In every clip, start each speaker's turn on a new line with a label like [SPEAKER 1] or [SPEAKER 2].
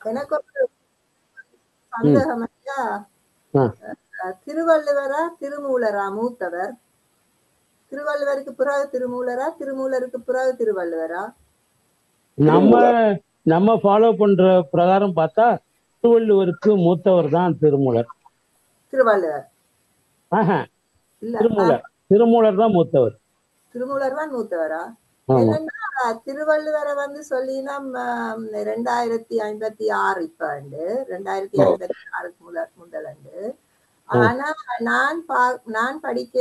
[SPEAKER 1] எனக்கு ஒரு
[SPEAKER 2] ம்
[SPEAKER 1] சந்தேகம் ஐயா.
[SPEAKER 2] ஆ.
[SPEAKER 1] திருவள்ளுவரா திருமூலரா மூத்தவர்? திருவள்ளுவருக்கு பிறகு திருமூலரா, திருமூலருக்கு பிறகு திருவள்ளுவரா?
[SPEAKER 2] நம்ம நம்ம ஃபாலோ பண்ற பிரகாரம் பார்த்தா திருவள்ளுவருக்கு மூத்தவர் தான் திருமூலர்.
[SPEAKER 1] திருவள்ளுவர்
[SPEAKER 2] ஆஹா,
[SPEAKER 1] இல்ல.
[SPEAKER 2] திருமூலர் திருமூலர் தான் மூத்தவர்.
[SPEAKER 1] திருமூலர் தான் மூத்தவரா?
[SPEAKER 2] ஆமா
[SPEAKER 1] என்னன்னா திருவள்ளுவரை வந்து சொல்லினா 2056 இப்ப 2056 முதலண்டு.
[SPEAKER 2] ஆ,
[SPEAKER 1] ஆனா நான் படிக்க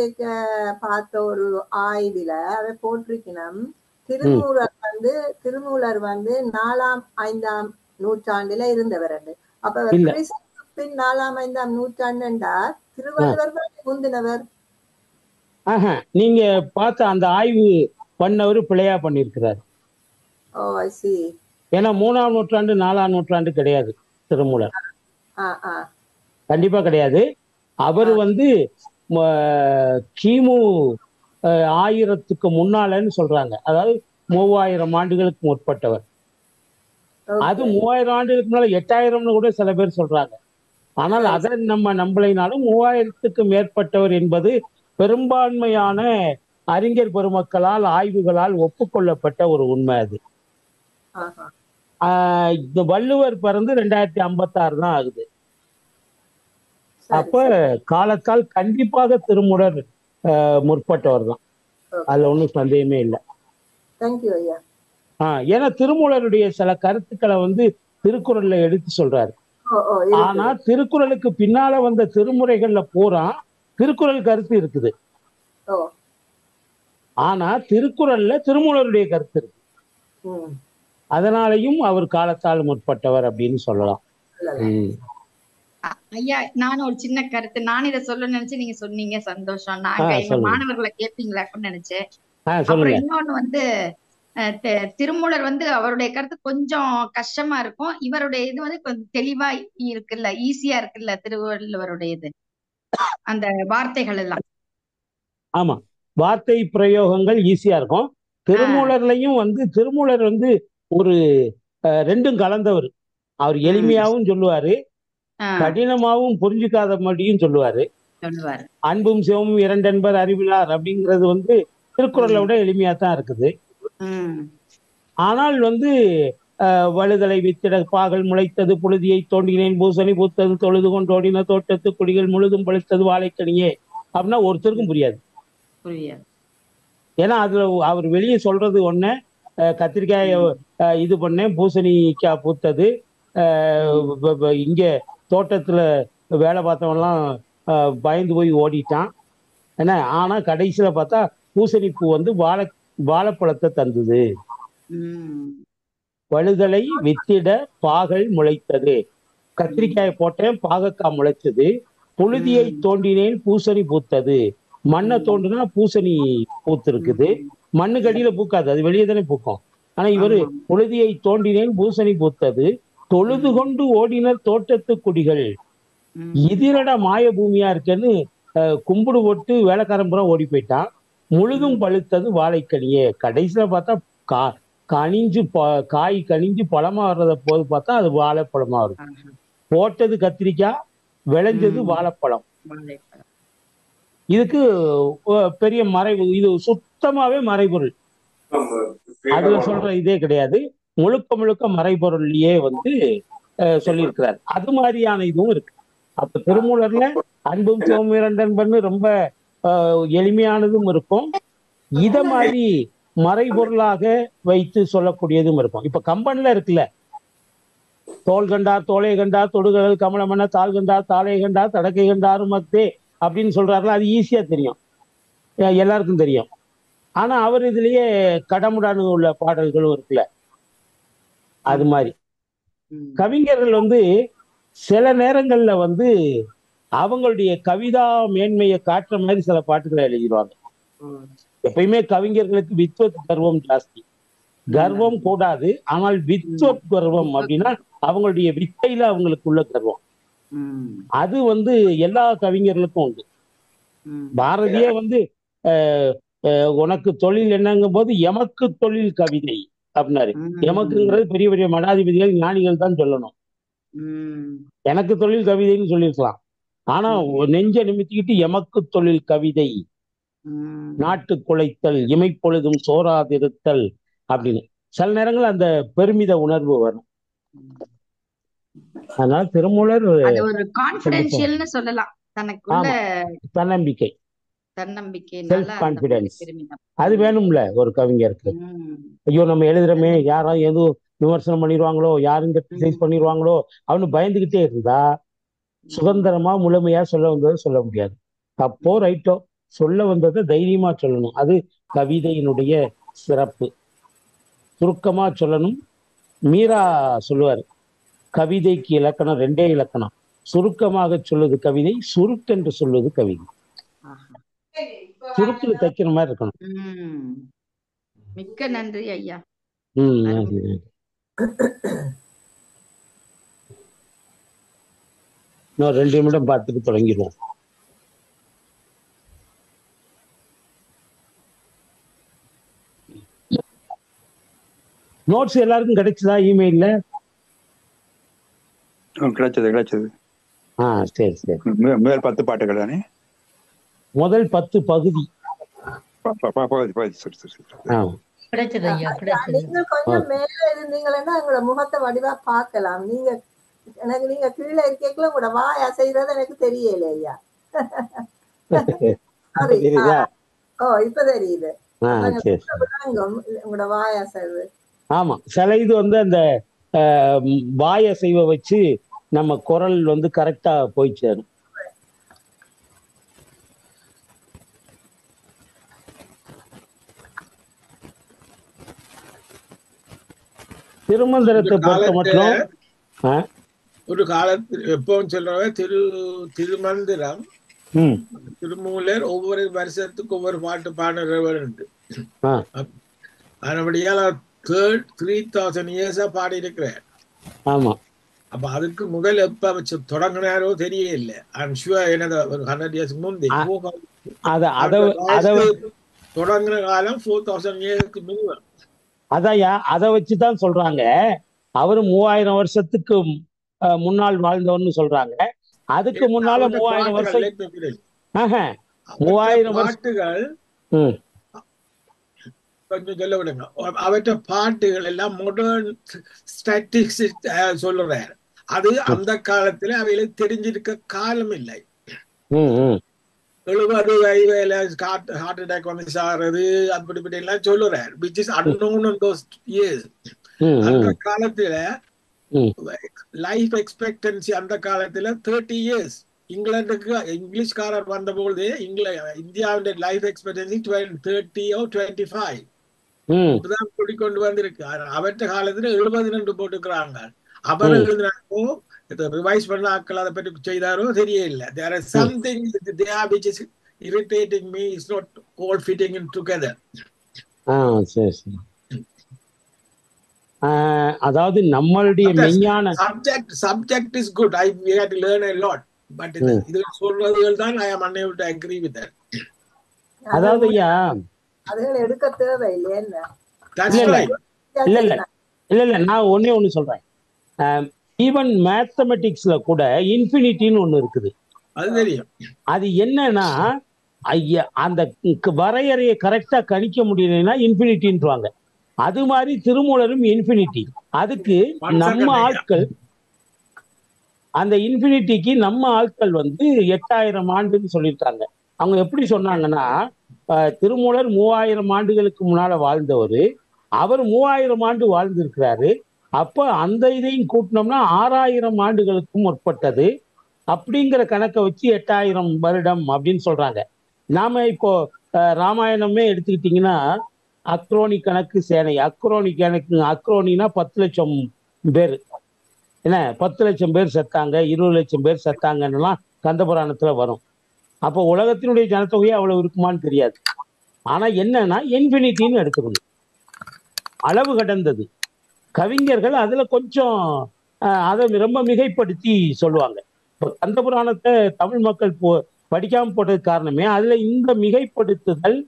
[SPEAKER 1] பார்த்த ஒரு ஆய்வில அதை போட்டிருக்கணும்.
[SPEAKER 2] ம்
[SPEAKER 1] திருமூலர் வந்து 4ஆம் 5ஆம் நூற்றாண்டுல இருந்தவர். அப்ப
[SPEAKER 2] இல்ல
[SPEAKER 1] கிறிஸ்துவுக்கு பின் 4ஆம் 5ஆம் நூற்றாண்டுண்டா
[SPEAKER 2] ஆ,
[SPEAKER 1] திருவள்ளுவர் தான் முந்தினவர்.
[SPEAKER 2] ஆஹா, நீங்க பார்த்த அந்த ஆய்வு பண்ணவர் பிழையா பண்ணியிருக்கிறார்.
[SPEAKER 1] ஓ ஐ சி.
[SPEAKER 2] ஏன்னா 3ஆம் நூற்றாண்டு 4ஆம் நூற்றாண்டு கிடையாது திருமூலர்.
[SPEAKER 1] ஆ ஆ
[SPEAKER 2] கண்டிப்பா கிடையாது. அவர்
[SPEAKER 1] ஆ.
[SPEAKER 2] வந்து கிமு 1000க்கு முன்னாலன்னு சொல்றாங்க. அதாவது 3000 ஆண்டுகளுக்கு முற்பட்டவர். அது
[SPEAKER 1] ஓகே.
[SPEAKER 2] 3000 ஆண்டுகளுக்கு முன்னால 8000ன்னு கூட சில பேர் சொல்றாங்க. ஆனால்
[SPEAKER 1] சரி
[SPEAKER 2] அதை
[SPEAKER 1] சரி.
[SPEAKER 2] நம்ம நம்பலைனாலும் 3000க்கு மேற்பட்டவர் என்பது பெரும்பான்மையான அறிஞர் பெருமக்களால் ஆய்வுகளால் ஒப்புக்கொள்ளப்பட்ட ஒரு உண்மை அது.
[SPEAKER 1] ஆஹா.
[SPEAKER 2] இந்த வள்ளுவர் பிறந்து 2056 தான் ஆகுது.
[SPEAKER 1] சரி
[SPEAKER 2] அப்ப
[SPEAKER 1] சரி.
[SPEAKER 2] காலத்தால் கண்டிப்பாக திருமூலர் முற்பட்டவர் தான்.
[SPEAKER 1] ஓகே.
[SPEAKER 2] அதுல ஒன்றும் சந்தேகமே இல்லை.
[SPEAKER 1] தேங்க்யூ ஐயா.
[SPEAKER 2] ஏன்னா திருமூலருடைய சில கருத்துக்களை வந்து திருக்குறள்ல எடுத்து சொல்றாரு.
[SPEAKER 1] ஓ ஓ
[SPEAKER 2] ஆனா
[SPEAKER 1] இருக்குது.
[SPEAKER 2] திருக்குறளுக்கு பின்னால வந்த திருமுறைகள்ல பூரா திருக்குறள் கருத்து இருக்குது.
[SPEAKER 1] ஓ.
[SPEAKER 2] ஆனா திருக்குறள்ல திருமூலருடைய கருத்து இருக்கு.
[SPEAKER 1] ம்.
[SPEAKER 2] அதனாலையும் அவர் காலத்தால் முற்பட்டவர் அப்படின்னு சொல்லலாம்.
[SPEAKER 1] சொல்லலாம்.
[SPEAKER 2] உம்
[SPEAKER 3] ஐயா, நானும் ஒரு சின்ன கருத்து. நான் இதை சொல்ல நினைச்சு நீங்க சொன்னீங்க, சந்தோஷம். நாங்க எங்க
[SPEAKER 2] சொல்லுங்க.
[SPEAKER 3] மாணவர்களை கேட்பீங்களாக்குன்னு நினைச்சேன்.
[SPEAKER 2] சொல்லுங்க.
[SPEAKER 3] அப்புறம் இன்னொன்னு வந்து திருமூலர் வந்து அவருடைய கருத்து கொஞ்சம் கஷ்டமா இருக்கும். இவருடைய இது வந்து கொஞ்சம் தெளிவா இருக்குல்ல, ஈஸியா இருக்குல்ல திருவள்ளுவருடைய இது, அந்த வார்த்தைகள் எல்லாம்.
[SPEAKER 2] ஆமா, வார்த்தை பிரயோகங்கள் ஈஸியா இருக்கும்.
[SPEAKER 3] ஆஹ்
[SPEAKER 2] திருமூலர்லயும் வந்து திருமூலர் வந்து ஒரு ரெண்டும் கலந்தவர். அவர்
[SPEAKER 3] உம்
[SPEAKER 2] எளிமையாவும் சொல்லுவாரு,
[SPEAKER 3] ஆஹ்
[SPEAKER 2] கடினமாவும் புரிஞ்சுக்காத மாதிரியும் சொல்லுவாரு.
[SPEAKER 3] சொல்லுவாரு.
[SPEAKER 2] அன்பும் சிவமும் இரண்டென்பர் அறிவிலார் அப்படிங்கிறது வந்து திருக்குறளை
[SPEAKER 3] உம்
[SPEAKER 2] விட எளிமையா தான் இருக்குது.
[SPEAKER 3] உம்
[SPEAKER 2] ஆனால் வந்து வழுதலை வித்திட பாகல் முளைத்தது புழுதியை தோண்டினேன் பூசணி பூத்தது தொழுது கொண்டோடின தோட்டத்து குடிகள் முழுதும் பழுத்தது வாழைக்கனியே அப்படின்னா ஒருத்தருக்கும் புரியாது.
[SPEAKER 3] புரியாது.
[SPEAKER 2] ஏன்னா அதுல அவர் வெளியே சொல்றது ஒண்ணு, கத்திரிக்காய்
[SPEAKER 3] உம்
[SPEAKER 2] இது பண்ணேன் பூசணிக்காய் பூத்தது,
[SPEAKER 3] உம்
[SPEAKER 2] இங்க தோட்டத்துல வேலை பார்த்தவன்லாம் பயந்து போய் ஓடிட்டான் என்ன. ஆனா கடைசியில பார்த்தா பூசணி பூ வந்து வாழைப்பழத்தை தந்தது.
[SPEAKER 3] உம்
[SPEAKER 2] வழுதலை வித்திட பாகல் முளைத்தது.
[SPEAKER 3] உம்
[SPEAKER 2] கத்திரிக்காயை போட்டேன் பாகக்காய் முளைச்சது. புழுதியை
[SPEAKER 3] உம்
[SPEAKER 2] தோண்டினேன் பூசணி பூத்தது. மண்ணை
[SPEAKER 3] உம்
[SPEAKER 2] தோண்டினா பூசணி பூத்திருக்குது.
[SPEAKER 3] உம்
[SPEAKER 2] மண்ணுக்கு அடியில பூக்காது, அது வெளியே தானே பூக்கும். ஆனா இவரு
[SPEAKER 3] ஆமா.
[SPEAKER 2] புழுதியை தோண்டினேன் பூசணி பூத்தது. தொழுது
[SPEAKER 3] உம்
[SPEAKER 2] கொண்டு ஓடினர் தோட்டத்து குடிகள்.
[SPEAKER 3] உம்
[SPEAKER 2] இதிரட மாய பூமியா இருக்கேன்னு கும்பிடு போட்டு வேலைக்காரம்புறம் ஓடி போயிட்டான். முழுதும்
[SPEAKER 3] உம்
[SPEAKER 2] பழுத்தது வாழைக்கனியே. கடைசியில பார்த்தா கா கனிஞ்சு காய் கனிஞ்சு பழமா வர்றத போது பார்த்தா அது வாழைப்பழமா வரும்.
[SPEAKER 3] ஆஹா.
[SPEAKER 2] போட்டது கத்திரிக்காய், விளைஞ்சது
[SPEAKER 3] உம்
[SPEAKER 2] வாழைப்பழம்.
[SPEAKER 3] வாழைப்பழம்.
[SPEAKER 2] இதுக்கு பெரிய மறைவு, இது சுத்தமாவே மறைபொருள். அதுல சொல்ற இதே கிடையாது. முழுக்க முழுக்க மறைபொருள்லயே வந்து சொல்லியிருக்கிறார். அது மாதிரியான இதுவும் இருக்கு. அப்ப திருமூலர்ல அன்பும் சிவமும் இரண்டன்பன்னு ரொம்ப எளிமையானதும் இருக்கும். இத மாதிரி மறைபொருளாக வைத்து சொல்லக்கூடியதும் இருக்கும். இப்ப கம்பன்ல இருக்குல்ல, தோல் கண்டார் தோலை கண்டார் தொடுகடல் கமலமன்ன தாள் கண்டார் தாளை கண்டார் தடக்கை கண்டாரும் மத்தே அப்படின்னு சொல்றாருல, அது ஈஸியா தெரியும், எல்லாருக்கும் தெரியும். ஆனா அவர் இதுலயே கடமுடானு உள்ள பாடல்களும் இருக்குல்ல, அது
[SPEAKER 3] ஆமா.
[SPEAKER 2] மாதிரி.
[SPEAKER 3] உம்
[SPEAKER 2] கவிஞர்கள் வந்து சில நேரங்கள்ல வந்து அவங்களுடைய கவிதா மேன்மையை காட்டுற மாதிரி சில பாட்டுகளை எழுதிடுவாங்க.
[SPEAKER 3] உம்
[SPEAKER 2] எப்பயுமே கவிஞர்களுக்கு வித்வத் கர்வம் ஜாஸ்தி. கர்வம்
[SPEAKER 3] நல்லது.
[SPEAKER 2] கூடாது, ஆனால்
[SPEAKER 3] உம்
[SPEAKER 2] வித்வத் கர்வம் அப்படின்னா அவங்களுடைய வித்தையில அவங்களுக்கு உள்ள கர்வம்.
[SPEAKER 3] உம்
[SPEAKER 2] அது வந்து எல்லா கவிஞர்களுக்கும் உண்டு.
[SPEAKER 3] உம்
[SPEAKER 2] பாரதியே வந்து உனக்கு தொழில் என்னங்கும் போது எமக்கு தொழில் கவிதை அப்படின்னாரு.
[SPEAKER 3] உம்
[SPEAKER 2] எமக்குங்கிறது பெரிய பெரிய மடாதிபதிகள் ஞானிகள் தான் சொல்லணும்.
[SPEAKER 3] ம்.
[SPEAKER 2] எனக்கு தொழில் கவிதைன்னு சொல்லியிருக்கலாம். ஆனா
[SPEAKER 3] ம்.
[SPEAKER 2] நெஞ்ச நிமித்திக்கிட்டு எமக்கு தொழில் கவிதை,
[SPEAKER 3] ம்.
[SPEAKER 2] நாட்டு குலைத்தல், இமைப்பொழுதும் சோராதிருத்தல் அப்படின்னு சில நேரங்கள் அந்த பெருமித உணர்வு வரும். அதனால திருமூலர்
[SPEAKER 3] அது ஒரு
[SPEAKER 2] கண்டிப்பா
[SPEAKER 3] கான்பிடென்ஷியல்னு சொல்லலாம். தனக்குள்ள
[SPEAKER 2] ஆமா தன்னம்பிக்கை,
[SPEAKER 3] தன்னம்பிக்கையினால
[SPEAKER 2] செல்ஃப்
[SPEAKER 3] அந்த மாதிரி
[SPEAKER 2] கான்பிடன்ஸ்
[SPEAKER 3] பெருமிதம்.
[SPEAKER 2] அது வேணும்ல ஒரு கவிஞருக்கு.
[SPEAKER 3] ம்.
[SPEAKER 2] ஐயோ நம்ம எழுதுறோமே
[SPEAKER 3] அது
[SPEAKER 2] யாராவது எதுவும் விமர்சனம் பண்ணிடுவாங்களோ, யாரும் கிரிட்டிசைஸ்
[SPEAKER 3] ம்.
[SPEAKER 2] பண்ணிடுவாங்களோ அவனு பயந்துகிட்டே இருந்தா
[SPEAKER 3] ம்.
[SPEAKER 2] சுதந்திரமா முழுமையா சொல்ல வந்ததை சொல்ல முடியாது. தப்போ
[SPEAKER 3] ம்.
[SPEAKER 2] ரைட்டோ சொல்ல வந்ததை தைரியமா சொல்லணும். அது கவிதையினுடைய சிறப்பு. சுருக்கமா சொல்லணும். மீரா சொல்லுவார், கவிதைக்கு இலக்கணம் ரெண்டே இலக்கணம். சுருக்கமாக சொல்லுது கவிதை, சுருக்கென்று சொல்லுது கவிதை.
[SPEAKER 3] ஆஹா.
[SPEAKER 2] சுருக்குல தைக்கிற மாதிரி இருக்கணும்.
[SPEAKER 3] ம். மிக்க நன்றி ஐயா.
[SPEAKER 2] நன்றி,
[SPEAKER 3] அருமை.
[SPEAKER 2] நன்றி. இன்னும் 2 நிமிடம் பார்த்துட்டு தொடங்கிடுவோம். நோட்ஸ் எல்லாருக்கும் கிடைச்சதா இமெயில்ல?
[SPEAKER 4] கிடைச்சது.
[SPEAKER 2] சரி சரி.
[SPEAKER 4] முதல் 10 பாட்டுகள் தானே?
[SPEAKER 2] முதல் 10 பகுதி.
[SPEAKER 5] கிடைச்சது ஐயா, கிடைச்சது.
[SPEAKER 1] நீங்க கொஞ்சம் மேல இருந்தீங்கன்னா உங்களோட முகத்தை வடிவா பார்க்கலாம். நீங்க கீழே இருக்கீங்களா, உங்களோட வாய் அசைறது எனக்கு தெரியல ஐயா. இப்ப தெரியுது. உங்களோட வாய் அசைவு.
[SPEAKER 2] ஆமா, சில இது அந்த வாய் அசைவை வச்சு நம்ம குரல் கரெக்டா போய் சேரும். திருமந்திரத்தை பொறுத்த மட்டும்
[SPEAKER 6] ஒரு காலத்தில் எப்பவும் சொல்றவ திருமந்திரம் திருமூலர் ஒவ்வொரு வருஷத்துக்கு ஒவ்வொரு பாட்டு பாடுறவர் உண்டு. அதனுடைய 3000 years பாடி இருக்கிறார்.
[SPEAKER 2] ஆமா,
[SPEAKER 6] அப்ப அதுக்கு முதல் எப்ப வச்சு தொடங்கினாரோ தெரியல. ஐம் ஷுவர் என்னது ஒரு 100 years முந்தி தொடங்குற காலம் 4000 years மினிமம்.
[SPEAKER 2] அதையா அதை வச்சுதான் சொல்றாங்க. அவரு 3000 வருஷத்துக்கு முன்னால் வாழ்ந்தவர்னு சொல்றாங்க. அதுக்கு முன்னால 3000 வருஷம் 3000
[SPEAKER 6] பாட்டுகள் கொஞ்சம் சொல்ல விடுங்க. அவற்ற பாட்டுகள் எல்லாம் மாடர்ன் ஸ்டாட்டிஸ்டிக்ஸ் சொல்றாரு. அது அந்த காலத்துல அவையில தெரிஞ்சிருக்க காலம் இல்லை. 70 வயதுல ஹார்ட் அட்டாக் வந்து சாகிறது அப்படி எல்லாம் சொல்லுறாரு. which is unknown in those years. அந்த காலத்துல லைஃப் எக்ஸ்பெக்டன்சி அந்த காலத்துல 30 years. இங்கிலாந்துக்கு இங்கிலீஷ்காரர் வந்த பொழுது இந்தியாவுடைய லைஃப் எக்ஸ்பெக்டன்சி 30 or 25 இப்பதான் கூடிக்கொண்டு வந்திருக்கு. அவற்ற காலத்துல 72 போட்டுக்கிறாங்க. அவர் எழுதினாரோ ரிவைஸ் பண்ண ஆட்கள் அதை பற்றி செய்தாரோ தெரியல. There are something there which is irritating me. It's not all fitting in together.
[SPEAKER 2] சரி சரி. அதாவது நம்மளுடைய மெய்ஞான
[SPEAKER 6] subject is good. We had to learn a lot. But இது சொல்றதுகள் தான் I am unable to agree with that.
[SPEAKER 2] அதாவது ஐயா
[SPEAKER 1] அதுகளை எடுக்க தேவை இல்லையா?
[SPEAKER 2] இல்ல நான் ஒண்ணு சொல்றேன். ஈவன் மேத்தமெட்டிக்ஸ்ல கூட இன்ஃபினிட்டின்னு ஒண்ணு இருக்குது.
[SPEAKER 6] அது தெரியும்.
[SPEAKER 2] அது என்னன்னா அந்த வரையறையை கரெக்டா கணிக்க முடியலைன்னா இன்ஃபினிட்டின்றாங்க. அது மாதிரி திருமூலரும் இன்ஃபினிட்டி. அதுக்கு நம்ம ஆட்கள் அந்த இன்ஃபினிட்டிக்கு நம்ம ஆட்கள் 8000 ஆண்டுன்னு சொல்லியிருக்காங்க. அவங்க எப்படி சொன்னாங்கன்னா, திருமூலர் 3000 ஆண்டுகளுக்கு முன்னால வாழ்ந்தவர், அவர் 3000 ஆண்டு வாழ்ந்திருக்கிறாரு. அப்ப அந்த இதையும் கூட்டினோம்னா 6000 ஆண்டுகளுக்கு முற்பட்டது அப்படிங்கிற கணக்கை வச்சு 8000 வருடம் அப்படின்னு சொல்றாங்க. நாம இப்போ ராமாயணமே எடுத்துக்கிட்டீங்கன்னா அக்ரோனி கணக்கு சேனை, அக்ரோனி கணக்கு, அக்ரோனினா 10 லட்சம் பேர், என்ன 10 லட்சம் பேர் செத்தாங்க, 20 லட்சம் பேர் செத்தாங்கன்னெல்லாம் கந்தபுராணத்துல வரும். அப்போ உலகத்தினுடைய ஜனத்தொகையே அவ்வளவு இருக்குமான்னு தெரியாது. ஆனா என்னன்னா இன்ஃபினிட்டின்னு எடுத்துக்கணும், அளவு கடந்தது. கவிஞர்கள் அதுல கொஞ்சம் அதை ரொம்ப மிகைப்படுத்தி சொல்லுவாங்க. இப்போ கந்தபுராணத்தை தமிழ் மக்கள் படிக்காம போட்டதுக்கு காரணமே அதுல இந்த மிகைப்படுத்துதல்,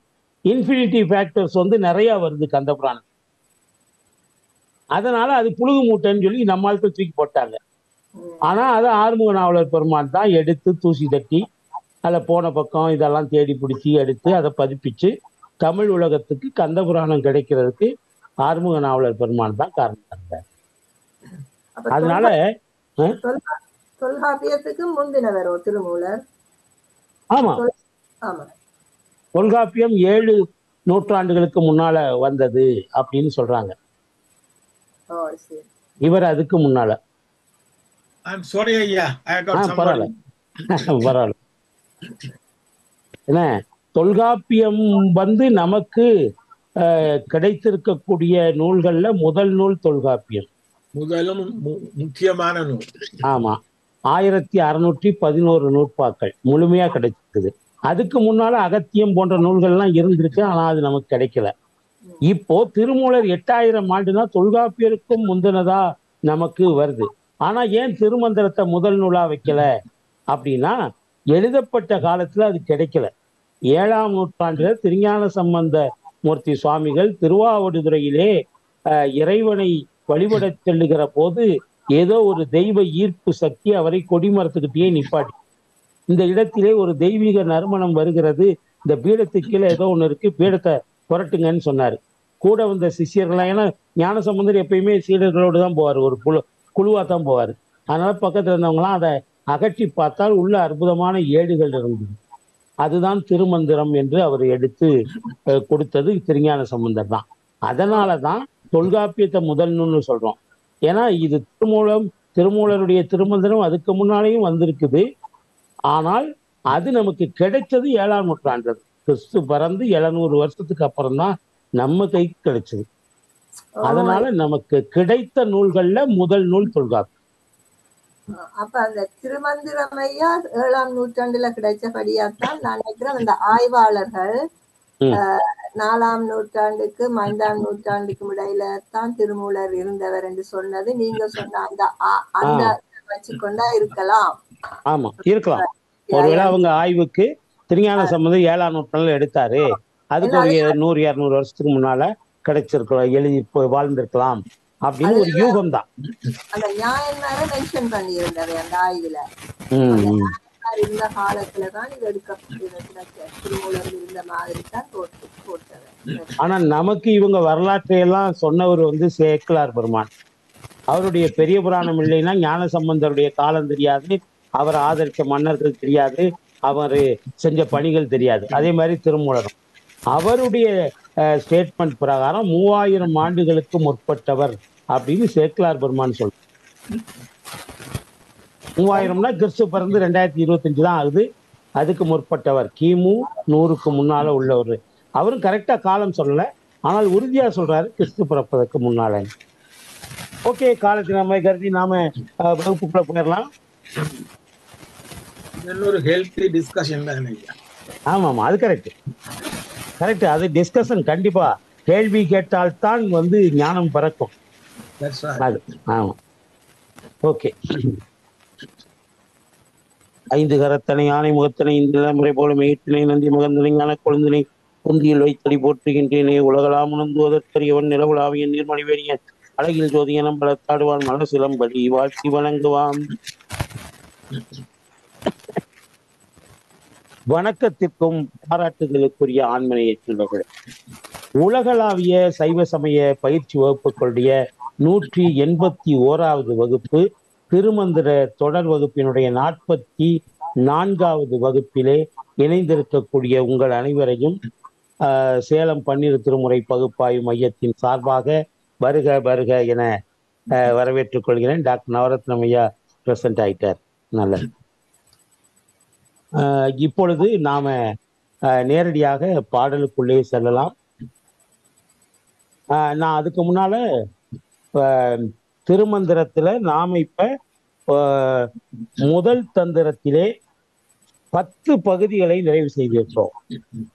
[SPEAKER 2] இன்ஃபினிட்டி ஃபேக்டர்ஸ் நிறைய வருது கந்தபுராணம். அதனால அது புழுகு மூட்டைன்னு சொல்லி நம்ம ஆட்கள் தூக்கி போட்டாங்க. ஆனா அதை ஆறுமுக நாவலர் பெருமான் தான் எடுத்து தூசி தட்டி அதில் போன பக்கம் இதெல்லாம் தேடி பிடிச்சி எடுத்து அதை பதிப்பிச்சு தமிழ் உலகத்துக்கு கந்த புராணம் கிடைக்கிறதுக்கு ஆறுமுக நாவலர் பெருமான் தான் காரணம் இருந்தார். அதனால
[SPEAKER 1] தொல்காப்பியத்துக்கு முந்தினவர் திருமூலர்.
[SPEAKER 2] ஆமா, தொல்காப்பியம் 7 நூற்றாண்டுகளுக்கு முன்னால வந்தது அப்படின்னு சொல்றாங்க. இவர் அதுக்கு முன்னால. பரவாயில்ல பரவாயில்ல. என்ன தொல்காப்பியம் வந்து நமக்கு கிடைத்திருக்கக்கூடிய நூல்கள்ல முதல் நூல் தொல்காப்பியம்.
[SPEAKER 6] முதலும் முக்கியமான நூல்.
[SPEAKER 2] ஆமா, 1611 நூற்பாக்கள் முழுமையா கிடைச்சிருக்குது. அதுக்கு முன்னால அகத்தியம் போன்ற நூல்கள்லாம் இருந்திருக்கு, ஆனா அது நமக்கு கிடைக்கல. இப்போ திருமூலர் 8000 ஆண்டுனா தொல்காப்பியருக்கும் முந்தினதா நமக்கு வருது. ஆனா ஏன் திருமந்திரத்தை முதல் நூலா வைக்கல அப்படின்னா, எழுதப்பட்ட காலத்துல அது கிடைக்கல. 7ஆம் நூற்றாண்டுல திருஞான சம்பந்த மூர்த்தி சுவாமிகள் திருவாவடுதுறையிலே இறைவனை வழிபட செல்லுகிற போது ஏதோ ஒரு தெய்வ ஈர்ப்பு சக்தி அவரை கொடிமரத்துக்கிட்டே நிப்பாட்டி, இந்த இடத்திலே ஒரு தெய்வீக நறுமணம் வருகிறது, இந்த பீடத்துக்கு கீழே ஏதோ ஒண்ணு இருக்கு, பீடத்தை புரட்டுங்கன்னு சொன்னாரு. கூட வந்த சிஷியர்கள்லாம், ஏன்னா ஞான சம்பந்தர் எப்பயுமே சீடர்களோடு தான் போவார், ஒரு குழுவா தான் போவார். அதனால பக்கத்துல இருந்தவங்களாம் அதை அகற்றி பார்த்தால் உள்ள அற்புதமான ஏடுகள் இருந்தது. அதுதான் திருமந்திரம் என்று அவர் எடுத்து கொடுத்தது திருஞான சம்பந்தர் தான். அதனாலதான் தொல்காப்பியத்தை முதல் நூல்னு சொல்றோம். ஏன்னா இது திருமூலருடைய திருமந்திரம் அதுக்கு முன்னாலேயும் வந்திருக்குது. ஆனால் அது நமக்கு கிடைச்சது 7ஆம் நூற்றாண்டு, கிறிஸ்து பிறந்து 700 வருஷத்துக்கு அப்புறம் தான் நம்ம கைக்கு கிடைச்சது. அதனால நமக்கு கிடைத்த நூல்கள்ல முதல் நூல் தொல்காப்பியம்.
[SPEAKER 1] அப்ப அந்த திருமந்திரமையா 7ஆம் நூற்றாண்டுல கிடைச்சபடியாத்தான் நான் நினைக்கிறேன் அந்த ஆய்வாளர்கள் 4ஆம் நூற்றாண்டுக்கும் 5ஆம் நூற்றாண்டுக்கும் இடையில தான் திருமூலர் இருந்தவர் என்று சொன்னது நீங்க சொன்ன அந்த வச்சுக்கொண்டா இருக்கலாம்.
[SPEAKER 2] ஆமா, இருக்கலாம். ஒருவேளை அவங்க ஆய்வுக்கு திருஞான சம்பந்தர் 7ஆம் நூற்றாண்டுல எடுத்தாரு, அதுக்கு ஒரு 100-200 வருஷத்துக்கு முன்னால கிடைச்சிருக்கலாம், எழுதி வாழ்ந்திருக்கலாம் அப்படின்னு ஒரு யூகம் தான்.
[SPEAKER 1] அந்த ஞாயிறு மென்ஷன் பண்ணி இருந்தவை அந்த ஆய்வுல இருந்த காலத்துலதான் இது திருமூலர் இருந்த மாதிரி தான் போட்டது.
[SPEAKER 2] ஆனா நமக்கு இவங்க வரலாற்றை எல்லாம் சொன்னவர் வந்து சேக்கிழார் பெருமான். அவருடைய பெரிய புராணம் இல்லைன்னா ஞான சம்பந்தருடைய காலம் தெரியாது, அவர் ஆதரித்த மன்னர்கள் தெரியாது, அவர் செஞ்ச பணிகள் தெரியாது. அதே மாதிரி திருமூலரும் அவருடைய ஸ்டேட்மெண்ட் பிரகாரம் 3000 ஆண்டுகளுக்கு முற்பட்டவர் அப்படின்னு சேக்கிழார் பெருமான் சொல்ற. 3000னா கிறிஸ்து பிறந்து 2025 தான் ஆகுது. அதுக்கு முற்பட்டவர் கிமு 100க்கு முன்னால உள்ளவர். அவரும் கரெக்டா காலம் சொல்லல, ஆனால் உறுதியா சொல்றாரு கிறிஸ்து பிறப்பதற்கு முன்னால. ஓகே, காலத்தை நம்ம கருதி நாம வகுப்புக்குள்ள போயிடலாம்.
[SPEAKER 6] ஒரு ஹெல்த்தி டிஸ்கஷன் தான்.
[SPEAKER 2] ஆமாமா, அது கரெக்ட். அது டிஸ்கஷன். கண்டிப்பா கேள்வி கேட்டால்தான் வந்து ஞானம் பிறக்கும். அது ஆமா. ஓகே. 5 கரத்தனை ஆணை முகத்தனை இந்த முறை போல மெய்த்தினை நந்தி முகந்தனை ஞான கொழுந்தினை குந்தியில் வைத்தடி போற்றுகின்றேனே. உலகலாம் உணர்ந்துவதற்கரியவன் நிலவுலாவிய நீர்மணிவேணிய அழகில் ஜோதியனம் பலத்தாடுவான் மனசிலம்படி வாழ்த்தி வணங்குவான். வணக்கத்திற்கும் பாராட்டுதலுக்குரிய ஆண்மனையை செல்வர்கள், உலகளாவிய சைவ சமய பயிற்சி வகுப்புகளுடைய 181வது வகுப்பு திருமந்திர தொடர் வகுப்பினுடைய 44வது வகுப்பிலே இணைந்திருக்கக்கூடிய உங்கள் அனைவரையும் சேலம் பன்னிரு திருமுறை பகுப்பாய்வு மையத்தின் சார்பாக வருக வருக என வரவேற்றுக் கொள்கிறேன். டாக்டர் நவரத்னம் ஐயா பிரசன்ட் ஆயிட்டார். நல்லது. இப்பொழுது நாம நேரடியாக பாடலுக்குள்ளே செல்லலாம். நான் அதுக்கு முன்னால திருமந்திரத்துல நாம இப்ப முதல் தந்திரத்திலே 10 பகுதிகளை நிறைவு செய்திருக்கிறோம்.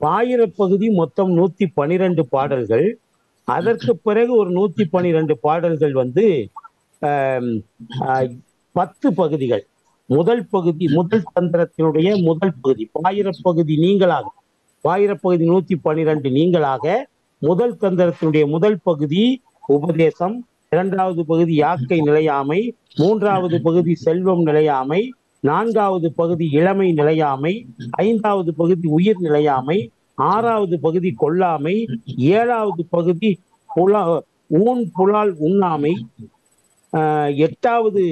[SPEAKER 2] 1000 பகுதி மொத்தம் 112 பாடல்கள். அதற்கு பிறகு ஒரு 112 பாடல்கள் வந்து 10 பகுதிகள். முதல் பகுதி முதல் தந்திரத்தினுடைய முதல் பகுதி 1000 பகுதி நீங்களாக 1000 பகுதி 112 நீங்களாக முதல் தந்திரத்தினுடைய முதல் பகுதி உபதேசம், இரண்டாவது பகுதி யாக்கை நிலையாமை, மூன்றாவது பகுதி செல்வம் நிலையாமை, நான்காவது பகுதி இளமை நிலையாமை, ஐந்தாவது பகுதி உயிர் நிலையாமை, ஆறாவது பகுதி கொல்லாமை, ஏழாவது பகுதி ஊன் புலால் உண்ணாமை, எட்டாவது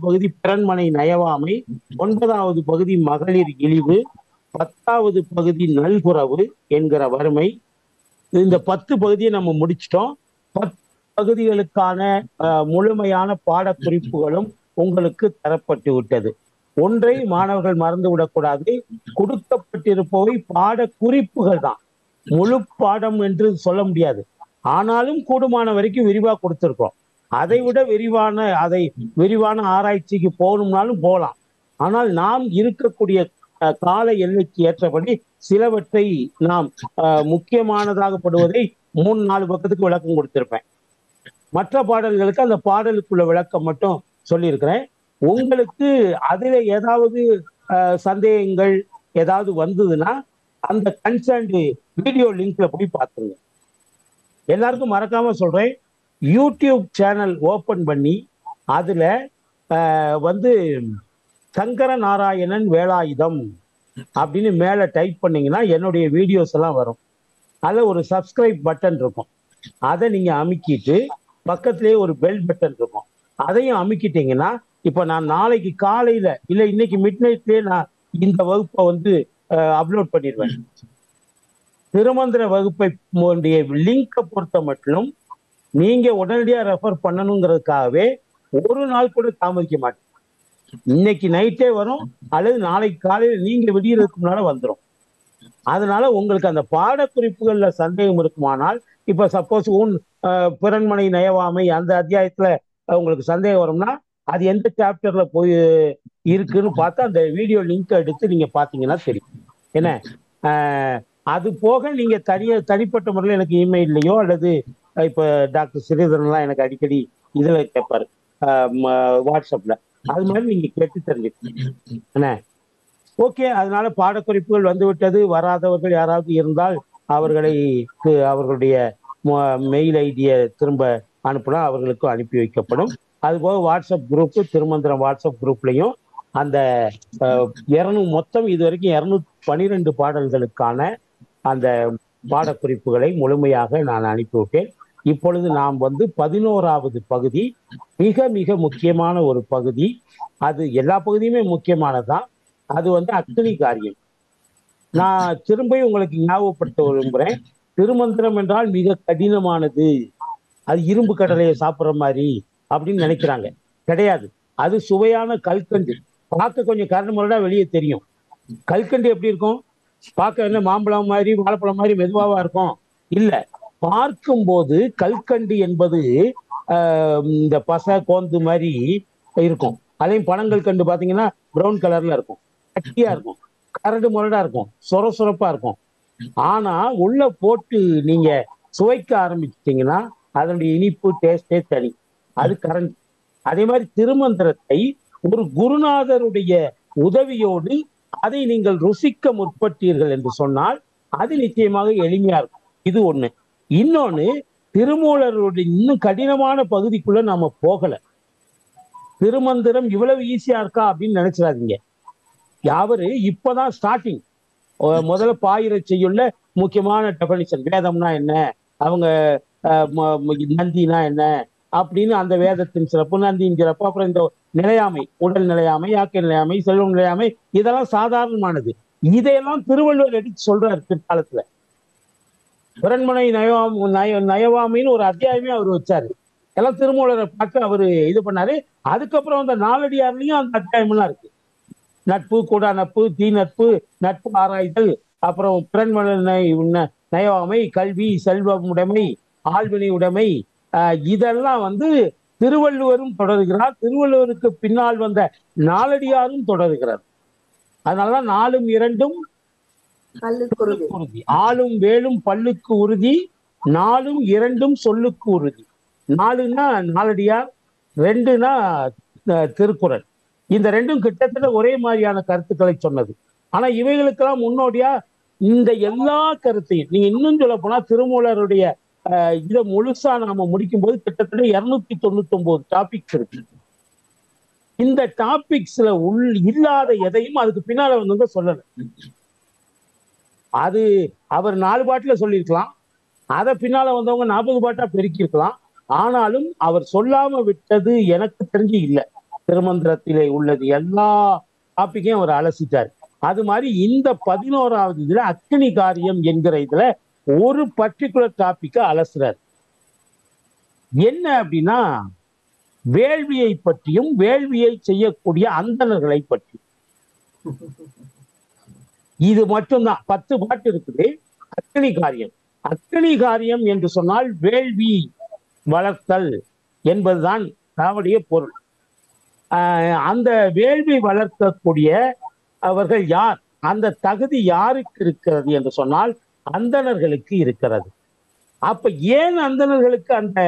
[SPEAKER 2] பகுதி பிறன்மனை நயவாமை, ஒன்பதாவது பகுதி மகளிர் இழிவு, 10வது பகுதி நல்குறவு என்கிற வறுமை. இந்த 10 பகுதியை நம்ம முடிச்சிட்டோம். 10 பகுதிகளுக்கான முழுமையான பாடக்குறிப்புகளும் உங்களுக்கு தரப்பட்டு விட்டது. ஒன்றை மாணவர்கள் மறந்து விடக்கூடாது, கொடுக்கப்பட்டிருப்பவை பாடக்குறிப்புகள் தான், முழு பாடம் என்று சொல்ல முடியாது. ஆனாலும் கூடுமான வரைக்கும் விரிவா கொடுத்திருக்கோம். அதை விட விரிவான ஆராய்ச்சிக்கு போகணும்னாலும் போகலாம். ஆனால் நாம் இருக்கக்கூடிய கால எல்லைக்கு ஏற்றபடி சிலவற்றை நாம் முக்கியமானதாகப்படுவதை 3-4 பக்கத்துக்கு விளக்கம் கொடுத்திருப்பேன். மற்ற பாடல்களுக்கு அந்த பாடலுக்குள்ள விளக்கம் மட்டும் சொல்லியிருக்கிறேன். உங்களுக்கு அதுல ஏதாவது சந்தேகங்கள் ஏதாவது வந்ததுன்னா அந்த கன்சர்ன்டு வீடியோ லிங்க்ல போய் பார்த்துருங்க. எல்லாருக்கும் மறக்காம சொல்றேன், யூடியூப் சேனல் ஓபன் பண்ணி அதுல சங்கர நாராயணன் வேலாயுதம் அப்படின்னு மேல டைப் பண்ணீங்கன்னா என்னுடைய வீடியோஸ் எல்லாம் வரும். அதுல ஒரு சப்ஸ்கிரைப் பட்டன் இருக்கும், அதை நீங்க அமுக்கிட்டு பக்கத்திலேயே ஒரு பெல் பட்டன் இருக்கும், அதையும் அமுக்கிட்டீங்கன்னா இப்ப நான் நாளைக்கு காலையில இல்ல இன்னைக்கு மிட் நைட்லயே நான் இந்த வகுப்பை அப்லோட் பண்ணிடுவேன். திருமந்திர வகுப்பை லிங்கை பொறுத்த மட்டும் நீங்க உடனடியா ரெஃபர் பண்ணணுங்கிறதுக்காகவே ஒரு நாள் கூட தாமதிக்க மாட்டேன். இன்னைக்கு நைட்டே வரும் அல்லது நாளைக்கு காலையில நீங்க விடியறதுக்கு முன்னால வந்துடும். அதனால உங்களுக்கு அந்த பாடக்குறிப்புகள்ல சந்தேகம் இருக்குமானால், இப்ப சப்போஸ் பிறன்மனை நயவாமை அந்த அத்தியாயத்துல உங்களுக்கு சந்தேகம் வரும்னா அது எந்த சாப்டர்ல போய் இருக்குன்னு பார்த்து அந்த வீடியோ லிங்க் எடுத்து நீங்க பாத்தீங்கன்னா தெரியும். என்ன அது போக நீங்க தனிப்பட்ட முறையில் எனக்கு இமெயிலையோ அல்லது இப்ப டாக்டர் ஸ்ரீதரன்லாம் எனக்கு அடிக்கடி இதுல கேட்பாரு வாட்ஸ்அப்ல, அது மாதிரி நீங்க கேட்டு தெரிஞ்சுக்கணும். என்ன ஓகே. அதனால பாடக்குறிப்புகள் வந்துவிட்டது. வராதவர்கள் யாராவது இருந்தால் அவர்களுடைய மெயில் ஐடியை திரும்ப அனுப்பினா அவர்களுக்கும் அனுப்பி வைக்கப்படும். அதுபோக வாட்ஸ்அப் குரூப், திருமந்திரம் வாட்ஸ்அப் குரூப்லையும் அந்த மொத்தம் இது வரைக்கும் 212 பாடல்களுக்கான அந்த பாடக்குறிப்புகளை முழுமையாக நான் அனுப்பிவிட்டேன். இப்பொழுது நாம் 11வது பகுதி, மிக மிக முக்கியமான ஒரு பகுதி. அது எல்லா பகுதியுமே முக்கியமானதுதான். அது அக்னி காரியம். நான் திரும்ப உங்களுக்கு ஞாபகப்படுத்த விரும்புகிறேன், திருமந்திரம் என்றால் மிக கடினமானது, அது இரும்பு கடலையை சாப்பிட்ற மாதிரி அப்படின்னு நினைக்கிறாங்க. கிடையாது. அது சுவையான கல்கண்டு. பார்க்க கொஞ்சம் கரண்டு முரடா வெளியே தெரியும். கல்கண்டு எப்படி இருக்கும்? பார்க்க என்ன மாம்பழம் மாதிரி வாழைப்பழம் மாதிரி மெதுவாவா இருக்கும்? இல்ல, பார்க்கும்போது கல்கண்டு என்பது இந்த பசை கோந்து மாதிரி இருக்கும். அதையும் பனங்கள் கண்டு பாத்தீங்கன்னா பிரவுன் கலர்ல இருக்கும், கட்டியா இருக்கும், கரடு முரடா இருக்கும், சொரப்பா இருக்கும். ஆனா உள்ள போட்டு நீங்க சுவைக்க ஆரம்பிச்சிட்டீங்கன்னா அதனுடைய இனிப்பு டேஸ்டே தனி, அது கரண்ட். அதே மாதிரி திருமந்திரத்தை ஒரு குருநாதருடைய உதவியோடு அதை நீங்கள் ருசிக்க முற்பட்டீர்கள் என்று சொன்னால் அது நிச்சயமாக எளிமையா இருக்கும். இது ஒண்ணு. இன்னொன்னு, திருமூலருடைய இன்னும் கடினமான பகுதிக்குள்ள நாம போகல. திருமந்திரம் இவ்வளவு ஈஸியா இருக்கா அப்படின்னு நினைச்சிடாதீங்க. யாவரு இப்பதான் ஸ்டார்டிங். முதல்ல பாயிர செய்யுள்ள முக்கியமான டெபனிஷன், வேதம்னா என்ன, அவங்க நந்தினா என்ன அப்படின்னு அந்த வேதத்தின் சிறப்பு, நந்தியின் சிறப்பு, அப்புறம் இந்த நிலையாமை, உடல் நிலையாமை, யாக்கை நிலையாமை, செல்வம் நிலையாமை, இதெல்லாம் சாதாரணமானது. இதையெல்லாம் திருவள்ளுவர் எடுத்து சொல்றாரு பிற்காலத்துல. பிறன்மனை நயவாமைன்னு ஒரு அத்தியாயமே அவர் வச்சாரு. எல்லாம் திருமூலரை பார்த்து அவரு இது பண்ணாரு. அதுக்கப்புறம் அந்த நாலடியார்லயும் அந்த அத்தியாயம்லாம் இருக்கு. நட்பு, கூடா நட்பு, தீ நட்பு, நட்பு ஆராய்தல், அப்புறம் பிறன்மனை நயவாமை, கல்வி, செல்வம் உடைமை, ஆழ்வினை உடைமை, இதெல்லாம் திருவள்ளுவரும் தொடர்கிறார். திருவள்ளுவருக்கு பின்னால் வந்த நாலடியாரும் தொடர்கிறார். அதனாலதான் 4ம் 2ம் உறுதி, 4ம் வேலும் பல்லுக்கு உறுதி, 4ம் 2ம் சொல்லுக்கு உறுதி. 4ன்னா நாலடியார், 2ன்னா திருக்குறள். இந்த 2ம் கிட்டத்தட்ட ஒரே மாதிரியான கருத்துக்களை சொன்னது. ஆனா இவைகளுக்கெல்லாம் முன்னோடியா இந்த எல்லா கருத்தையும் நீங்க இன்னும் சொல்ல போனா திருமூலருடைய இதை முழுசா நாம முடிக்கும் போது கிட்டத்தட்ட 299 டாபிக்ஸ் இருக்கு. இந்த டாபிக்ஸ்ல இல்லாத எதையும் அதுக்கு பின்னால வந்து சொல்லல. அது அவர் 4 பாட்டுல சொல்லியிருக்கலாம், அதை பின்னால வந்தவங்க 40 பாட்டா பெருக்கி இருக்கலாம். ஆனாலும் அவர் சொல்லாம விட்டது எனக்கு தெரிஞ்சு இல்லை. திருமந்திரத்திலே உள்ளது எல்லா டாபிக்கையும் அவர் அலசிட்டார். அது மாதிரி இந்த 11வது இதுல அக்னி காரியம் என்கிற இதுல ஒரு பர்டிகுலர் டாபிக்கை அலசுறார். என்ன அப்படின்னா, வேள்வியை பற்றியும் வேள்வியை செய்யக்கூடிய அந்தணர்களை பற்றியும். இது மட்டும்தான் 10 பாட்டு இருக்குது. அக்னி காரியம், அக்னி காரியம் என்று சொன்னால் வேள்வி வளர்த்தல் என்பதுதான் அவருடைய பொருள். அந்த வேள்வி வளர்க்கக்கூடிய அவர்கள் யார், அந்த தகுதி யாருக்கு இருக்கிறது என்று சொன்னால் அந்தணர்களுக்கு இருக்கிறது. அப்ப ஏன் அந்தணர்களுக்கு அந்த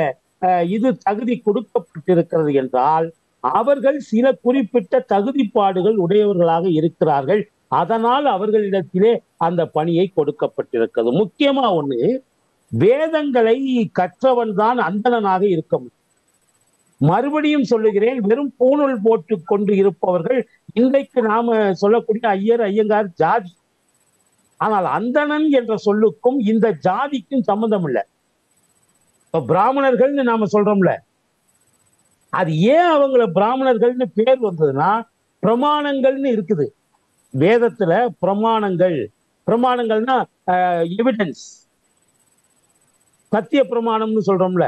[SPEAKER 2] இது தகுதி கொடுக்கப்பட்டிருக்கிறது என்றால், அவர்கள் சில குறிப்பிட்ட தகுதிப்பாடுகள் உடையவர்களாக இருக்கிறார்கள். அதனால் அவர்களிடத்திலே அந்த பணியை கொடுக்கப்பட்டிருக்கிறது. முக்கியமா ஒண்ணு, வேதங்களை கற்றவன் தான் அந்தணனாக இருக்க முடியும். மறுபடியும் சொல்லுகிறேன், வெறும் பூணூல் போட்டு கொண்டு இருப்பவர்கள் இன்றைக்கு நாம சொல்லக்கூடிய ஐயர் ஐயங்கார் ஜாதி. ஆனால் அந்தணன் என்ற சொல்லுக்கும் இந்த ஜாதிக்கும் சம்பந்தம் இல்லை. இப்ப பிராமணர்கள்னு நாம சொல்றோம்ல, அது ஏன் அவங்கள பிராமணர்கள்னு பேர் வந்ததுன்னா, பிரமாணங்கள்னு இருக்குது வேதத்துல. பிரமாணங்கள்னா எவிடன்ஸ், சத்திய பிரமாணம்னு சொல்றோம்ல.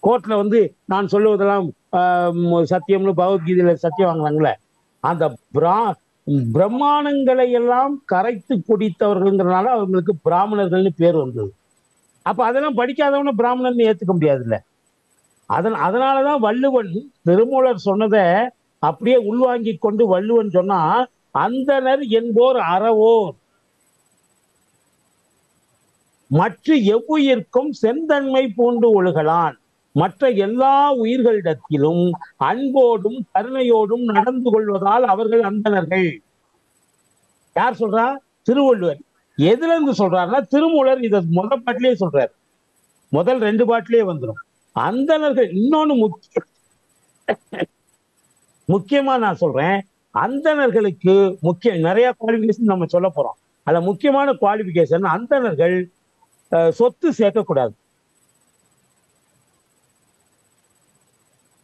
[SPEAKER 2] கோர்ட்ல வந்து நான் சொல்லுவதெல்லாம் சத்தியம்னு பகவத்கீதையில சத்தியம் வாங்கினாங்களே, அந்த பிரம்மாணங்களை எல்லாம் கரைத்து குடித்தவர்கள்ங்கிறதுனால அவங்களுக்கு பிராமணர்கள்னு பேர் வந்தது. அப்ப அதெல்லாம் படிக்காதவன பிராமணன் ஏத்துக்க முடியாதுல்ல. அதனாலதான் வள்ளுவன் திருமூலர் சொன்னதை அப்படியே உள்வாங்கி கொண்டு வள்ளுவன் சொன்னா, அந்தனர் என்போர் அறவோர் மற்ற எவ்வுயிர்க்கும் செந்தன்மை பூண்டு ஒழுகலான், மற்ற எல்லா உயிர்களிடத்திலும் அன்போடும் கருணையோடும் நடந்து கொள்வதால் அவர்கள் அந்தணர்கள். யார் சொல்றா? திருவள்ளுவர். எதுல இருந்து சொல்றாருன்னா, திருமூலர் இதை முதல் பாட்டிலேயே சொல்றாரு. முதல் 2 பாட்டிலேயே வந்துடும் அந்தணர்கள். இன்னொன்னு முக்கியமா நான் சொல்றேன், அந்தணர்களுக்கு நிறைய குவாலிபிகேஷன் நம்ம சொல்ல போறோம். அதுல முக்கியமான குவாலிபிகேஷன், அந்தணர்கள் சொத்து சேர்க்கக்கூடாது.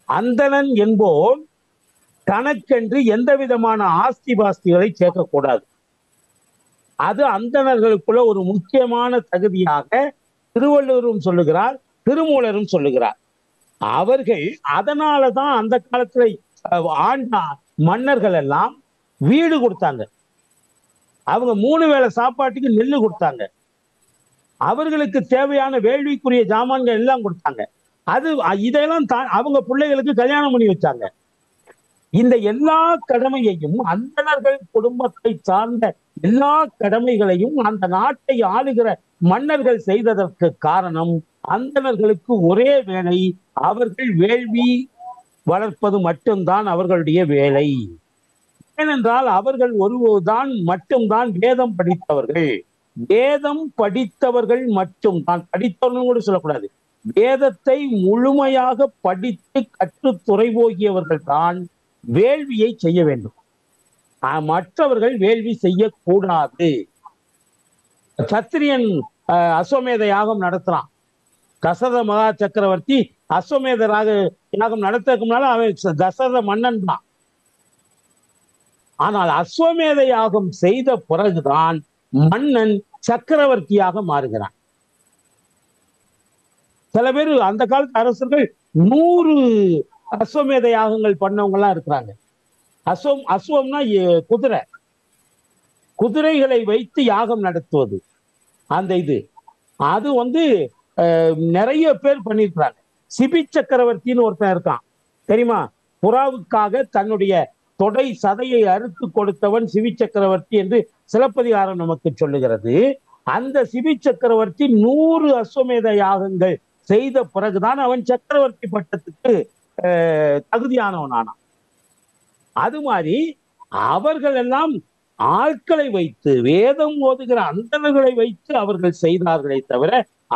[SPEAKER 2] அந்தணன் என்போர் தனக்கென்று எந்த விதமான ஆஸ்தி பாஸ்திகளை சேர்க்கக்கூடாது. அது அந்தணர்களுக்குள்ள ஒரு முக்கியமான தகுதியாக திருவள்ளுவரும் சொல்லுகிறார், திருமூலரும் சொல்லுகிறார். அவர்கள் அதனாலதான் அந்த காலத்துல ஆண்ட மன்னர்கள் எல்லாம் வீடு கொடுத்தாங்க. அவங்க 3 வேளை சாப்பாட்டுக்கு நெல்லு கொடுத்தாங்க. அவர்களுக்கு தேவையான வேள்விக்குரிய ஜாமான்கள் எல்லாம் கொடுத்தாங்க. இதெல்லாம் அவங்க பிள்ளைகளுக்கு கல்யாணம் பண்ணி வச்சாங்க. இந்த எல்லா கடமையையும் அந்தணர்கள் குடும்பத்தை சார்ந்த எல்லா கடமைகளையும் அந்த நாட்டை ஆளுகிற மன்னர்கள் செய்ததற்கு காரணம், அந்தணர்களுக்கு ஒரே வேலை, அவர்கள் வேள்வி வளர்ப்பது மட்டும்தான் அவர்களுடைய வேலை. ஏனென்றால் அவர்கள் மட்டும்தான் வேதம் படித்தவர்கள். வேதம் படித்தவர்கள் மட்டும்தான், படித்தவர்கள் கூட சொல்லக்கூடாது, வேதத்தை முழுமையாக படித்து கற்று துறைபோகியவர்கள் தான் வேள்வியை செய்ய வேண்டும். மற்றவர்கள் வேள்வி செய்யக்கூடாது. சத்திரியன் அஸ்வமேத யாகம் நடத்துறான். தசரத மகா சக்கரவர்த்தி அஸ்வமேத யாகம் நடத்துறதுக்குனால அவன் தசரத மன்னன் தான். ஆனால் அஸ்வமேத யாகம் செய்த பிறகுதான் மன்னன் சக்கரவர்த்தியாக மாறுகிறான். சில பேர் அந்த காலத்து அரசர்கள் 100 அஸ்வமேத யாகங்கள் பண்ணவங்க எல்லாம் இருக்கிறாங்க. அஸ்வம்னா குதிரைகளை வைத்து யாகம் நடத்துவது. அந்த அது நிறைய பேர் பண்ணியிருக்கிறாங்க. சிபி சக்கரவர்த்தின்னு ஒருத்தன் இருக்கான், தெரியுமா? புறாவுக்காக தன்னுடைய தொடை சதையை அறுத்து கொடுத்தவன் சிபி சக்கரவர்த்தி என்று சிலப்பதிகாரம் நமக்கு சொல்லுகிறது. அந்த சிபி சக்கரவர்த்தி 100 அஸ்வமேத யாகங்கள் செய்த பிறகுதான் அவன் சக்கரவர்த்தி பட்டத்துக்கு தகுதியானவன் ஆனான். அது மாதிரி அவர்கள் எல்லாம் ஆட்களை வைத்து, வேதம் ஓதுகிற அந்தணர்களை வைத்து அவர்கள் செய்தார்களே தவிர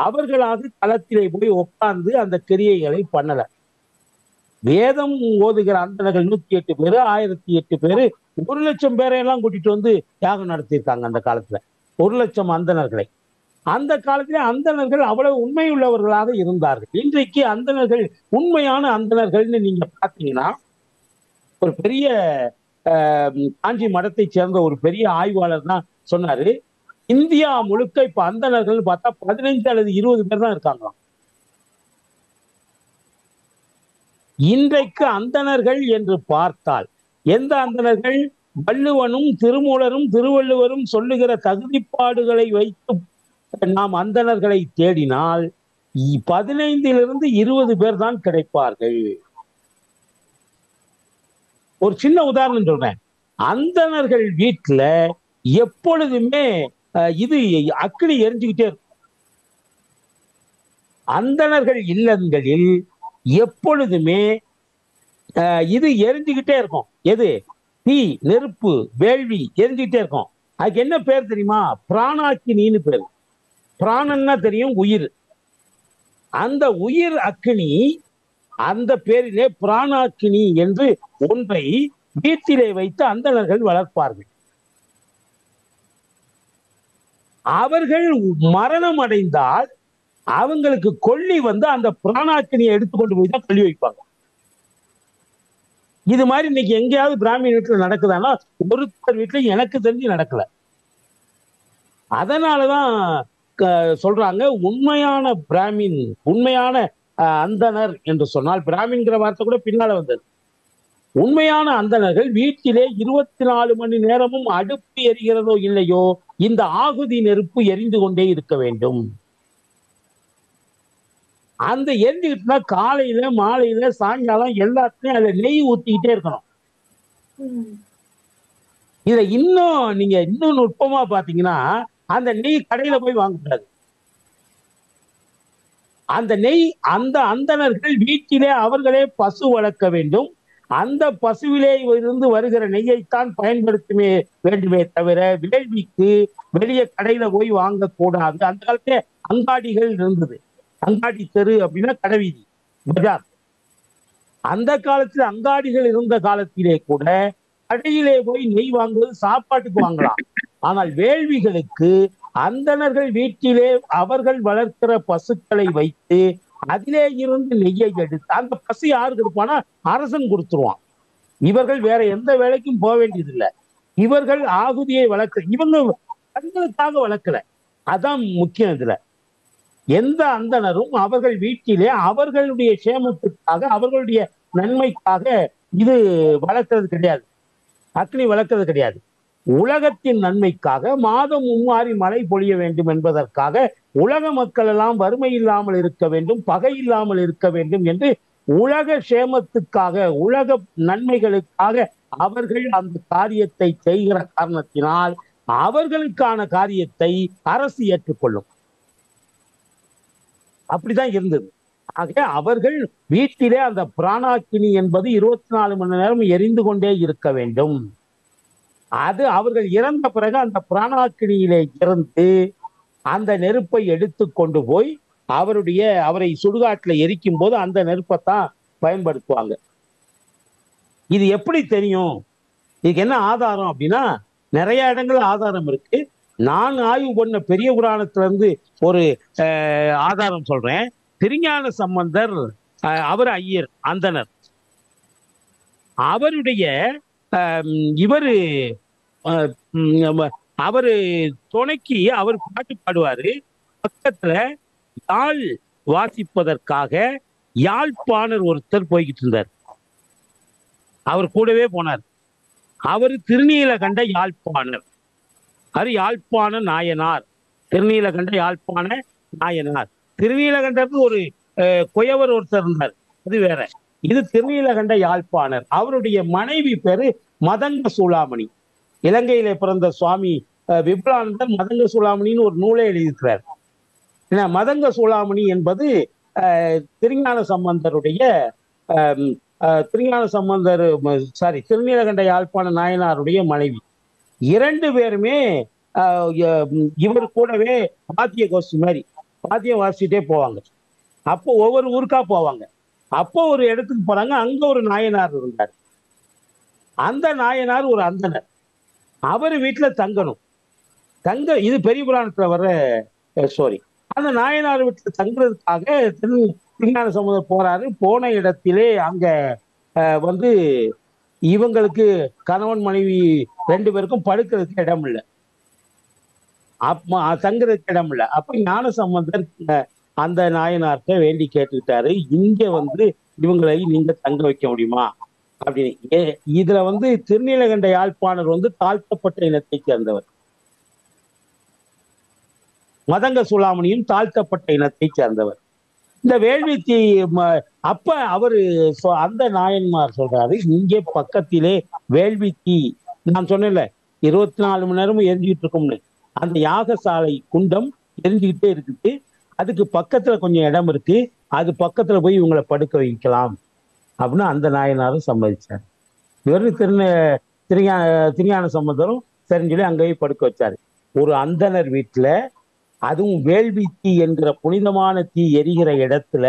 [SPEAKER 2] அவர்களாக களத்திலே போய் உட்கார்ந்து அந்த கிரியைகளை பண்ணல. வேதம் ஓதுகிற அந்தணர்கள் 108 பேரு, 1008 பேரு, 1,00,000 பேரையெல்லாம் கூட்டிட்டு வந்து யாகம் நடத்தியிருக்காங்க அந்த காலத்துல. 1,00,000 அந்தணர்களை. அந்த காலத்திலே அந்தணர்கள் அவ்வளவு உண்மையுள்ளவர்களாக இருந்தார்கள். இன்றைக்கு அந்தணர்கள் உண்மையான அந்தணர்கள்னு நீங்க பார்த்தீங்கன்னா, ஒரு பெரிய காஞ்சி மடத்தை சேர்ந்த ஒரு பெரிய ஆய்வாளர் தான் சொன்னாரு, இந்தியா முழுக்க இப்ப அந்தணர்கள் பார்த்தா 15 அல்லது 20 பேர் தான் இருக்காங்களாம். இன்றைக்கு அந்தணர்கள் என்று பார்த்தால் எந்த அந்தணர்கள்? வள்ளுவனும் திருமூலரும் திருவள்ளுவரும் சொல்லுகிற தகுதிப்பாடுகளை வைத்து நாம் அந்தணர்களை தேடினால் 15 20 பேர் தான் கிடைப்பார்கள். ஒரு சின்ன உதாரணம் சொல்றேன். அந்தணர்கள் வீட்டுல எப்பொழுதுமே இது அக்கினி எரிஞ்சுக்கிட்டே இருக்கும். அந்தணர்கள் இல்லங்களில் எப்பொழுதுமே இது எரிஞ்சுக்கிட்டே இருக்கும். எது? தீ, நெருப்பு, வேள்வி எரிஞ்சுக்கிட்டே இருக்கும். அதுக்கு என்ன பேர் தெரியுமா? பிராணாக்கினின்னு பேர். பிராணன்னா தெரியும், உயிர். அந்த உயிர் அக்கினி, அந்த பேரிலே பிராணாக்கினி என்று ஒன்றை வீட்டிலே வைத்து அந்தணர்கள் வளர்ப்பார்கள். அவர்கள் மரணம் அடைந்தால் அவங்களுக்கு கொல்லி வந்து அந்த பிராணாக்கினியை எடுத்துக்கொண்டு போய் தான் கொல்லி வைப்பாங்க. இது மாதிரி இன்னைக்கு எங்கேயாவது பிராமண வீட்டுல நடக்குதானா? ஒருத்தர் வீட்டுல எனக்கு தெரிஞ்சு நடக்கல. அதனாலதான் சொல்றாங்க, உண்மையான பிராமின், உண்மையான அந்தணர் என்று சொன்னால், பிராமின்கிற வார்த்தை கூட பின்னால வந்தது. உண்மையான அந்தணர்கள் வீட்டிலே 24 மணி நேரமும் அடுப்பு எரிகிறதோ இல்லையோ இந்த ஆகுதி நெருப்பு எரிந்து கொண்டே இருக்க வேண்டும். அந்த எரிஞ்சுக்கிட்டுனா காலையில, மாலையில, சாயங்காலம் எல்லாத்துலயும் அதுல நெய் ஊத்திக்கிட்டே இருக்கணும். இத இன்னும் நுட்பமா பாத்தீங்கன்னா, அந்த நெய் கடையில போய் வாங்கக்கூடாது. அந்த நெய் அந்த அந்தணர்கள் வீட்டிலே அவர்களே பசு வளர்க்க வேண்டும். அந்த பசுவிலே இருந்து வருகிற நெய்யைத்தான் பயன்படுத்துமே வேண்டுமே தவிர வேள்விக்கு வெளியே கடையில போய் வாங்கக்கூடாது. அந்த காலத்திலே அங்காடிகள் இருந்தது. அங்காடி தெரு அப்படின்னா கடைவீதி, பஜார். அந்த காலத்தில் அங்காடிகள் இருந்த காலத்திலே கூட கடையிலே போய் நெய் வாங்குவது சாப்பாட்டுக்கு வாங்கலாம். ஆனால் வேள்விகளுக்கு அந்தணர்கள் வீட்டிலே அவர்கள் வளர்க்கிற பசுக்களை வைத்து அதிலே இருந்து நெய்யை எடுத்து, அந்த பசு யாரு கொடுப்பானா? அரசன் கொடுத்துருவான். இவர்கள் வேற எந்த வேலைக்கும் போக வேண்டியதில்லை. இவர்கள் ஆகுதியை வளர்க்க, இவங்க தங்களுக்காக வளர்க்கல. அதான் முக்கியம். இதுல எந்த அந்தணரும் அவர்கள் வீட்டிலே அவர்களுடைய சேமத்துக்காக, அவர்களுடைய நன்மைக்காக இது வளர்க்கிறது கிடையாது. அக்னி வளர்க்கிறது கிடையாது. உலகத்தின் நன்மைக்காக, மாதம் மும்மாறி மழை பொழிய வேண்டும் என்பதற்காக, உலக மக்கள் எல்லாம் வறுமை இல்லாமல் இருக்க வேண்டும், பகை இல்லாமல் இருக்க வேண்டும் என்று உலக சேமத்துக்காக, உலக நன்மைகளுக்காக அவர்கள் அந்த காரியத்தை செய்கிற காரணத்தினால் அவர்களுக்கான காரியத்தை அரசு ஏற்றுக்கொள்ளும். அப்படிதான் இருந்தது. ஆக அவர்கள் வீட்டிலே அந்த பிராணாக்கினி என்பது 24 மணி நேரம் எரிந்து கொண்டே இருக்க வேண்டும். அது அவர்கள் இறந்த பிறகு அந்த பிராணாக்கினியிலே இருந்து அந்த நெருப்பை எடுத்து கொண்டு போய் அவரை சுடுகாட்டுல எரிக்கும் போது அந்த நெருப்பைத்தான் பயன்படுத்துவாங்க. இது எப்படி தெரியும்? இதுக்கு என்ன ஆதாரம் அப்படின்னா, நிறைய இடங்கள் ஆதாரம் இருக்கு. நான் ஆய்வு பண்ண பெரிய புராணத்துல இருந்து ஒரு ஆதாரம் சொல்றேன். திருஞான சம்பந்தர், அவர் ஐயர், அந்தணர். அவருடைய அவரு துணைக்கு அவர் பாட்டு பாடுவாரு. பக்கத்துல யாழ் வாசிப்பதற்காக யாழ்ப்பாணர் ஒருத்தர் போய்கிட்டு இருந்தார். அவர் கூடவே போனார். அவரு திருநீலகண்ட யாழ்ப்பாணர். அது யாழ்ப்பாண நாயனார். திருநீலகண்ட யாழ்ப்பாண நாயனார். திருநீலகண்டருக்கு ஒரு குயவர் ஒருத்தர் இருந்தார், அது வேற. இது திருநீலகண்ட யாழ்ப்பாணர். அவருடைய மனைவி பேரு மதங்க சூளாமணி. இலங்கையில பிறந்த சுவாமி விபுலானந்தர் மதங்க சூளாமணின்னு ஒரு நூலை எழுதியிருக்கிறார். மதங்க சூளாமணி என்பது திருஞான சம்பந்தருடைய திருநீலகண்ட யாழ்ப்பாண நாயனாருடைய மனைவி. 2 பேருமே இவர் கூடவே வாத்திய கோஷ்டி மாதிரி வாத்தியம் வாசிச்சுட்டே போவாங்க. அப்போ ஒவ்வொரு ஊருக்கா போவாங்க. அப்போ ஒரு இடத்துக்கு போறாங்க, அங்க ஒரு நாயனார் இருந்தார். அந்த நாயனார் ஒரு அந்தனர். அவர் வீட்டுல தங்கணும். இது பெரிய புராணத்துல வர்ற ஸ்டோரி. அந்த நாயனார் வீட்டுல தங்குறதுக்காக திருஞான சம்பந்தர் போறாரு. போன இடத்திலே அங்க வந்து இவங்களுக்கு கணவன் மனைவி 2 பேருக்கும் படுக்கிறதுக்கு இடம் இல்லை, தங்குறதுக்கு இடம் இல்லை. அப்ப ஞான சம்பந்தர் அந்த நாயனார்கிட்ட வேண்டி கேட்டுக்கிட்டாரு, இங்க வந்து இவங்களை நீங்க தங்க வைக்க முடியுமா அப்படின்னு. இதுல வந்து திருநீலகண்ட யாழ்ப்பாணர் வந்து தாழ்த்தப்பட்ட இனத்தை சேர்ந்தவர், மதங்க சூளாமணியும் தாழ்த்தப்பட்ட இனத்தை சேர்ந்தவர். இந்த வேள்வித்தி அப்ப அவரு அந்த நாயன்மார் சொல்றாரு, இங்கே பக்கத்திலே வேள்வித்தி, நான் சொன்னேன்ல 24 மணி நேரமும் எரிஞ்சுக்கிட்டு இருக்கும்னு, அந்த யாகசாலை குண்டம் எரிஞ்சுக்கிட்டே இருக்குது. அதுக்கு பக்கத்துல கொஞ்சம் இடம் இருக்கு, அது பக்கத்துல போய் இவங்களை படுக்க வைக்கலாம் அப்படின்னு அந்த நாயனாரும் சம்மதிச்சார். இவரு திருஞான சம்பந்தரும் சரின்னு சொல்லி அங்கே போய் படுக்க வச்சாரு. ஒரு அந்தனர் வீட்டுல, அதுவும் வேள்வி தீ என்கிற புனிதமான தீ எரிகிற இடத்துல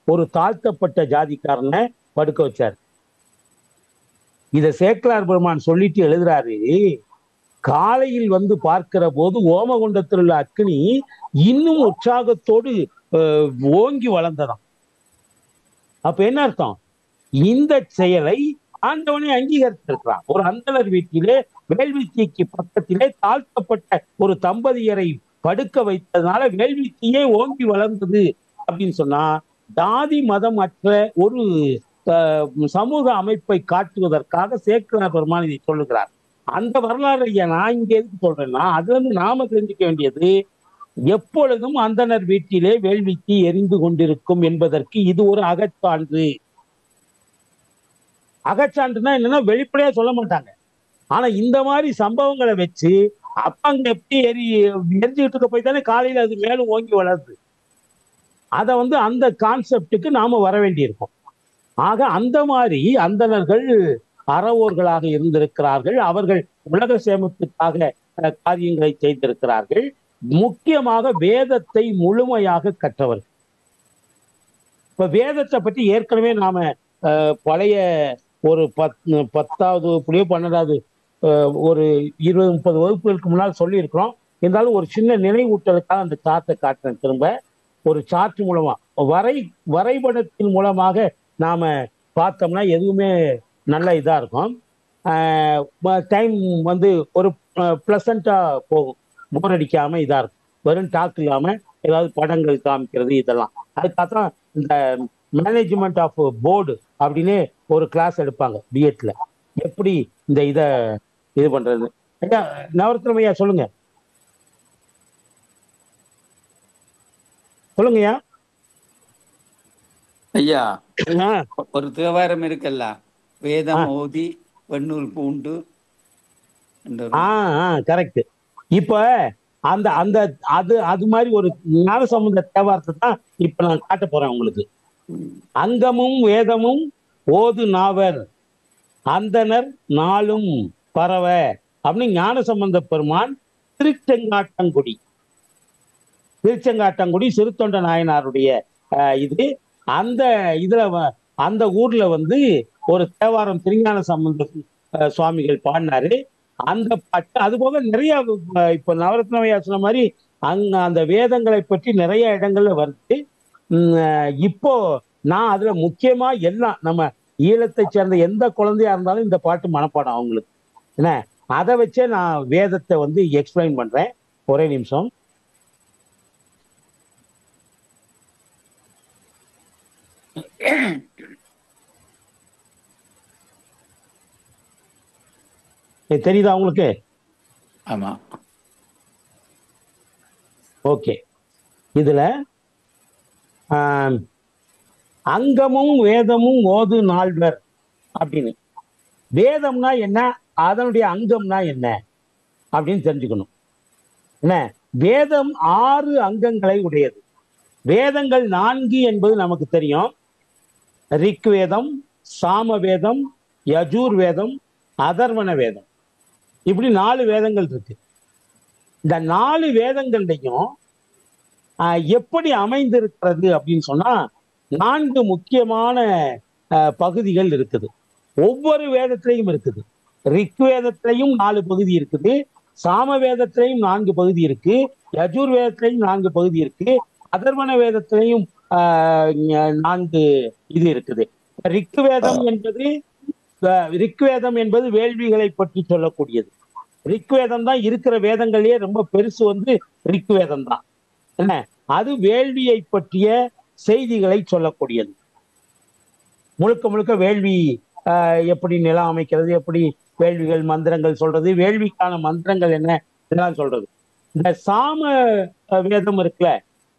[SPEAKER 2] ஒரு தாழ்த்தப்பட்ட ஜாதிக்காரனை படுக்க வச்சார். இத சேக்கலார் பெருமான் சொல்லிட்டு எழுதுறாரு, காலையில் வந்து பார்க்கிற போது ஓமகுண்டத்தில் உள்ள அக்னி இன்னும் உற்சாகத்தோடு ஓங்கி வளர்ந்ததாம். அப்ப என்ன அர்த்தம்? இந்த செயலை ஆண்டவனை அங்கீகரித்திருக்கிறான். ஒரு அந்தனர் வீட்டிலே வேள்வி தீக்கு பக்கத்திலே தாழ்த்தப்பட்ட ஒரு தம்பதியரை படுக்க வைத்ததுனால வேள்வி தீயே ஓங்கி வளர்ந்தது அப்படின்னு சொன்னா, ஜாதி மதம் அற்ற ஒரு சமூக அமைப்பை காட்டுவதற்காக சேக்கலார் பெருமான் இதை சொல்லுகிறார். அந்த வரலாறு நான் இங்க எதுக்கு சொல்றேன்னா, அது வந்து நாம தெரிஞ்சுக்க வேண்டியது, எப்பொழுதும் அந்தனர் வீட்டிலே வேள்வி தீ எரிந்து கொண்டிருக்கும் என்பதற்கு இது ஒரு அகச்சான்று. அகச்சான்றுனா என்னன்னா, வெளிப்படையா சொல்ல மாட்டாங்க. ஆனா இந்த மாதிரி சம்பவங்களை வச்சு அப்ப அங்க எப்படி எரிஞ்சுக்கிட்டு இருக்க போய் தானே காலையில அது மேலும் ஓங்கி வளருது. அத வந்து அந்த கான்செப்டுக்கு நாம வர வேண்டியிருக்கும். ஆக அந்த மாதிரி அந்தணர்கள் அறவோர்களாக இருந்திருக்கிறார்கள். அவர்கள் உலக சேமத்துக்காக காரியங்களை செய்திருக்கிறார்கள். முக்கியமாக வேதத்தை முழுமையாக கற்றவர்கள். இப்ப வேதத்தை பற்றி ஏற்கனவே நாம பழைய ஒரு 10வது வகுப்புலையோ 12வது ஒரு 20-30 வகுப்புகளுக்கு முன்னால் சொல்லி இருக்கிறோம். இருந்தாலும் ஒரு சின்ன நினைவூட்டலுக்காக அந்த சார்ட்டை காட்டுறேன். திரும்ப ஒரு சார்ட் மூலமா வரைபடத்தின் மூலமாக நாம பார்த்தோம்னா எதுவுமே நல்ல இதா இருக்கும். டைம் வந்து ஒரு பிளசண்டா போகும், போர் அடிக்காம இதா இருக்கும். வெறும் டாக் இல்லாம ஏதாவது படங்கள் காமிக்கிறது இதெல்லாம். அதுக்காகத்தான் இந்த மேனேஜ்மெண்ட் ஆஃப் போர்டு அப்படின்னு ஒரு கிளாஸ் எடுப்பாங்க பிஎட்ல, எப்படி இந்த இது பண்றது. ஐயா நவரத்னம் ஐயா சொல்லுங்க சொல்லுங்கய்யா.
[SPEAKER 7] ஐயா, ஒரு தேவாரம் இருக்குல்ல, வேதம் ஓதி வெண்ணூல் பூண்டு.
[SPEAKER 2] கரெக்ட். இப்ப அந்த அந்த அது மாதிரி ஒரு ஞானசம்பந்த தேவாரத்தை தான் இப்ப நான் காட்ட போறேன் உங்களுக்கு. அங்கமும் வேதமும் ஓது நாவர் அந்தனர் நாளும் பரவ அப்படின்னு ஞானசம்பந்த பெருமான் திருச்செங்காட்டங்குடி சிறுத்தொண்ட நாயனாருடைய இது. அந்த இதுல அந்த ஊர்ல வந்து ஒரு தேவாரம் திருஞான சம்பந்த சுவாமிகள் பாடினாரு. அந்த பாட்டு அது போக நிறைய இப்ப நவரத்னவையா சொன்ன மாதிரி அந்த வேதங்களை பற்றி நிறைய இடங்கள்ல வருது. இப்போ நான் அதுல முக்கியமா எல்லாம் நம்ம ஈழத்தை சேர்ந்த எந்த குழந்தையா இருந்தாலும் இந்த பாட்டு மனப்பாடம் அவங்களுக்கு என்ன, அதை வச்சே நான் வேதத்தை வந்து எக்ஸ்பிளைன் பண்றேன். ஒரே நிமிஷம். தெரியுதா உங்களுக்கு?
[SPEAKER 7] ஆமா,
[SPEAKER 2] ஓகே. இதுல அங்கமும் வேதமும் ஓது நால்வர் அப்படின்னு, வேதம்னா என்ன, அதனுடைய அங்கம்னா என்ன அப்படின்னு தெரிஞ்சுக்கணும். என்ன, வேதம் 6 அங்கங்களை உடையது. வேதங்கள் 4 என்பது நமக்கு தெரியும். ரிக் வேதம், சாம வேதம், யஜூர் வேதம், அதர்வண வேதம். இப்படி 4 வேதங்கள் இருக்கு. இந்த 4 வேதங்கள்லையும் எப்படி அமைந்திருக்கிறது அப்படின்னு சொன்னா 4 முக்கியமான பகுதிகள் இருக்குது. ஒவ்வொரு வேதத்திலையும் இருக்குது. ரிக் வேதத்திலையும் 4 பகுதி இருக்குது, சாம வேதத்திலையும் 4 பகுதி இருக்கு, யஜுர் வேதத்திலையும் 4 பகுதி இருக்கு, அதர்வண வேதத்திலையும் 4 இது இருக்குது. ரிக்வேதம் என்பது வேள்விகளை பற்றி சொல்லக்கூடியது. ரிக்வேதம் தான் இருக்கிற வேதங்கள்லயே ரொம்ப பெருசு வந்து ரிக்வேதம் தான். என்ன, அது வேள்வியை பற்றிய செய்திகளை சொல்லக்கூடியது. முழுக்க முழுக்க வேள்வி எப்படி நிலம் அமைக்கிறது, எப்படி வேள்விகள் மந்திரங்கள் சொல்றது, வேள்விக்கான மந்திரங்கள் என்ன, இதெல்லாம் சொல்றது. இந்த சாம வேதம் இருக்குல்ல,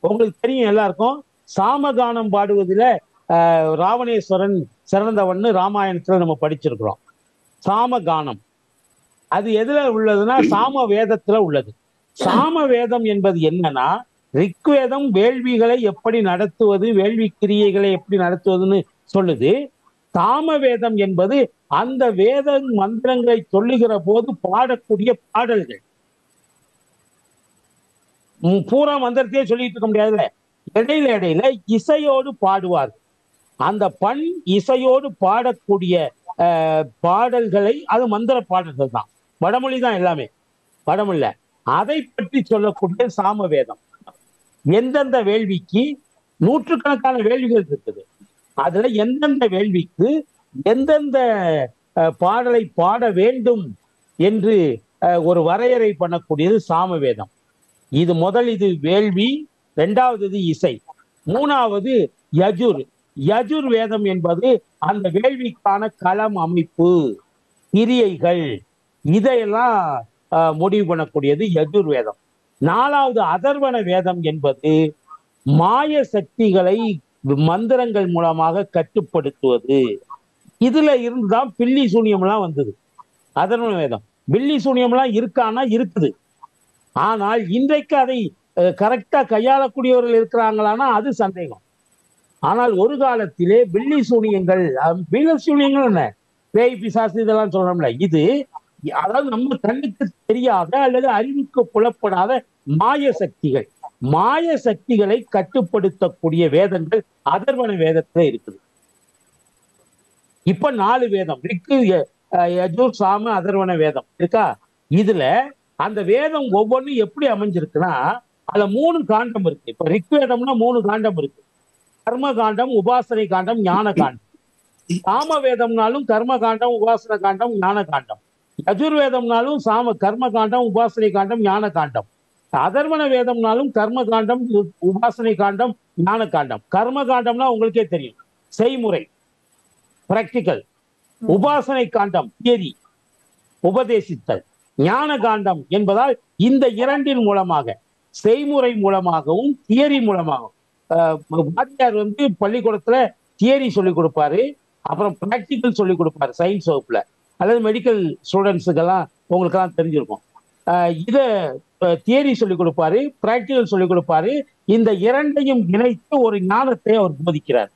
[SPEAKER 2] உங்களுக்கு தெரியும் எல்லாருக்கும். சாமகானம் பாடுவதில் ராவணேஸ்வரன் சிறந்தவன்னு ராமாயணத்துல நம்ம படிச்சிருக்கிறோம். சாமகானம் அது எதுல உள்ளதுன்னா சாம வேதத்துல உள்ளது. சாம வேதம் என்பது என்னன்னா, ரிக்வேதம் வேள்விகளை எப்படி நடத்துவது, வேள்வி கிரியைகளை எப்படி நடத்துவதுன்னு சொல்லுது. சாம வேதம் என்பது அந்த வேத மந்திரங்களை சொல்லுகிற போது பாடக்கூடிய பாடல்கள். பூரா மந்திரத்தையே சொல்லிட்டு இருக்க முடியாதுல்ல, இடையில இடையில இசையோடு பாடுவார். அந்த பண் இசையோடு பாடக்கூடிய பாடல்களை, அது மந்திர பாடல்கள் தான், வடமொழி தான் எல்லாமே, வடமொழில அதை பற்றி சொல்லக்கூடிய சாம வேதம். எந்தெந்த வேள்விக்கு நூற்றுக்கணக்கான வேள்விகள் இருக்குது, அதுல எந்தெந்த வேள்விக்கு எந்தெந்த பாடலை பாட வேண்டும் என்று ஒரு வரையறை பண்ணக்கூடியது சாம வேதம். இது இது வேள்வி, இரண்டாவது இது இசை, மூணாவது யஜுர். யஜுர் வேதம் என்பது அந்த வேள்விக்கான களம் அமைப்பு, கிரியைகள், இதையெல்லாம் முடிவு பண்ணக்கூடியது யஜுர் வேதம். நாலாவது அதர்வண வேதம் என்பது மாய சக்திகளை மந்திரங்கள் மூலமாக கட்டுப்படுத்துவது. இதுல இருந்துதான் பில்லி சூனியம்லாம் வந்தது. அதர்வண வேதம் பில்லி சூனியம்லாம் இருக்கானா இருக்குது, ஆனால் இன்றைக்கு அதை கரெக்டா கையாளக்கூடியவர்கள் இருக்கிறாங்களான்னா அது சந்தேகம். ஆனால் ஒரு காலத்திலே பில்லி சூனியங்கள், சூனியங்கள் என்ன, பேய் பிசாசு இதெல்லாம் சொல்றோம்ல, இது அதாவது நம்ம கண்ணுக்கு தெரியாத அல்லது அறிவுக்கு புலப்படாத மாய சக்திகள், மாய சக்திகளை கட்டுப்படுத்தக்கூடிய வேதங்கள் அதர்வண வேதத்துல இருக்குது. இப்ப 4 வேதம், ரிக்கு, யஜுர், சாம, அதர்வண வேதம் இருக்கா. இதுல அந்த வேதம் ஒவ்வொன்றும் எப்படி அமைஞ்சிருக்குன்னா, அதுல 3 காண்டம் இருக்கு. இப்ப ரிக்வேதம்னா 3 காண்டம் இருக்கு: கர்ம காண்டம், உபாசனை காண்டம், ஞான காண்டம். சாம வேதம்னாலும் கர்ம காண்டம், உபாசன காண்டம், ஞான காண்டம். யஜுர்வேதம்னாலும் கர்ம காண்டம், உபாசனை காண்டம், ஞான காண்டம். அதர்வண வேதம்னாலும் கர்ம காண்டம், உபாசனை காண்டம், ஞான காண்டம். கர்ம காண்டம்னா உங்களுக்கே தெரியும், செய்முறை, பிராக்டிக்கல். உபாசனை காண்டம், தியரி, உபதேசித்தல். ஞான காண்டம் என்பதால் இந்த இரண்டின் மூலமாக, செய்முறை மூலமாகவும் தியரி மூலமாகவும், வாத்தியார் பள்ளிக்கூடத்துல தியரி சொல்லிக் கொடுப்பாரு, அப்புறம் பிராக்டிக்கல் சொல்லிக் கொடுப்பாரு சயின்ஸ் வகுப்புல, அல்லது மெடிக்கல் ஸ்டூடெண்ட்ஸுக்கெல்லாம் உங்களுக்கெல்லாம் தெரிஞ்சிருக்கும். இதை தியரி சொல்லிக் கொடுப்பாரு, பிராக்டிக்கல் சொல்லிக் கொடுப்பாரு. இந்த இரண்டையும் இணைத்து ஒரு ஞானத்தை அவர் போதிக்கிறார்.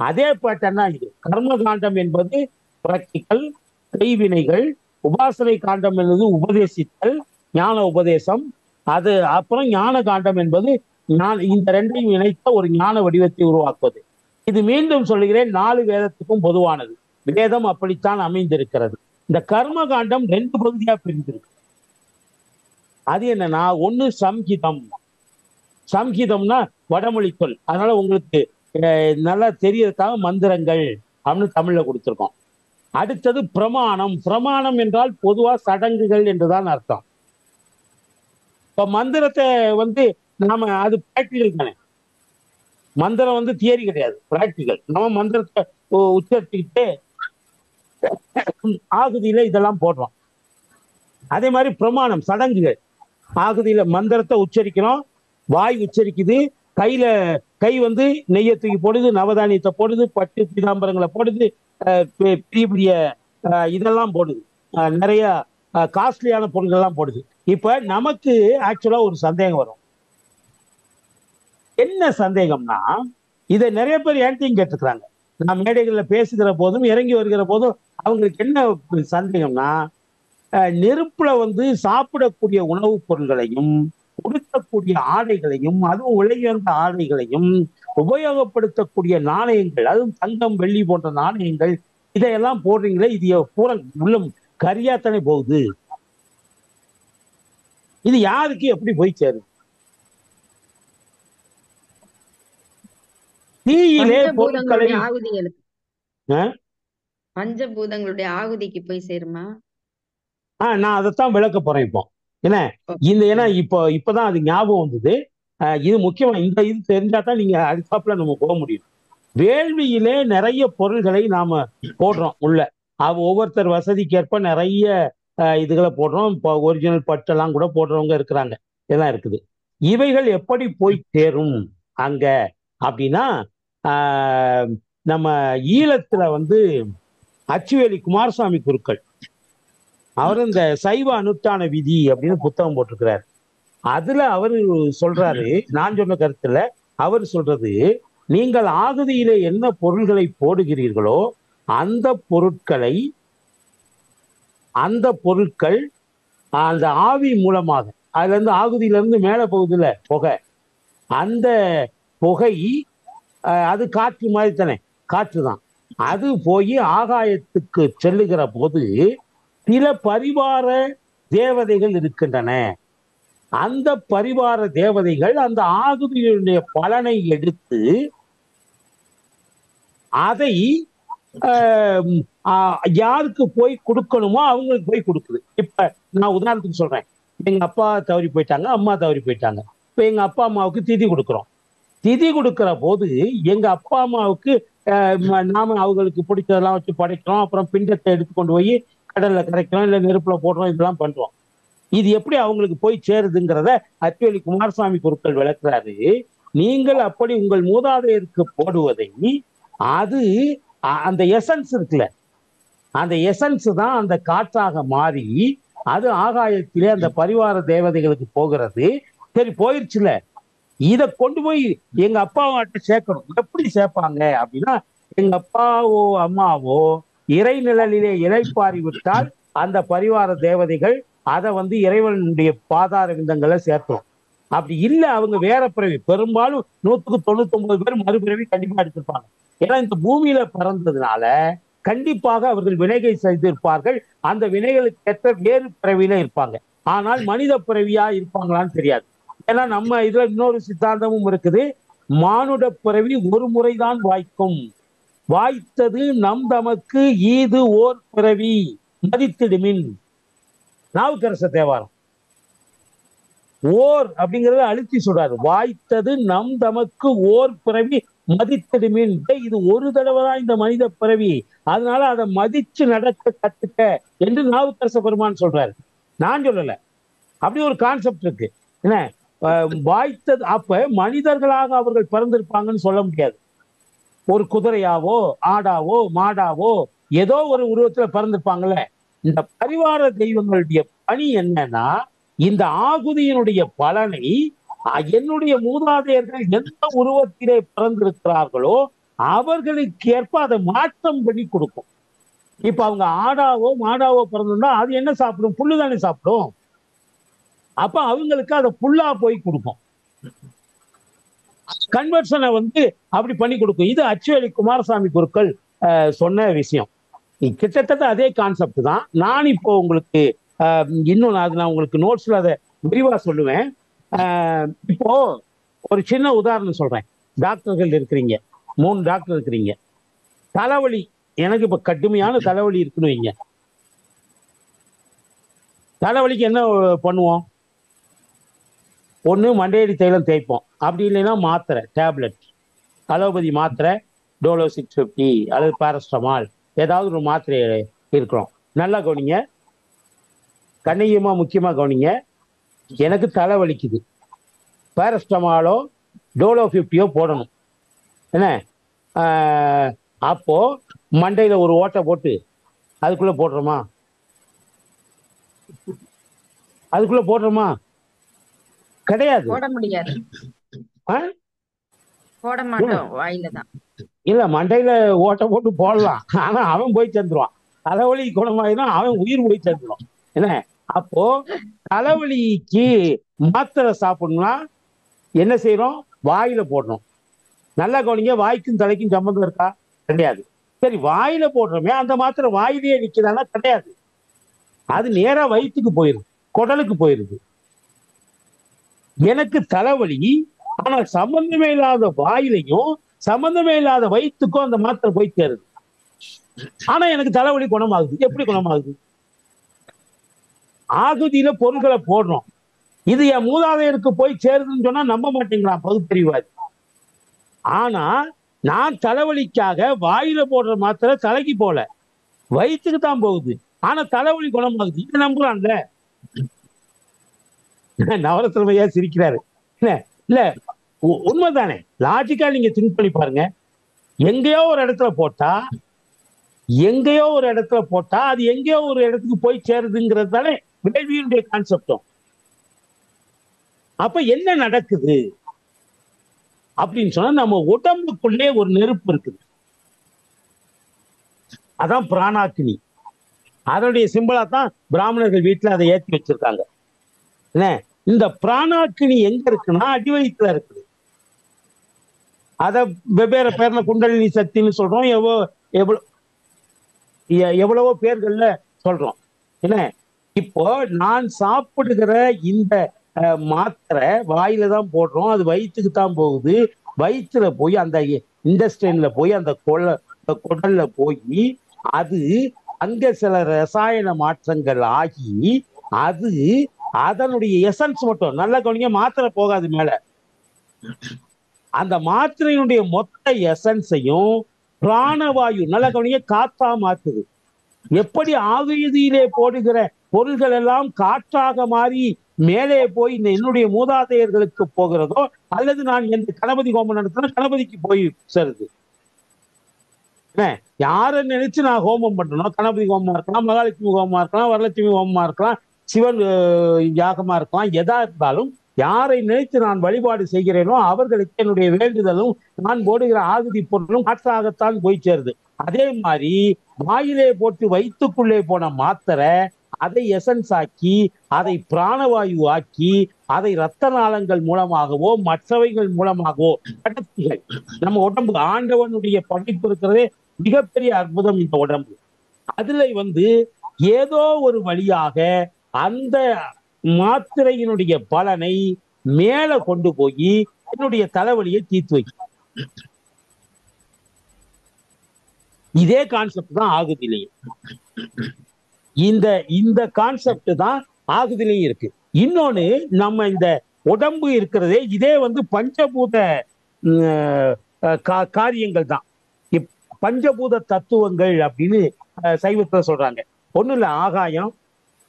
[SPEAKER 2] அதே பேட்டர்ன் தான் இது. கர்ம காண்டம் என்பது பிராக்டிக்கல், கைவினைகள். உபாசனை காண்டம் என்பது உபதேசித்தல், ஞான உபதேசம். அது அப்புறம் ஞான காண்டம் என்பது இந்த ரெண்டையும் இணைத்த ஒரு ஞான வடிவத்தை உருவாக்குவது. இது மீண்டும் சொல்லுகிறேன், 4 வேதத்துக்கும் பொதுவானது. வேதம் அப்படித்தான் அமைந்திருக்கிறது. இந்த கர்ம காண்டம் 2 பகுதியா பிரிந்திருக்கு. அது என்னன்னா, ஒண்ணு சம்ஹிதம். சம்ஹிதம்னா வடமொழி சொல், அதனால உங்களுக்கு நல்லா தெரியறதுக்காக மந்திரங்கள் அப்படின்னு தமிழ்ல கொடுத்திருக்கோம். அடுத்தது பிரமாணம். பிரமாணம் என்றால் பொதுவா சடங்குகள் என்றுதான் அர்த்தம். இப்ப மந்திரத்தை நாம, அது பிராக்டிகல் தானே, மந்திரம் தியரி கிடையாது, பிராக்டிகல். நம்ம மந்திரத்தை உச்சரிச்சுக்கிட்டு ஆகுதியில இதெல்லாம் போடுறோம். அதே மாதிரி பிரமாணம், சடங்குகள். ஆகுதியில மந்திரத்தை உச்சரிக்கிறோம், வாய் உச்சரிக்குது, கை நெய்யை தூக்கி போடுது, நவதானியத்தை போடுது, பட்டு பீதாம்பரங்களை போடுது, பெரிய பெரிய இதெல்லாம் போடுது, நிறைய காஸ்ட்லியான பொருட்கள்லாம் போடுது. இப்ப நமக்கு ஆக்சுவலா ஒரு சந்தேகம் வரும். என்ன சந்தேகம்னா, இதை நிறைய பேர் ஏன்ட்டையும் கேட்டுக்கிறாங்க. நான் மேடைகள்ல பேசுகிற போதும் இறங்கி வருகிற போதும் அவங்களுக்கு என்ன சந்தேகம்னா, நெருப்புல வந்து சாப்பிடக்கூடிய உணவுப் பொருள்களையும் உடுத்தக்கூடிய ஆடைகளையும் அதுவும் விலையுயர்ந்த ஆடைகளையும் உபயோகப்படுத்தக்கூடிய நாணயங்கள், அதுவும் தங்கம் வெள்ளி போன்ற நாணயங்கள் இதையெல்லாம் போடுறீங்களே, இது பூரா உள்ள கரியாத்தானே போகுது. இது யாருக்கு எப்படி போய் சேருது? தீயிலே பொருட்களை
[SPEAKER 8] பஞ்சபூதங்களுடைய ஆகுதிகளுக்கு பஞ்சபூதங்களுடைய ஆகுதிக்கு போய் சேருமா?
[SPEAKER 2] நான் அதைத்தான் விளக்க போறேன் இப்போ. என்ன ஏன்னா இப்பதான் அது ஞாபகம் வந்தது. இது முக்கியமா இது தெரிஞ்சாதான் நீங்க அதுக்காப்புல நம்ம போக முடியும். வேள்வியிலே நிறைய பொருள்களை நாம போடுறோம் உள்ள. ஒவ்வொருத்தர் வசதிக்கேற்ப நிறைய இதுகளை போடுறோம். இப்போ ஒரிஜினல் பட்டெல்லாம் கூட போடுறவங்க இருக்கிறாங்க, இதெல்லாம் இருக்குது. இவைகள் எப்படி போய் சேரும் அங்க அப்படின்னா, நம்ம ஈழத்துல வந்து அச்சுவேலி குமாரசாமி குருக்கள் அவர் இந்த சைவ அனுஷ்டான விதி அப்படின்னு புத்தகம் போட்டிருக்கிறார். அதுல அவரு சொல்றாரு, நான் சொன்ன கருத்துல அவர் சொல்றது, நீங்கள் ஆகுதியிலே என்ன பொருள்களை போடுகிறீர்களோ அந்த பொருட்கள் அந்த ஆவி மூலமாக, அதுல இருந்து ஆகுதியில இருந்து மேல போகுதுல புகை, அந்த புகை அது காற்று மாதிரி தானே, காற்று தான். அது போய் ஆகாயத்துக்கு செல்லுகிற போது சில பரிவார தேவதைகள் இருக்கின்றன. அந்த பரிவார தேவதைகள் அந்த ஆகுதியினுடைய பலனை எடுத்து அதை யாருக்கு போய் கொடுக்கணுமோ அவங்களுக்கு போய் கொடுக்குது. இப்ப நான் உதாரணத்துக்கு சொல்றேன், எங்க அப்பா தவறி போயிட்டாங்க, அம்மா தவறி போயிட்டாங்க. இப்ப எங்க அப்பா அம்மாவுக்கு திதி கொடுக்குறோம். திதி கொடுக்கிற போது எங்க அப்பா அம்மாவுக்கு நாம அவங்களுக்கு பிடிச்சதெல்லாம் வச்சு படைக்கிறோம். அப்புறம் பிண்டத்தை எடுத்து கொண்டு போய் கடல்ல கரைக்கிறோம், இல்ல நெருப்புல போடுறோம், இதெல்லாம் பண்றோம். இது எப்படி அவங்களுக்கு போய் சேருதுங்கிறத அச்சுவேலி குமாரசாமி குருக்கள் விளக்குறாரு. நீங்கள் அப்படி உங்கள் மூதாதையருக்கு போடுவதை, அது அந்த எசன்ஸ் இருக்குல்ல, அந்த எசன்ஸ் தான் அந்த காற்றாக மாறி அது ஆகாயத்திலே அந்த பரிவார தேவதைகளுக்கு போகிறது. சரி, போயிருச்சுல, இதை கொண்டு போய் எங்க அப்பாவாட்ட சேர்க்கணும். எப்படி சேர்ப்பாங்க அப்படின்னா, எங்க அப்பாவோ அம்மாவோ இறைநிழலிலே இலைப்பாரி விட்டால் அந்த பரிவார தேவதைகள் அதை வந்து இறைவனுடைய பாதார விந்தங்களை சேர்த்தோம். அப்படி இல்லை, அவங்க வேற பிறவி, பெரும்பாலும் 199 பேர் மறுபிறவி கண்டிப்பா எடுத்திருப்பாங்க. ஏன்னா இந்த பூமியில பிறந்ததுனால கண்டிப்பாக அவர்கள் வினைகள் செய்திருப்பார்கள். அந்த வினைகளுக்கு ஏற்ற வேறு பிறவியில இருப்பாங்க. ஆனால் மனித பிறவியா இருப்பாங்களான்னு தெரியாது. ஏன்னா நம்ம இதுல இன்னொரு சித்தாந்தமும் இருக்குது, மானுட பிறவி ஒரு முறைதான் வாய்க்கும், வாய்த்தது நம் தமக்கு ஈது ஓர் பிறவி மதித்திடுமின். நாவுக்கரச தேவாரம் ஓர் அப்படிங்கறத அழுத்தி சொல்றாரு. வாய்த்தது நம் தமக்கு ஓர் பிறவி மதித்திடுமின். இது ஒரு தடவை தான் இந்த மனித பிறவி, அதனால அதை மதிச்சு நடக்க கத்துக்க என்று நாவுக்கரச பெருமான் சொல்றாரு. நான் சொல்லல, அப்படி ஒரு கான்செப்ட் இருக்கு. என்ன வாய்த்தது, அப்ப மனிதர்களாக அவர்கள் பிறந்திருப்பாங்கன்னு சொல்ல முடியாது. ஒரு குதிரையாவோ ஆடாவோ மாடாவோ ஏதோ ஒரு உருவத்துல பிறந்திருப்பாங்கல்ல. இந்த பரிவார தெய்வங்களுடைய பணி என்னன்னா, இந்த ஆகுதியினுடைய பலனை என்னுடைய மூதாதையர்கள் எந்த உருவத்திலே பிறந்திருக்கிறார்களோ அவர்களுக்கு ஏற்ப அதை மாற்றம் பண்ணி கொடுக்கும். இப்ப அவங்க ஆடாவோ மாடாவோ பிறந்திருந்தா அது என்ன சாப்பிடும்? புல்லு தானே சாப்பிடும். அப்ப அவங்களுக்கு அதை புல்லா போய் கொடுக்கும். கன்வர்ஷனை வந்து அப்படி பண்ணி கொடுக்கும். இது அச்சுவேலி குமாரசாமி குருக்கள் சொன்ன விஷயம். கிட்டத்தட்ட அதே கான்செப்ட் தான். நான் இப்போ உங்களுக்கு இன்னும் நான் உங்களுக்கு நோட்ஸ்ல அதை விரிவா சொல்லுவேன். இப்போ ஒரு சின்ன உதாரணம் சொல்றேன். டாக்டர்கள் இருக்கிறீங்க, 3 டாக்டர் இருக்கிறீங்க. தலைவலி, எனக்கு இப்ப கடுமையான தலைவலி இருக்குன்னு வைங்க. தலைவலிக்கு என்ன பண்ணுவோம்? ஒன்று மண்டையடி தைலம் தேய்ப்போம், அப்படி இல்லைன்னா மாத்திரை, டேப்லெட், அலோபதி மாத்திரை, டோலோ 650 அல்லது பாரஸ்டமால், ஏதாவது ஒரு மாத்திரை இருக்கிறோம். நல்லா கவனிங்க, கண்ணியமா முக்கியமா கவனிங்க. எனக்கு தலை வலிக்குது, பாரஸ்டமாலோ டோலோ 50யோ போடணும். என்ன அப்போ மண்டையில ஒரு ஓட்டை போட்டு அதுக்குள்ள போடுறோமா? அதுக்குள்ள போடுறோமா? கிடையாது,
[SPEAKER 8] போட முடியாது, போட மாட்டோம், வாயில தான்.
[SPEAKER 2] இல்ல, மண்டையில ஓட்டை போட்டு போடலாம், ஆனா அவன் போய் சேர்ந்துருவான். தலைவலி குணமாயினா அவன் உயிர் போய் சேர்ந்துடும். என்ன அப்போ தலைவலிக்கு மாத்திரை சாப்பிடணும்னா என்ன செய்யறோம்? வாயில போடணும். நல்லா கவனிங்க, வாய்க்கும் தலைக்கும் சம்பந்தம் இருக்கா? கிடையாது. சரி, வாயில போடுறோமே, அந்த மாத்திரை வாயிலேயே நிக்குதானா? கிடையாது. அது நேரா வயிற்றுக்கு போயிருது, குடலுக்கு போயிருது. எனக்கு தலைவலி, ஆனா சம்பந்தமே இல்லாத வாயிலையும் சம்பந்தமே இல்லாத வயிற்றுக்கும் அந்த மாத்திரை போய் சேருது. ஆனா எனக்கு தலைவலி குணமாகுது. எப்படி குணமாகுது? ஆகுதியில பொருட்களை போடுறோம். இது என் மூதாதையருக்கு போய் சேருதுன்னு சொன்னா நம்ப மாட்டேங்கிறான் பகுத்தறிவாதி. ஆனா நான் தலைவலிக்காக வாயில போடுற மாத்திரை தலைக்கு போல, வயிற்றுக்கு தான் போகுது. ஆனா தலைவலி குணமாகுது. இதை நம்புறான்ல. நவரத்னமையா சிரிக்கிறாரு. இல்ல இல்ல, உண்மைதானே? லாஜிக்கா நீங்க திங்க் பண்ணி பாருங்க. எங்கேயோ ஒரு இடத்துல போட்டா அது எங்கேயோ ஒரு இடத்துக்கு போய் சேருதுங்கிறது தானே வேள்வியினுடைய கான்செப்டும். அப்ப என்ன நடக்குது அப்படின்னு சொன்னா, நம்ம உடம்புக்குள்ளே ஒரு நெருப்பு இருக்குது. அதான் பிராணாக்கினி. அதனுடைய சிம்பிளா தான் பிராமணர்கள் வீட்டுல அதை ஏற்றி வச்சிருக்காங்க. என்ன, இந்த பிராணாக்கினி எங்க இருக்குன்னா அடிவயிற்றுல இருக்குது. அத வெவ்வேறு பேர்ல குண்டலினி சக்தின்னு சொல்றோம், எவ்வளவோ பேர்கள்ல சொல்றோம். என்ன, இப்போ நான் சாப்பிடுகிற இந்த மாத்திரை வாயில தான் போடுறோம், அது வயிற்றுக்கு தான் போகுது. வயிற்றுல போய் அந்த இண்டஸ்ட்ரியில போய் அந்த குடல்ல போய் அது அங்க சில ரசாயன மாற்றங்கள் ஆகி அது அதனுடைய எசன்ஸ் மட்டும் நல்லா கவனிங்க, மாத்திரை போகாது மேல. அந்த மாத்திரையினுடைய மொத்த எசன்ஸையும் பிராணவாயு நல்லா கவனிங்க காத்தா மாத்துது. எப்படி ஆவியிலே போடுகிற பொருள்கள் எல்லாம் காற்றாக மாறி மேலே போய் என்னுடைய மூதாதையர்களுக்கு போகிறதோ, அல்லது நான் எந்த கணபதி ஹோமம் நடத்தினா கணபதிக்கு போய் சேருது. யாரை நினைச்சு நான் ஹோமம் பண்றேனோ, கணபதி ஹோமமா இருக்கலாம், மகாலட்சுமி ஹோமமா இருக்கலாம், வரலட்சுமி ஹோமமா இருக்கலாம், சிவன் யாகமா இருக்கலாம், எதா இருந்தாலும் யாரை நினைத்து நான் வழிபாடு செய்கிறேனோ அவர்களுக்கு என்னுடைய வேண்டுதலும் நான் போடுகிற ஆகுதி பொருளும் காற்றாகத்தான் போய் சேருது. அதே மாதிரி வாயிலே போட்டு வயிற்றுக்குள்ளே போன மாத்திரை அதை எசன்ஸ் ஆக்கி, அதை பிராணவாயு ஆக்கி, அதை இரத்த நாளங்கள் மூலமாகவோ மற்றவைகள் மூலமாகவோ கடத்திகள். நம்ம உடம்பு ஆண்டவனுடைய படைப்பு இருக்கிறதே மிகப்பெரிய அற்புதம் இந்த உடம்பு. அதுல ஏதோ ஒரு வழியாக அந்த மாத்திரையினுடைய பலனை மேல கொண்டு போய் என்னுடைய தலைவலியை தீர்த்து வைக்கும். இதே கான்செப்ட் தான் ஆகுதிலையும். இந்த கான்செப்ட் தான் ஆகுதிலையும் இருக்கு. இன்னொன்னு, நம்ம இந்த உடம்பு இருக்கிறதே இதே பஞ்சபூத காரியங்கள் தான். பஞ்சபூத தத்துவங்கள் அப்படின்னு சைவத்துல சொல்றாங்க. ஒண்ணு இல்ல, ஆகாயம்,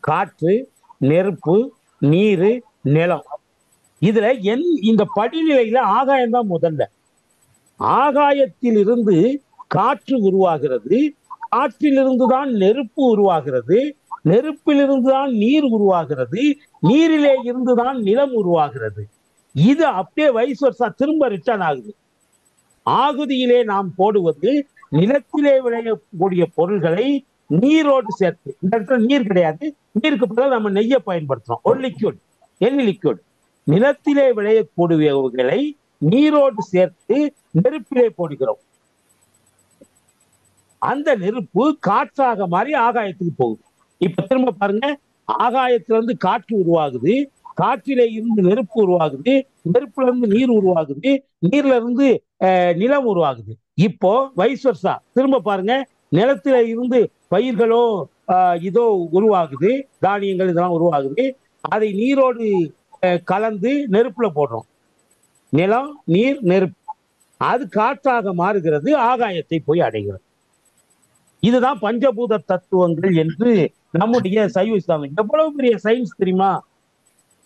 [SPEAKER 2] காற்று, நெருப்பு, நீரு, நிலம். இதுல இந்த படிநிலையில ஆகாயம் தான் முதல்ல. ஆகாயத்திலிருந்து காற்று உருவாகிறது, காற்றிலிருந்து தான் நெருப்பு உருவாகிறது, நெருப்பிலிருந்து தான் நீர் உருவாகிறது, நீரிலே இருந்துதான் நிலம் உருவாகிறது. இது அப்படியே வயசு வருஷம் திரும்ப ரிட்டர்ன் ஆகுது. ஆகுதியிலே நாம் போடுவது நிலத்திலே விளையக்கூடிய பொருள்களை நீரோடு சேர்த்து. இந்த இடத்துல நீர் கிடையாது, நீருக்கு பதிலாக நம்ம நெய்யை பயன்படுத்துறோம். ஒரு லிக்விட், எண்ணி லிக்விட். நிலத்திலே விளையக்கூடியவைகளை நீரோடு சேர்த்து நெருப்பிலே போடுகிறோம். அந்த நெருப்பு காற்றாக மாறி ஆகாயத்துக்கு போகுது. இப்ப திரும்ப பாருங்க, ஆகாயத்திலிருந்து காற்று உருவாகுது, காற்றிலே இருந்து நெருப்பு உருவாகுது, நெருப்புல இருந்து நீர் உருவாகுது, நீர்ல இருந்து நிலம் உருவாகுது. இப்போ வைஸ் வர்சா திரும்ப பாருங்க, நிலத்தில இருந்து பயிர்களோ இதோ உருவாகுது, தானியங்கள் இதெல்லாம் உருவாகுது. அதை நீரோடு கலந்து நெருப்புல போடுறோம். நிலம், நீர், நெருப்பு, அது காற்றாக மாறுகிறது, ஆகாயத்தை போய் அடைகிறது. இதுதான் பஞ்சபூத தத்துவங்கள் என்று நம்முடைய சைவ சித்தாந்தம். எவ்வளவு பெரிய சயின்ஸ் தெரியுமா?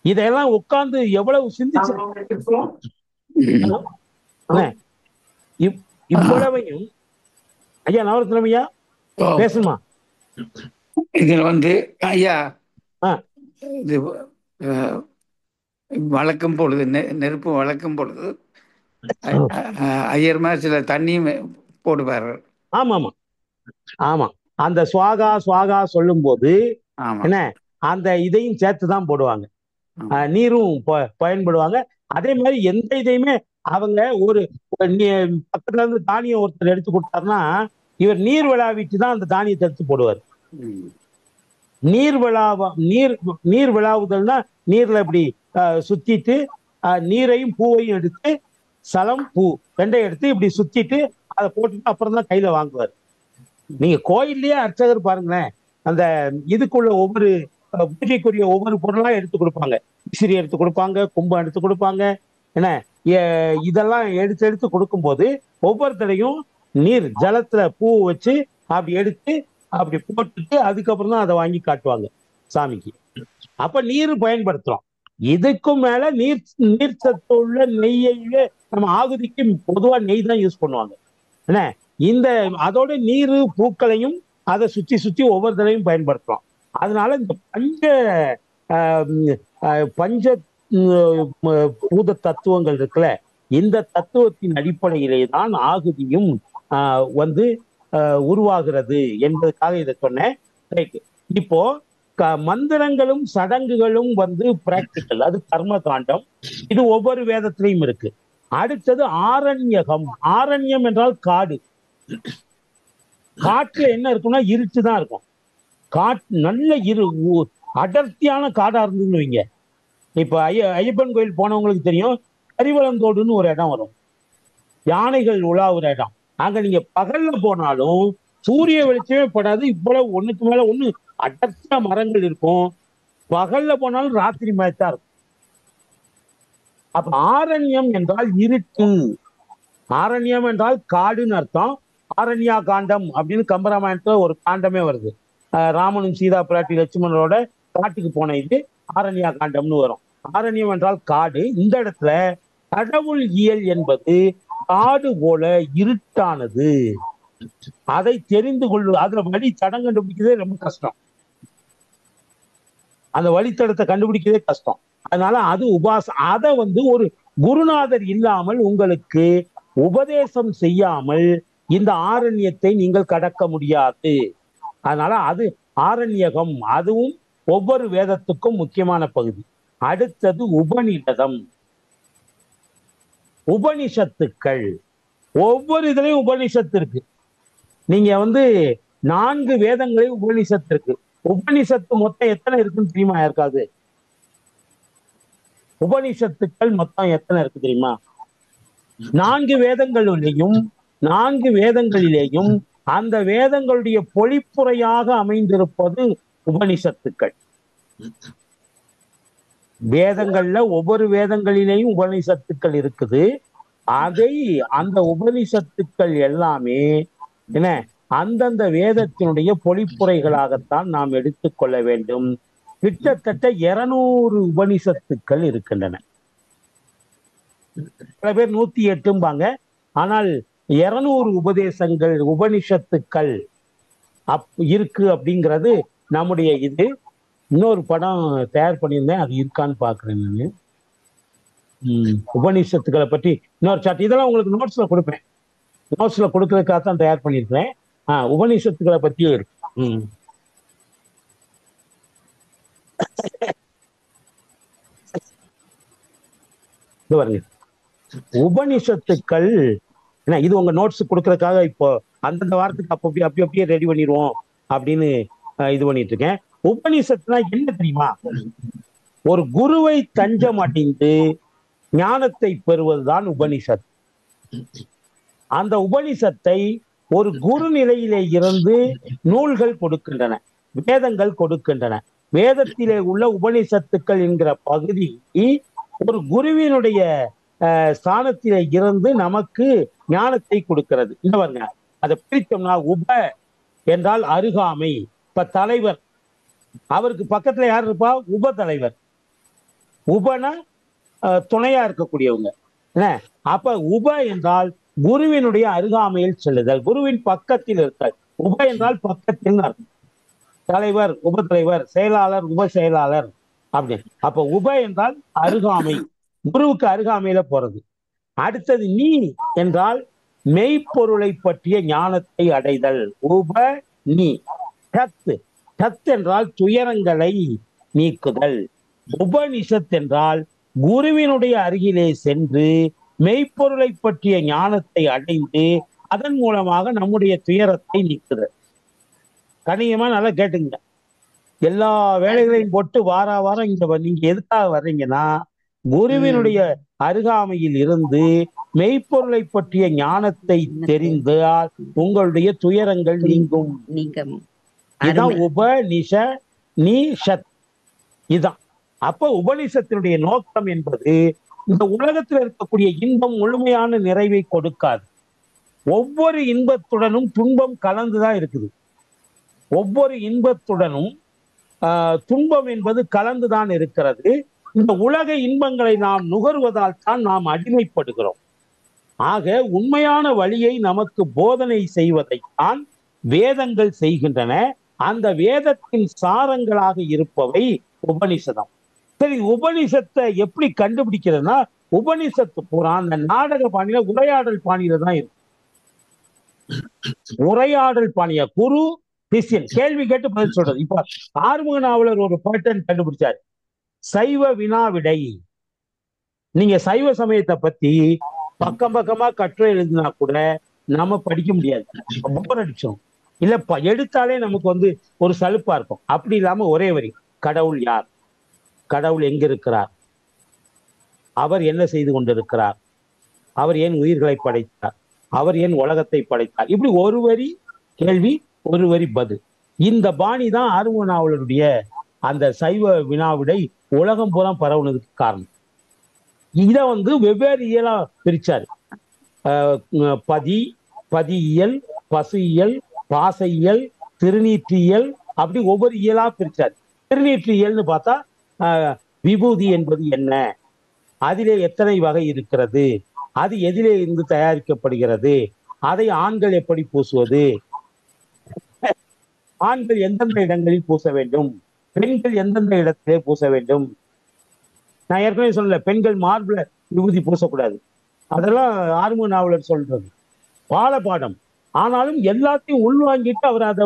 [SPEAKER 2] இதெல்லாம் உட்கார்ந்து எவ்வளவு சிந்திச்சு இவ்வளவையும். ஐயா நவரத்னம் ஐயா பேசுமா?
[SPEAKER 7] இதுல ஐயா இது வளர்க்கும் பொழுது நெருப்பு வளர்க்கும் பொழுது ஐயர்மா சில தண்ணியும் போடுவார்.
[SPEAKER 2] ஆமா ஆமா ஆமா. அந்த சுவாகா சுவாகா சொல்லும் போது என்ன அந்த இதையும் சேர்த்து தான் போடுவாங்க. நீரும் பயன்படுவாங்க. அதே மாதிரி எந்த இதையுமே அவங்க ஒரு பக்கத்துல இருந்து தானியம் ஒருத்தர் எடுத்து கொடுத்தாருன்னா இவர் நீர் விழாவிட்டு தான் அந்த தானியத்தை எடுத்து போடுவார். நீர் விழாவுதல்னா நீர்ல இப்படி சுத்திட்டு நீரையும் பூவையும் எடுத்து சலம் பூ ரெண்டையும் எடுத்து இப்படி சுத்திட்டு அதை போட்டுட்டு அப்புறம் தான் கையில வாங்குவார். நீங்க கோயில்லயே அர்ச்சகர் பாருங்களேன், அந்த இதுக்குள்ள ஒவ்வொரு பூஜைக்குரிய ஒவ்வொரு பொருளா எடுத்து கொடுப்பாங்க. விசிறி எடுத்து கொடுப்பாங்க, கும்பம் எடுத்து கொடுப்பாங்க, என்ன இதெல்லாம் எடுத்து கொடுக்கும்போது ஒவ்வொருத்தரையும் நீர் ஜலத்துல பூ வச்சு அப்படி எடுத்து அப்படி போட்டுட்டு அதுக்கப்புறம் தான் அதை வாங்கி காட்டுவாங்க சாமிக்கு. அப்ப நீர் பயன்படுத்துறோம். இதுக்கும் மேல நீர் சத்து உள்ள நெய்யையே நம்ம ஆகுதிக்கு பொதுவா நெய் தான் யூஸ் பண்ணுவாங்க. என்ன இந்த அதோட நீர் பூக்களையும் அதை சுத்தி ஒவ்வொரு தடவையும் பயன்படுத்துறோம். அதனால இந்த பஞ்ச பூத தத்துவங்கள் இருக்குல்ல, இந்த தத்துவத்தின் அடிப்படையிலே தான் ஆகுதியும் உருவாகிறது என்பதற்காக இதை சொன்னேன். இப்போ மந்திரங்களும் சடங்குகளும் பிராக்டிக்கல், அது கர்ம காண்டம். இது ஒவ்வொரு வேதத்திலையும் இருக்கு. அடுத்தது ஆரண்யகம். ஆரண்யம் என்றால் காடு. காட்டுல என்ன இருக்கும்னா இருட்டு தான் இருக்கும். நல்ல அடர்த்தியான காடா இருந்துன்னு வைங்க. இப்ப ஐயப்பன் கோயில் போனவங்களுக்கு தெரியும், கரிவளந்தோடுன்னு ஒரு இடம் வரும், யானைகள் உலாவுற இடம். அங்க நீங்க பகல்ல போனாலும் சூரிய வெளிச்சமே படாது. இவ்வளவு ஒண்ணுக்கு மேல ஒண்ணு அடர்த்தியா மரங்கள் இருக்கும். பகல்ல போனாலும் ராத்திரி மேய்த்தா இருக்கும். அப்ப ஆரண்யம் என்றால் இருட்டு. ஆரண்யம் என்றால் காடுன்னு அர்த்தம். ஆரண்யா காண்டம் அப்படின்னு கம்பராமாயணத்துல ஒரு காண்டமே வருது. ராமனும் சீதா பிராட்டி லட்சுமணரோட காட்டுக்கு போன இது ஆரண்யா காண்டம்னு வரும். ஆரண்யம் என்றால் காடு. இந்த இடத்துல கடவுள் இயல் என்பது காடு போல இருட்டானது. அதை தெரிந்து கொள்வது, அதுல வழி தடம் கண்டுபிடிக்கிறதே ரொம்ப கஷ்டம். அந்த வழித்தடத்தை கண்டுபிடிக்கிறதே கஷ்டம். அதனால அது அதை ஒரு குருநாதர் இல்லாமல் உங்களுக்கு உபதேசம் செய்யாமல் இந்த ஆரண்யத்தை நீங்கள் கடக்க முடியாது. அதனால அது ஆரண்யகம். அதுவும் ஒவ்வொரு வேதத்துக்கும் முக்கியமான பகுதி. அடுத்தது உபநிடதம். உபனிஷத்துக்கள். ஒவ்வொரு இதுலயும் உபனிஷத்து இருக்கு. நீங்க 4 வேதங்களையும் உபனிஷத்து இருக்கு. உபனிஷத்து மொத்தம் எத்தனை இருக்குன்னு தெரியுமா யாருக்காது? உபனிஷத்துக்கள் மொத்தம் எத்தனை இருக்கு தெரியுமா? 4 வேதங்களிலேயும் அந்த வேதங்களுடைய பொழிப்புரையாக அமைந்திருப்பது உபனிஷத்துக்கள். வேதங்கள்ல ஒவ்வொரு வேதங்களிலேயும் உபனிஷத்துக்கள் இருக்குது. அந்த உபனிஷத்துக்கள் எல்லாமே என்ன அந்தந்த வேதத்தினுடைய பொழிப்புரைகளாகத்தான் நாம் எடுத்துக்கொள்ள வேண்டும். கிட்டத்தட்ட 200 உபனிஷத்துக்கள் இருக்கின்றன. சில பேர் 108ம்பாங்க. ஆனால் 200 உபனிஷத்துக்கள் இருக்கு அப்படிங்கிறது நம்முடைய இது. இன்னொரு படம் தயார் பண்ணியிருந்தேன், அது இருக்கான்னு பாக்குறேன் நான். உபனிஷத்துக்களை பற்றி இன்னொரு சாட் இதெல்லாம் உங்களுக்கு நோட்ஸ்ல கொடுப்பேன். நோட்ஸ்ல கொடுக்கறதுக்காக தான் தயார் பண்ணியிருக்கிறேன். உபனிஷத்துக்களை பற்றியும் இருக்கு. இது பாருங்க, உபனிஷத்துக்கள் இது உங்க நோட்ஸ் கொடுக்கறதுக்காக இப்போ அந்தந்த வாரத்துக்கு அப்படியே ரெடி பண்ணிடுவோம் அப்படின்னு இது பண்ணிட்டு இருக்கேன். உபனிஷத்துனா என்ன தெரியுமா? ஒரு குருவை தஞ்சம் அடைந்து ஞானத்தை பெறுவதுதான் உபனிஷத். அந்த உபனிஷத்தை ஒரு குரு நிலையிலே இருந்து நூல்கள் கொடுக்கின்றன, வேதங்கள் கொடுக்கின்றன. வேதத்திலே உள்ள உபனிஷத்துக்கள் என்கிற பகுதி ஒரு குருவினுடைய ஸ்தானத்திலே இருந்து நமக்கு ஞானத்தை கொடுக்கிறது. இந்த பாருங்க, அதை பிரித்தோம்னா உப என்றால் அருகாமை. இப்ப தலைவர், அவருக்கு பக்கத்துல யார் இருப்பா? உப தலைவர். உபனா துணையா இருக்கக்கூடியவங்க. அப்ப உப என்றால் குருவினுடைய அருகாமையில் செல்லுதல், குருவின் பக்கத்தில் இருத்தல். உப என்றால் பக்கத்தில் அர்த்தம். தலைவர், உப தலைவர், செயலாளர், உப செயலாளர் அப்படின்னு. அப்ப உப என்றால் அருகாமை, குருவுக்கு அருகாமையில போறது. அடுத்தது நீ என்றால் மெய்ப்பொருளை பற்றிய ஞானத்தை அடைதல். உப நீ. தத் என்றால் துயரங்களை நீக்குதல். உபனிஷத் என்றால் குருவினுடைய அருகிலே சென்று மெய்ப்பொருளை பற்றிய ஞானத்தை அடைந்து அதன் மூலமாக நம்முடைய துயரத்தை நீக்குதல். கணியமா நல்லா கேட்டுங்க. எல்லா வேலைகளையும் போட்டு வார வாரம் இங்க நீங்க எதுக்காக வர்றீங்கன்னா, குருவினுடைய அருகாமையில் இருந்து மெய்ப்பொருளை பற்றிய ஞானத்தை தெரிந்தால் உங்களுடைய துயரங்கள் நீங்கும். இதான் உபனிஷத். இதான் அப்ப உபனிஷத்தினுடைய நோக்கம் என்பது இந்த உலகத்தில் இருக்கக்கூடிய இன்பம் முழுமையான நிறைவை கொடுக்காது. ஒவ்வொரு இன்பத்துடனும் துன்பம் கலந்துதான் இருக்குது. ஒவ்வொரு இன்பத்துடனும் துன்பம் என்பது கலந்துதான் இருக்கிறது. இந்த உலக இன்பங்களை நாம் நுகர்வதால் தான் நாம் அடிமைப்படுகிறோம். ஆக உண்மையான வழியை நமக்கு போதனை செய்வதைத்தான் வேதங்கள் செய்கின்றன. அந்த வேதத்தின் சாரங்களாக இருப்பவை உபனிஷதம். சரி, உபனிஷத்தை எப்படி கண்டுபிடிக்கிறதுனா, உபனிஷத்து பூரா அந்த நாடக பாணியில உரையாடல் பாணியில தான் இருக்கு. உரையாடல் பாணியா, குரு சிஷ்யன் கேள்வி கேட்டு பதில் சொல்றது. இப்ப ஆறுமுக நாவலர் ஒரு பேட்டர்ன் கண்டுபிடிச்சாரு, சைவ வினாவிடை. நீங்க சைவ சமயத்தை பத்தி பக்கம் பக்கமா கட்டுரை எழுதினா கூட நம்ம படிக்க முடியாது, போர் அடிச்சோம். இல்ல எடுத்தாலே நமக்கு ஒரு சலுப்பா இருக்கும். அப்படி இல்லாம ஒரே வரி, கடவுள் யார், கடவுள் எங்க இருக்கிறார், அவர் என்ன செய்து கொண்டிருக்கிறார், அவர் ஏன் உயிர்களை படைத்தார், அவர் ஏன் உலகத்தை படைத்தார், இப்படி ஒரு வரி கேள்வி ஒரு வரி பதில். இந்த பாணி தான் ஆறுமுக நாவலருடைய அந்த சைவ வினாவிடை உலகம் பூரா பரவுனதுக்கு காரணம். இத வெவ்வேறு இயலா பிரிச்சாரு. பதியியல், பசுயியல், பாசையியல், திருநீற்றியல், அப்படி ஒவ்வொரு இயலா பிரிச்சாரு. திருநீற்றியல்னு பார்த்தா விபூதி என்பது என்ன, அதிலே எத்தனை வகை இருக்கிறது, அது எதிலே இருந்து தயாரிக்கப்படுகிறது, அதை ஆண்கள் எப்படி பூசுவது, ஆண்கள் எந்தெந்த இடங்களில் பூச வேண்டும், பெண்கள் எந்தெந்த இடத்திலே பூச வேண்டும். நான் ஏற்கனவே சொல்லல, பெண்கள் மார்பிள விபூதி பூசக்கூடாது, அதெல்லாம் ஆறுமுக நாவலர் சொல்றது பாடம். ஆனாலும் எல்லாத்தையும் உள்வாங்கிட்டு அவர் அதை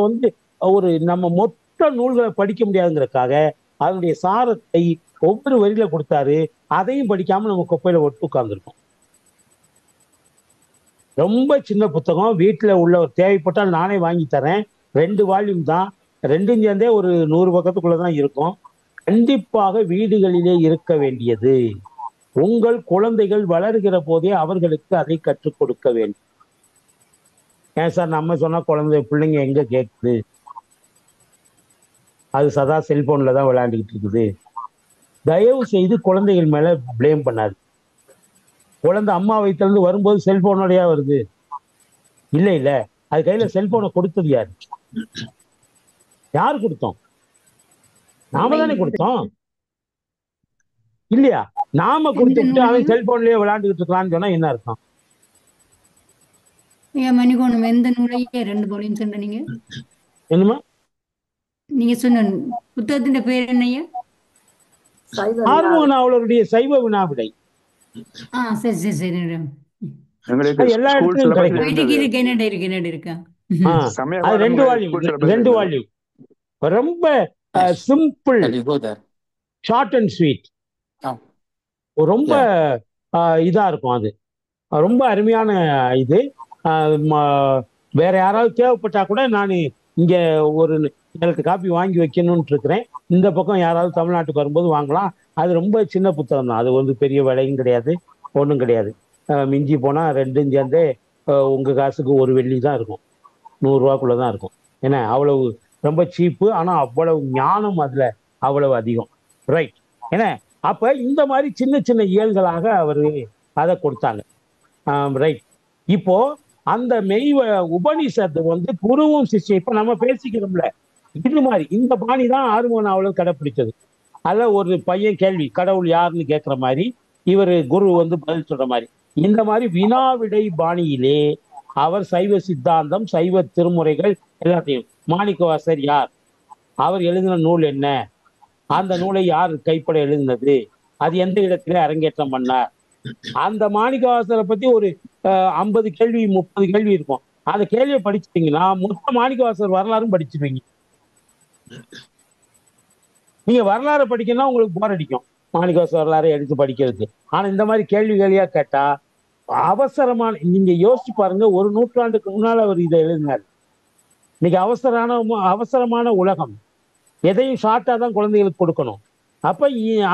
[SPEAKER 2] ஒரு நம்ம மொத்த நூல்களை படிக்க முடியாதுங்கிறதுக்காக அதனுடைய சாரத்தை ஒவ்வொரு வரியில கொடுத்தாரு. அதையும் படிக்காம நம்ம குப்பையில ஒட்டு உட்கார்ந்துருக்கோம். ரொம்ப சின்ன புத்தகம், வீட்டுல உள்ள தேவைப்பட்டால் நானே வாங்கி தரேன். 2 வால்யூம் தான், 2ம் சேர்ந்தே ஒரு 100 பக்கத்துக்குள்ளதான் இருக்கும். கண்டிப்பாக வீடுகளிலே இருக்க வேண்டியது. உங்கள் குழந்தைகள் வளர்கிற போதே அவர்களுக்கு அதை கற்றுக் கொடுக்க வேண்டும். ஏன் சார் நம்ம சொன்னா பிள்ளைங்க எங்க கேட்குது, அது சதா செல்போன்ல தான் விளையாண்டுக்கிட்டு இருக்குது. தயவு செய்து குழந்தைகள் மேல பிளேம் பண்ணாது. குழந்தை அம்மா வயிற்றிலிருந்து வரும்போது செல்போனோடயா வருது? இல்ல, அது கையில செல்போனை கொடுத்தது யாரு? யார் கொடுத்தோம்? நாம தானே கொடுத்தோம், இல்லையா? நாம கொடுத்துட்டு அவன் செல்போன்லயே விளையாண்டுகிட்டு இருக்கலாம்னு சொன்னா என்ன அர்த்தம்?
[SPEAKER 5] மணிகோணம் எந்த நூலையே 2 போலியும் சொன்னீங்க?
[SPEAKER 2] என்னமா
[SPEAKER 5] நீங்க சொன்ன புத்தகத்தின் பேர் என்னையா?
[SPEAKER 2] ஆறுமுக நாவலருடைய சைவ வினாவிடை.
[SPEAKER 5] சரி சரி சரி.
[SPEAKER 2] எல்லா இடத்துலயும் கிடைக்கும்.
[SPEAKER 5] இருக்கா?
[SPEAKER 2] அது 2 வால்யூம். ரொம்ப சிம்பிள், ஷார்ட் அண்ட் ஸ்வீட், ரொம்ப இதா இருக்கும். அது ரொம்ப அருமையான இது. வேற யாராவது தேவைப்பட்டா கூட நான் இங்க ஒரு 7 காப்பி வாங்கி வைக்கணும்னு இருக்கிறேன். இந்த பக்கம் யாராவது தமிழ்நாட்டுக்கு வரும்போது வாங்கலாம். அது ரொம்ப சின்ன புத்தகம் தான், அது பெரிய விலையும் கிடையாது, ஒன்றும் கிடையாது. மிஞ்சி போனா 2ம் சேர்ந்தே உங்க காசுக்கு 1 வெள்ளி தான் இருக்கும், 100 ரூபாக்குள்ளதான் இருக்கும். ஏன்னா அவ்வளவு ரொம்ப சீப்பு, ஆனா அவ்வளவு ஞானம் அதுல அவ்வளவு அதிகம். ரைட். ஏன்னா அப்ப இந்த மாதிரி சின்ன சின்ன இயல்களாக அவரு அதை கொடுத்தாங்க. ரைட். இப்போ அந்த உபனிஷத்து குருவும் சிஷ்யம், இப்ப நம்ம பேசிக்கிறோம்ல, இது மாதிரி இந்த பாணி தான் ஆறுமுக நாவலர் கடைப்பிடிச்சது. அதுல ஒரு பையன் கேள்வி, கடவுள் யாருன்னு கேட்கிற மாதிரி, இவர் குரு பதில் சொல்ற மாதிரி, இந்த மாதிரி வினாவிடை பாணியிலே அவர் சைவ சித்தாந்தம், சைவ திருமுறைகள் எல்லாத்தையும், மாணிக்கவாசர் யார், அவர் எழுதின நூல் என்ன, அந்த நூலை யார் கைப்பட எழுதினது, அது எந்த இடத்திலே அரங்கேற்றம் பண்ணார், அந்த மாணிக்கவாசரை பத்தி ஒரு 50 கேள்வி 30 கேள்வி இருக்கும். அந்த கேள்வியை படிச்சிட்டீங்கன்னா மொத்த மாணிக்கவாசர் வரலாறும் படிச்சிருவீங்க. நீங்க வரலாறு படிக்கணும்னா உங்களுக்கு போர் அடிக்கும், மாணிக்கவாசகர் வரலாறு எடுத்து படிக்கிறதுக்கு. ஆனா இந்த மாதிரி கேள்வி கேள்வியா கேட்டா அவசரமான, நீங்க யோசிச்சு பாருங்க, ஒரு நூற்றாண்டுக்கு முன்னால அவர் இதை எழுதினார். இன்னைக்கு அவசரமான உலகம், எதையும் ஷார்ட்டா தான் குழந்தைகளுக்கு கொடுக்கணும். அப்ப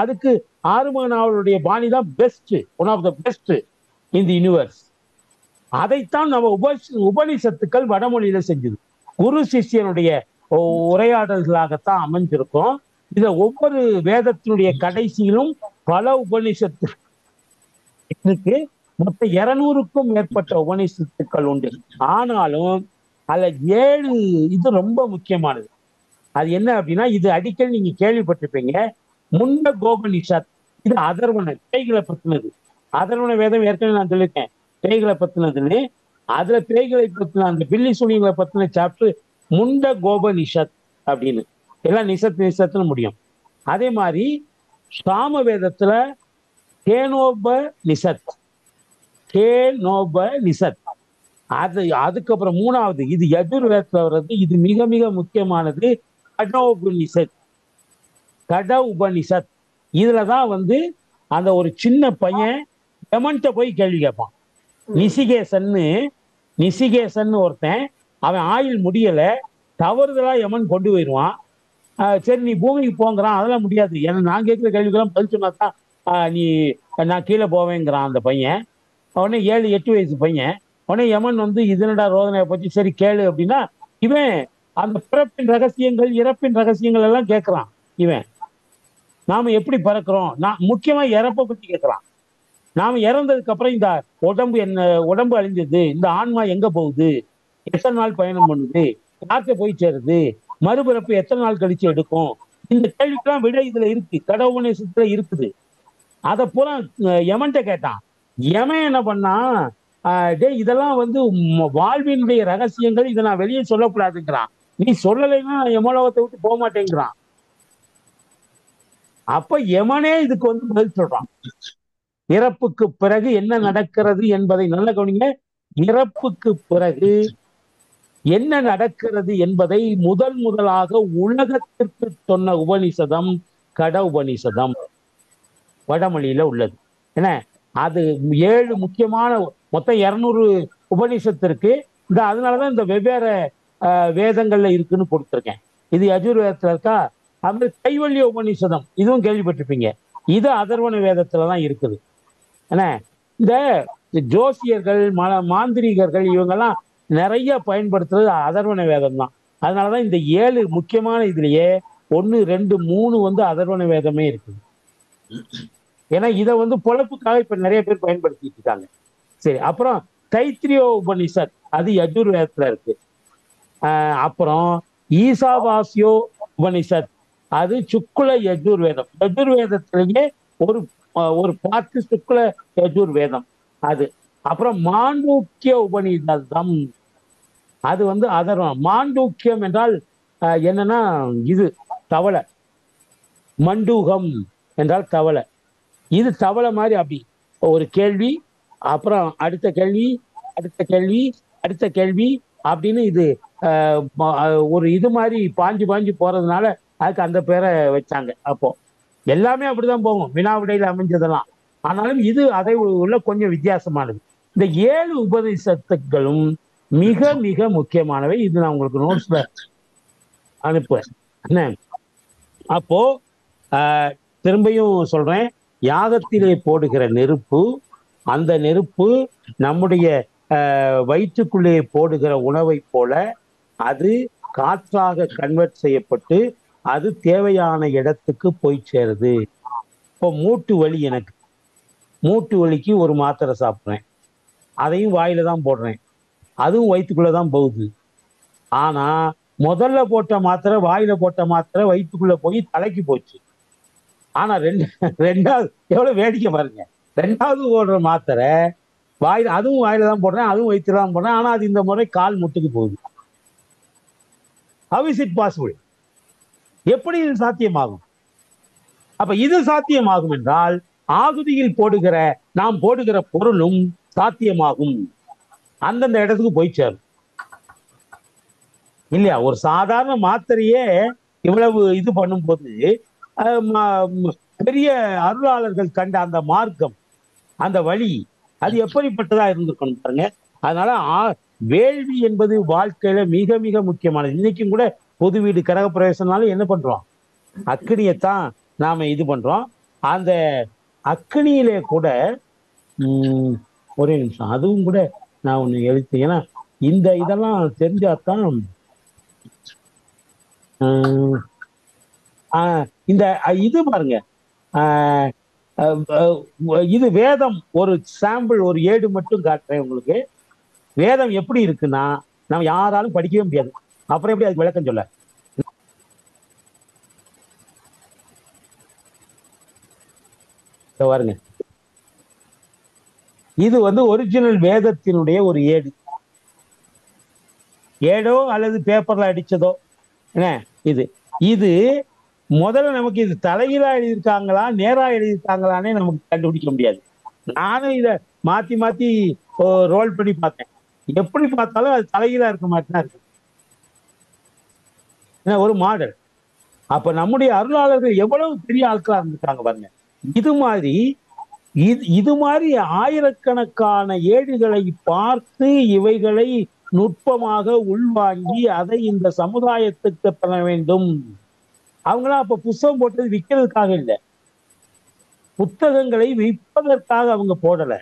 [SPEAKER 2] அதுக்கு ஆறுமுக நாவலுடைய பாணி தான் best, one of the best in the universe. அதைத்தான் நம்ம உபனிஷத்துக்கள் வடமொழியில செஞ்சது, குரு சிஷ்யனுடைய உரையாடல்களாகத்தான் அமைஞ்சிருக்கும். இத ஒவ்வொரு வேதத்தினுடைய கடைசியிலும் பல உபனிஷத்துக்கு மொத்தம் 200க்கும் மேற்பட்ட உபனிஷத்துக்கள் உண்டு. ஆனாலும் அதுல 7 இது ரொம்ப முக்கியமானது. அது என்ன அப்படின்னா, இது அடிக்கடி நீங்க கேள்விப்பட்டிருப்பீங்க. முண்ட கோபனிஷத், இது அதர்வன பேய்களை பத்தினது. அதர்வன வேதம் ஏற்கனவே நான் சொல்லியிருக்கேன் பேய்களை பத்தினதுன்னு. அதுல பேய்களை பத்தின அந்த பில்லி சுனிகளை பத்தின சாப்டர் முண்ட கோபனிஷத் அப்படின்னு, எல்லாம் நிசத்துன்னு முடியும். அதே மாதிரி சாம வேதத்துல கேனோபனிஷத் அதுக்கப்புறம் 3வது, இது யஜுர்வேதத்துல வர்றது, இது மிக மிக முக்கியமானது, கட உபனிஷத். இதுலதான் அந்த ஒரு சின்ன பையன் யமன்ட்ட போய் கேள்வி கேட்பான். நிசிகேசன் ஒருத்தன், அவன் ஆயுள் முடியல, தவறுதலா யமன் கொண்டு போயிடுவான். சரி நீ பூமிக்கு போங்கிறான், அதெல்லாம் முடியாது, ஏன்னா நான் கேட்கிற கேள்விக்கெல்லாம் பதில் சொன்னாதான் நான் கீழே போவேங்கிறான் அந்த பையன். உடனே 7-8 வயசு பையன். உடனே யமன் இதனடா ரோதனையை பற்றி சரி கேளு அப்படின்னா, இவன் அந்த பிறப்பின் ரகசியங்கள் இறப்பின் ரகசியங்கள் எல்லாம் கேட்கிறான். இவன் நாம எப்படி பறக்கிறோம், முக்கியமா இறப்பை பத்தி கேட்கிறான். நாம இறந்ததுக்கு அப்புறம் இந்த உடம்பு அழிஞ்சது, இந்த ஆன்மா எங்க போகுது, எத்தனை நாள் பயணம் பண்ணுது, யார்கிட்ட போய் சேருது, மறுபிறப்பு எத்தனை நாள் கழிச்சு எடுக்கும், இந்த கேள்விக்கெல்லாம் விட இதுல இருக்கு, கடவுபநிஷத்துல இருக்குது. அத பூரா யமன்ட்ட கேட்டான். யமன் என்ன பண்ணா, இதெல்லாம் வாழ்வினுடைய ரகசியங்கள், இதை நான் வெளியே சொல்லக்கூடாதுங்கிறான். நீ சொல்லலைன்னா யமலோகத்தை விட்டு போக மாட்டேங்கிறான். அப்ப யமனே இதுக்கு பதில் சொல்றான். இறப்புக்கு பிறகு என்ன நடக்கிறது என்பதை நல்ல கவனிங்க. இறப்புக்கு பிறகு என்ன நடக்கிறது என்பதை முதலாக உலகத்திற்கு சொன்ன உபனிஷதம் கட உபனிஷதம், வடமொழியில உள்ளது. என்ன அது 7 முக்கியமான, மொத்தம் 200 உபனிஷத்திற்கு அதனாலதான் இந்த வெவ்வேறு வேதங்கள்ல இருக்குன்னு கொடுத்துருக்கேன். இது யஜுர்வேதத்துல இருக்கா. அது கைவல்ய உபனிஷதம், இதுவும் கேள்விப்பட்டிருப்பீங்க. இது அதர்வன வேதத்துலதான் இருக்குது. என்ன இந்த ஜோசியர்கள் மாந்திரிகர்கள் இவங்கெல்லாம் நிறைய பயன்படுத்துறது அதர்வன வேதம் தான். அதனாலதான் இந்த 7 முக்கியமான இதுலயே 1, 2, 3 அதர்வன வேதமே இருக்குது. ஏன்னா இதை பொழப்புக்காக இப்ப நிறைய பேர் பயன்படுத்திட்டு இருக்காங்க. சரி, அப்புறம் தைத்திரியோ உபனிஷத், அது யஜுர்வேதத்துல இருக்கு. அப்புறம் ஈசாவாசியோ உபனிஷத், அது சுக்குல யஜுர்வேதம். யஜுர்வேதத்திலேயே ஒரு பார்த்து சுக்குல யஜுர்வேதம் அது. அப்புறம் மாண்டூக்கிய உபனிஷதம், அது அதர்வனம். மாண்டூக்கியம் என்றால் என்னன்னா, இது தவளை, மண்டூகம் என்றால் தவளை. இது தவளை மாதிரி அப்படி ஒரு கேள்வி, அப்புறம் அடுத்த கேள்வி, அடுத்த கேள்வி, அடுத்த கேள்வி அப்படின்னு இது ஒரு இது மாதிரி பாஞ்சு போறதுனால அதுக்கு அந்த பேரை வச்சாங்க. அப்போ எல்லாமே அப்படிதான் போகும், வினாவிடையில அமைஞ்சதெல்லாம். ஆனாலும் இது அதை உள்ள கொஞ்சம் வித்தியாசமானது. இந்த 7 உபனிஷத்துக்களும் மிக மிக முக்கியமானவை. இது நான் உங்களுக்கு நோட்ஸ்ல அனுப்புவேன். அப்போ திரும்பியும் சொல்றேன், யாகத்திலே போடுகிற நெருப்பு, அந்த நெருப்பு நம்முடைய வயிற்றுக்குள்ளே போடுகிற உணவை போல அது காற்றாக கன்வெர்ட் செய்யப்பட்டு அது தேவையான இடத்துக்கு போய் சேருது. இப்போ மூட்டு வலி, எனக்கு மூட்டு வலிக்கு ஒரு மாத்திரை சாப்பிட்றேன், அதையும் வாயில தான் போடுறேன், அதுவும் வயிற்றுக்குள்ளதான் போகுது. ஆனா முதல்ல போட்ட மாத்திரை, வாயில போட்ட மாத்திரை வயிற்றுக்குள்ள போய் தலைக்கு போச்சு. ஆனா ரெண்டாவது எவ்வளவு வேடிக்கை பாருங்க, 2வது போடுற மாத்திரை வாயில, அதுவும் வாயில தான் போடுறேன், அதுவும் வயிற்றுல தான் போடுறேன், ஆனா அது இந்த முறை கால் முட்டுக்கு போகுது. How is it possible? எப்படி இது சாத்தியமாகும்? அப்ப இது சாத்தியமாகும் என்றால் ஆகுதியில் நாம் போடுகிற பொருளும் சாத்தியமாகும், அந்தந்த இடத்துக்கு போய் சேரும் இல்லையா? ஒரு சாதாரண மாத்திரையே இவ்வளவு இது பண்ணும்போது பெரிய அருளாளர்கள் கண்ட அந்த மார்க்கம், அந்த வழி, அது எப்படிப்பட்டதா இருந்திருக்கணும் பாருங்க. அதனால வேள்வி என்பது வாழ்க்கையில மிக மிக முக்கியமானது. இன்னைக்கும் கூட பொது வீடு கிரகப்பிரவேசம்னாலும் என்ன பண்றோம்? அக்னியைத்தான் நாம இது பண்றோம். அந்த அக்னியிலே கூட ஒரே நிமிஷம், அதுவும் கூட நான் ஒண்ணு எழுத்து, ஏன்னா இந்த இதெல்லாம் தெரிஞ்சாதான் இந்த இது பாருங்க. இது வேதம் ஒரு சாம்பிள், ஒரு ஏடு மட்டும் காட்டுறேன் உங்களுக்கு. வேதம் எப்படி இருக்குன்னா நம்ம யாராலும் படிக்கவே முடியாது. அப்புறம் எப்படி அதுக்கு விளக்கம் சொல்ல? பாருங்க, இது ஒரிஜினல் வேதத்தினுடைய ஒரு ஏடு. ஏடோ அல்லது பேப்பர்ல அடிச்சதோ என்ன இது. இது முதல்ல நமக்கு இது தலைகீழா எழுதியிருக்காங்களா நேரா எழுதியிருக்காங்களானே நமக்கு கண்டுபிடிக்க முடியாது. நானும் இதை மாத்தி மாத்தி ரோல் பண்ணி பார்த்தேன். எப்படி பார்த்தாலும் அது தலைகீழா இருக்க மாதிரி தான் இருக்கு. ஒரு மாடல். அப்ப நம்முடைய அருளாளர்கள் எவ்வளவு பெரிய ஆட்களா இருந்திருக்காங்க பாருங்க. இது மாதிரி ஆயிரக்கணக்கான ஏடுகளை பார்த்து இவைகளை நுட்பமாக உள்வாங்கி அதை இந்த சமுதாயத்துக்கு பெற வேண்டும். அவங்களாம் அப்ப புத்தகம் போட்டது விற்கிறதுக்காக இல்லை, புத்தகங்களை விற்பதற்காக அவங்க போடல.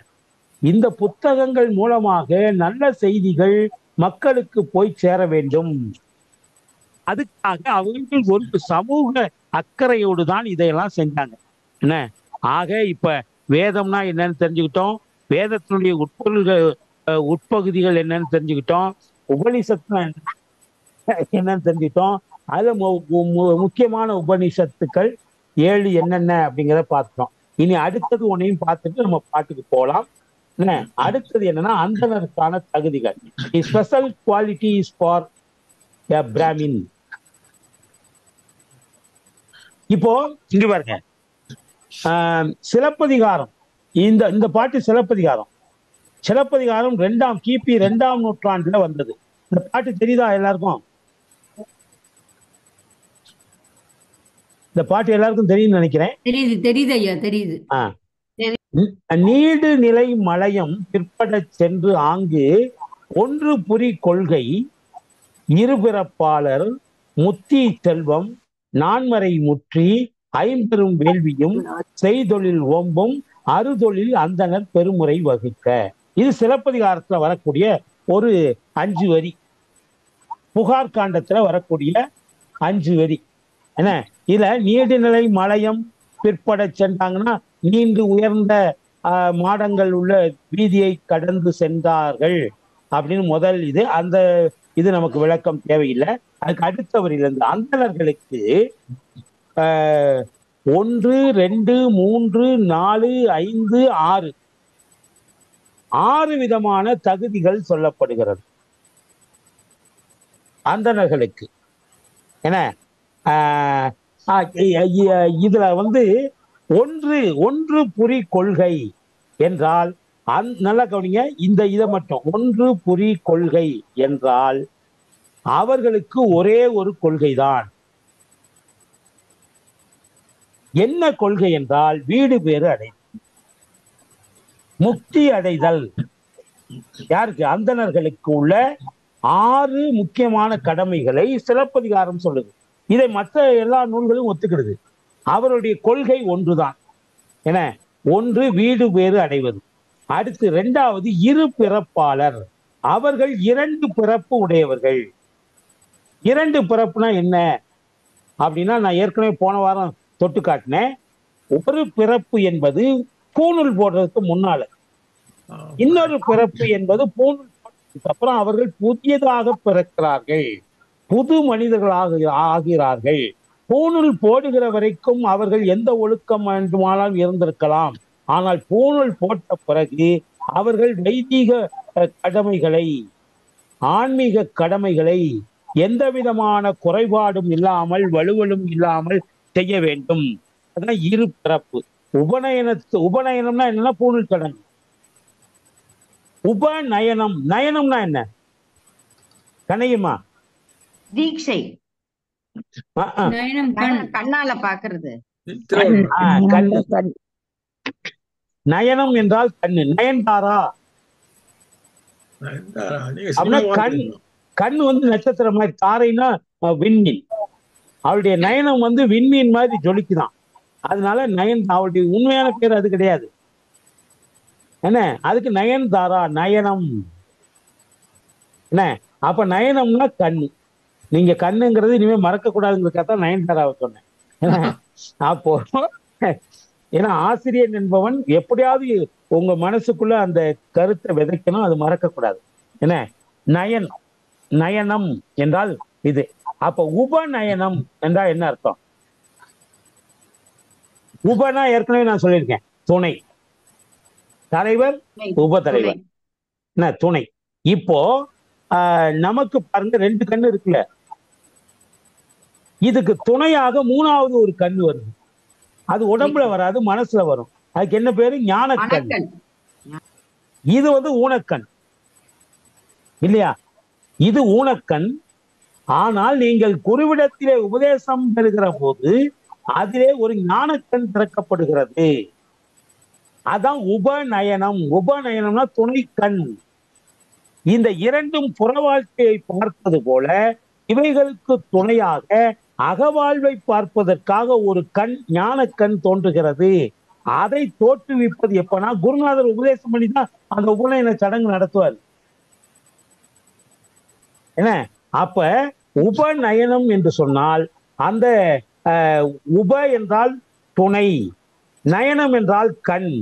[SPEAKER 2] இந்த புத்தகங்கள் மூலமாக நல்ல செய்திகள் மக்களுக்கு போய் சேர வேண்டும். அதுக்காக அவர்கள் ஒரு சமூக அக்கறையோடு தான் இதையெல்லாம் செஞ்சாங்க. என்ன ஆக இப்ப வேதம்னா என்னன்னு தெரிஞ்சுக்கிட்டோம், வேதத்தினுடைய உட்பகுதிகள் என்னன்னு தெரிஞ்சுக்கிட்டோம், உபனிஷத்துனா என்னன்னு தெரிஞ்சுக்கிட்டோம். அதுல முக்கியமான உபனிஷத்துக்கள் 7 என்னென்ன அப்படிங்கிறத பார்த்தோம். இனி அடுத்தது ஒன்னையும் பார்த்துட்டு நம்ம பாட்டுக்கு போகலாம். என்ன அடுத்தது என்னன்னா அந்தனருக்கான தகுதிகள். Special quality is for a Brahmin. இப்போ இங்க பாருங்க, சிலப்பதிகாரம். இந்த பாட்டு சிலப்பதிகாரம். சிலப்பதிகாரம் கிபி 2ஆம் நூற்றாண்டுல வந்தது. இந்த பாட்டு தெரியுதா எல்லாருக்கும்? இந்த பாட்டு எல்லாருக்கும் தெரியும்னு நினைக்கிறேன்.
[SPEAKER 5] தெரியுது ஐயா, தெரியுது.
[SPEAKER 2] நீடு நிலை மலையம் பிற்பட சென்று ஆங்கு ஒன்று புரி கொள்கை இருபிறப்பாளர் முத்தி செல்வம் நான்மறை முற்றி ஐம்பெரும் வேள்வியும் செய்தொழில் ஓம்பும் அறுதொழில் அந்தனர் பெருமுறை வகுக்க. இது சிலப்பதிகாரத்துல வரக்கூடிய ஒரு 5 வரி. புகார் காண்டத்துல வரக்கூடிய 5 வரி. என்ன இதுல நீடுநிலை மலையம் பிற்பட சென்றாங்கன்னா நீண்டு உயர்ந்த மாடங்கள் உள்ள வீதியை கடந்து சென்றார்கள் அப்படின்னு முதல் இது. அந்த இது நமக்கு விளக்கம் தேவையில்லை. அதுக்கு அடுத்த வரியிலிருந்து அந்தணர்களுக்கு 1, 2, 3, 4, 5, 6 6 விதமான தகுதிகள் சொல்லப்படுகிறது அந்தணர்களுக்கு. என்ன இதுல ஒன்று புரி கொள்கை என்றால் நல்லா கவனிங்க, இந்த இதை மட்டும். ஒன்று புரி கொள்கை என்றால் அவர்களுக்கு ஒரே ஒரு கொள்கைதான். என்ன கொள்கை என்றால் வீடு பேறு அடைதல், முக்தி அடைதல். யாருக்கு? அந்தணர்களுக்கு உள்ள 6 முக்கியமான கடமைகளை சிலப்பதிகாரம் சொல்லுது. இதை மற்ற எல்லா நூல்களும் ஒத்துக்கிறது. அவருடைய கொள்கை ஒன்றுதான். என ஒன்று வீடு பேறு அடைவது. அடுத்து 2வது இரு பிறப்பாளர். அவர்கள் 2 பிறப்பு உடையவர்கள். 2 பிறப்புனா என்ன அப்படின்னா, நான் ஏற்கனவே போன வாரம் தொட்டு காட்டினேன். ஒரு பிறப்பு என்பது பூணூல் போடுறதுக்கு முன்னால, இன்னொரு பிறப்பு என்பது பூணூல் போடுறதுக்கு அப்புறம் அவர்கள் புதியதாக பிறக்கிறார்கள், புது மனிதர்களாக ஆகிறார்கள். பூணூல் போடுகிற வரைக்கும் அவர்கள் எந்த ஒழுக்கம் வேண்டுமானாலும் இருந்திருக்கலாம். ஆனால் பூணூல் போட்ட பிறகு அவர்கள் வைதிக கடமைகளை, ஆன்மீக கடமைகளை எந்த விதமான குறைபாடும் இல்லாமல் வலுவலும் இல்லாமல் செய்ய வேண்டும். அதான் இரு பிறப்பு. உபநயனம்னா என்னன்னா பூணூல் சடங்கு. உபநயனம், நயனம்னா என்ன கனையுமா?
[SPEAKER 3] தீட்சை, கண்ணால பாக்குறது.
[SPEAKER 2] கண்ணு. நயனம் என்றால் கண்ணு. நயன்தாரா அப்படின்னா கண். கண் வந்து நட்சத்திரம் மாதிரி, தாரைனா விண்மீன். அவளுடைய நயனம் வந்து விண்மீன் மாதிரி ஜொலிக்குதான். அதனால நயன், அவளுடைய உண்மையான பேர் அது கிடையாது. என்ன அதுக்கு நயன்தாரா, நயனம் என்ன. அப்ப நயனம்னா கண்ணு. நீங்க கண்ணுங்கிறது இனிமே மறக்க கூடாதுங்கிறதுக்காக நயன்தாராவை சொன்னேன். அப்போ ஏன்னா ஆசிரியர் என்பவன் எப்படியாவது உங்க மனசுக்குள்ள அந்த கருத்தை விதைக்கணும், அது மறக்க கூடாது. என்ன நயன், நயனம் என்றால் இது. அப்ப உபநயனம் என்றால் என்ன அர்த்தம்? உபனா ஏற்கனவே நான் சொல்லியிருக்கேன், துணை. தலைவர், உப தலைவர், என்ன துணை. இப்போ நமக்கு பாருங்க 2 கண்ணு இருக்குல்ல, இதுக்கு துணையாக 3வது ஒரு கண்ணு வருது. அது உடம்புல வராது, மனசுல வரும். அதுக்கு என்ன பேரு? ஞானக்கண். இது வந்து ஊனக்கண் இல்லையா? இது ஊனக்கண். ஆனால் நீங்கள் குருவிடத்திலே உபதேசம் பெறுகிற போது அதிலே ஒரு ஞானக்கண் திறக்கப்படுகிறது. அதான் உபநயனம். உபநயனம்னா துணை கண். இந்த இரண்டும் புற வாழ்க்கையை பார்ப்பது போல இவைகளுக்கு துணையாக அகவாழ்வை பார்ப்பதற்காக ஒரு கண், ஞான கண் தோன்றுகிறது. அதை தோற்றுவிப்பது எப்பனா குருநாதர் உபதேசம் பண்ணி தான் அந்த உபநயன சடங்கு நடத்துவார். என்ன அப்ப உபநயனம் என்று சொன்னால் அந்த உப என்றால் துணை, நயனம் என்றால் கண்.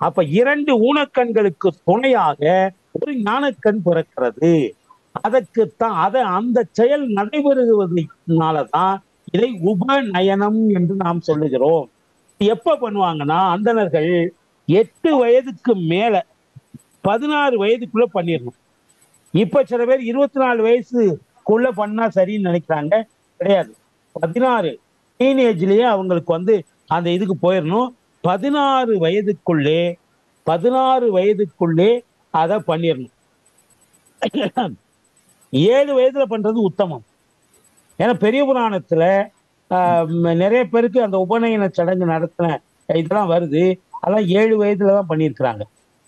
[SPEAKER 2] அப்ப 2 ஊனக்கண்களுக்கு துணையாக ஒரு ஞானக்கண் பிறக்கிறது. அதற்குத்தான் அந்த செயல் நடைபெறுவதனாலதான் இதை உபநயனம் என்று நாம் சொல்லுகிறோம். எப்ப பண்ணுவாங்கன்னா அந்தணர்கள் 8 வயதுக்கு மேல 16 வயதுக்குள்ள பண்ணிடணும். இப்ப சில பேர் 24 வயசுக்குள்ள பண்ணா சரின்னு நினைக்கிறாங்க. கிடையாது. 16 டீனேஜ்லயே அவங்களுக்கு வந்து அந்த இதுக்கு போயிடணும். 16 வயதுக்குள்ளே அதை பண்ணிடணும். 7 வயதுல பண்றது உத்தமம். ஏன்னா பெரிய புராணத்துல நிறைய பேருக்கு அந்த உபநயன சடங்கு நடத்தின இதெல்லாம் வருது. அதெல்லாம் 7 வயதுலதான் பண்ணியிருக்கிறாங்க.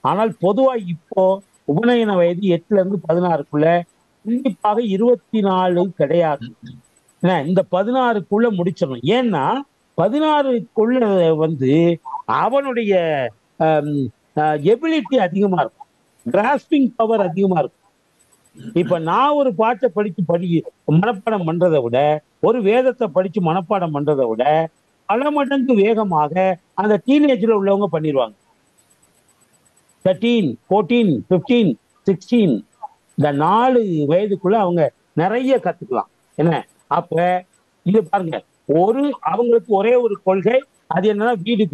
[SPEAKER 2] ஆனால் பொதுவா இப்போ உபநயன வயது 8ல இருந்து 16க்குள்ள, கண்டிப்பாக 24 கிடையாது. இந்த 16க்குள்ள முடிச்சிடணும். ஏன்னா 16க்குள்ள வந்து அவனுடைய எபிலிட்டி அதிகமா இருக்கும், கிராஸ்பிங் பவர் அதிகமா இருக்கும். இப்ப நான் ஒரு பாட்டை படிச்சு மனப்பாடம் பண்றதை விட, ஒரு வேதத்தை படிச்சு மனப்பாடம் பண்றதை விட பல மடங்கு வேகமாக அந்த டீனேஜ்ல உள்ளவங்க பண்ணிடுவாங்க. 13, 14, 15, 16 இந்த 4 வயதுக்குள்ள அவங்க நிறைய கத்துக்கலாம். என்ன அப்ப இது பாருங்க, அவங்களுக்கு ஒரே ஒரு கொள்கை. அது என்னன்னா வீடு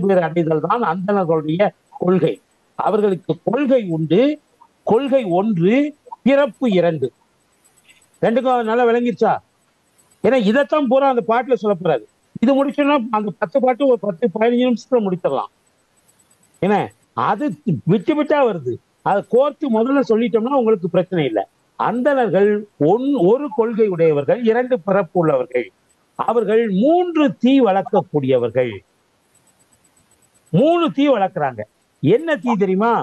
[SPEAKER 2] பேர் அடைதல் தான் அந்தணர்களுடைய கொள்கை. அவர்களுக்கு கொள்கை உண்டு. கொள்கை 1, பிறப்பு 2. ரெண்டுக்கும் நல்லா விளங்கிருச்சா? ஏன்னா இதைத்தான் பூரா அந்த பாட்டுல சொல்ல போறாரு. இது முடிச்சோம்னா அந்த 10 பாட்டு ஒரு 10-15 நிமிஷத்துல முடிச்சிடலாம். என்ன அது விட்டு விட்டா வருது. அதை கோர்த்து முதல்ல சொல்லிட்டோம்னா உங்களுக்கு பிரச்சனை இல்லை. அந்தணர்கள் ஒரு கொள்கை உடையவர்கள், 2 பிறப்பு உள்ளவர்கள். அவர்கள் 3 தீ வளர்க்கக்கூடியவர்கள். 3 தீ வளர்க்குறாங்க. என்ன தீ தெரியுமா?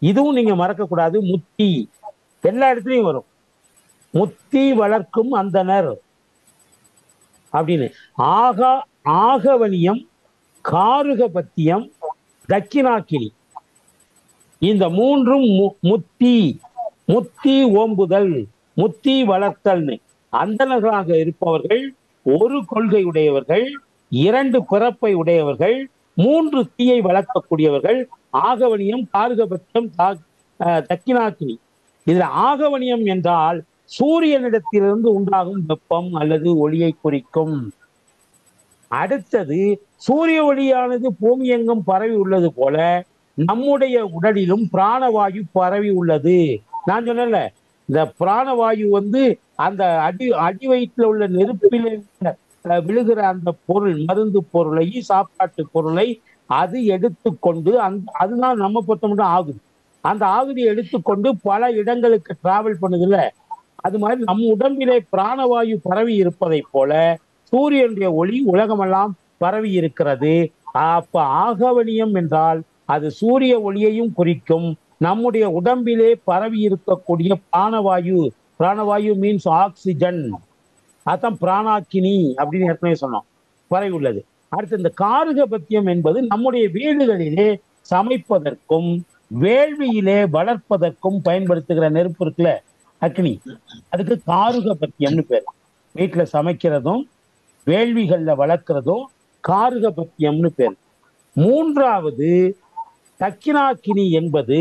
[SPEAKER 2] இதுவும் நீங்க மறக்க கூடாது. முத்தி எல்லா இடத்துலயும் வரும். முத்தி வளர்க்கும் அந்தனர் அப்படின்னு. ஆகவனியம், காருகபத்தியம், தக்கினாக்கினி, இந்த 3ம் முத்தி ஓம்புதல், முத்தி வளர்த்தல். அந்தணர்களாக இருப்பவர்கள் ஒரு கொள்கை உடையவர்கள், 2 பிறப்பை உடையவர்கள், 3 தீயை வளர்க்கக்கூடியவர்கள். ஆகவனியம், காருகபத்தியம், தக்கினாக்கினி. இதுல ஆகவனியம் என்றால் சூரியனிடத்திலிருந்து உண்டாகும் வெப்பம் அல்லது ஒளியை குறிக்கும். அடுத்தது, சூரிய ஒளியானது பூமி எங்கும் பரவி உள்ளது போல நம்முடைய உடலிலும் பிராணவாயு பரவி உள்ளது. நான் சொன்னேன்ல, இந்த பிராணவாயு வந்து அந்த அடி வயிற்றுல உள்ள நெருப்பில விழுகிற அந்த பொருள், மருந்து பொருளை, சாப்பாட்டு பொருளை அது எடுத்துக்கொண்டு அதுதான் நம்ம பொறுத்த மட்டும் ஆகுது. அந்த ஆகுதியை எடுத்துக்கொண்டு பல இடங்களுக்கு டிராவல் பண்ணுதுல்ல, அது மாதிரி நம் உடம்பிலே பிராணவாயு பரவி இருப்பதை போல சூரியனுடைய ஒளி உலகமெல்லாம் பரவி இருக்கிறது. அப்ப ஆகவனியம் என்றால் அது சூரிய ஒளியையும் குறிக்கும். நம்முடைய உடம்பிலே பரவி இருக்கக்கூடிய பிராணவாயு, பிராணவாயு மீன்ஸ் ஆக்சிஜன், அதான் பிராணாக்கினி அப்படின்னு ஏற்கனவே சொன்னோம், பரவி உள்ளது. அடுத்து இந்த காருகபத்தியம் என்பது நம்முடைய வீடுகளிலே சமைப்பதற்கும் வேள்வியிலே வளர்ப்பதற்கும் பயன்படுத்துகிற நெருப்பு இருக்குல்ல, அக்னி, அதுக்கு காருகபத்தியம்னு பேர். வீட்டுல சமைக்கிறதும் வேள்விகள்ல வளர்க்கிறதும் காருகபத்தியம்னு பேர். மூன்றாவது தக்கினாக்கினி என்பது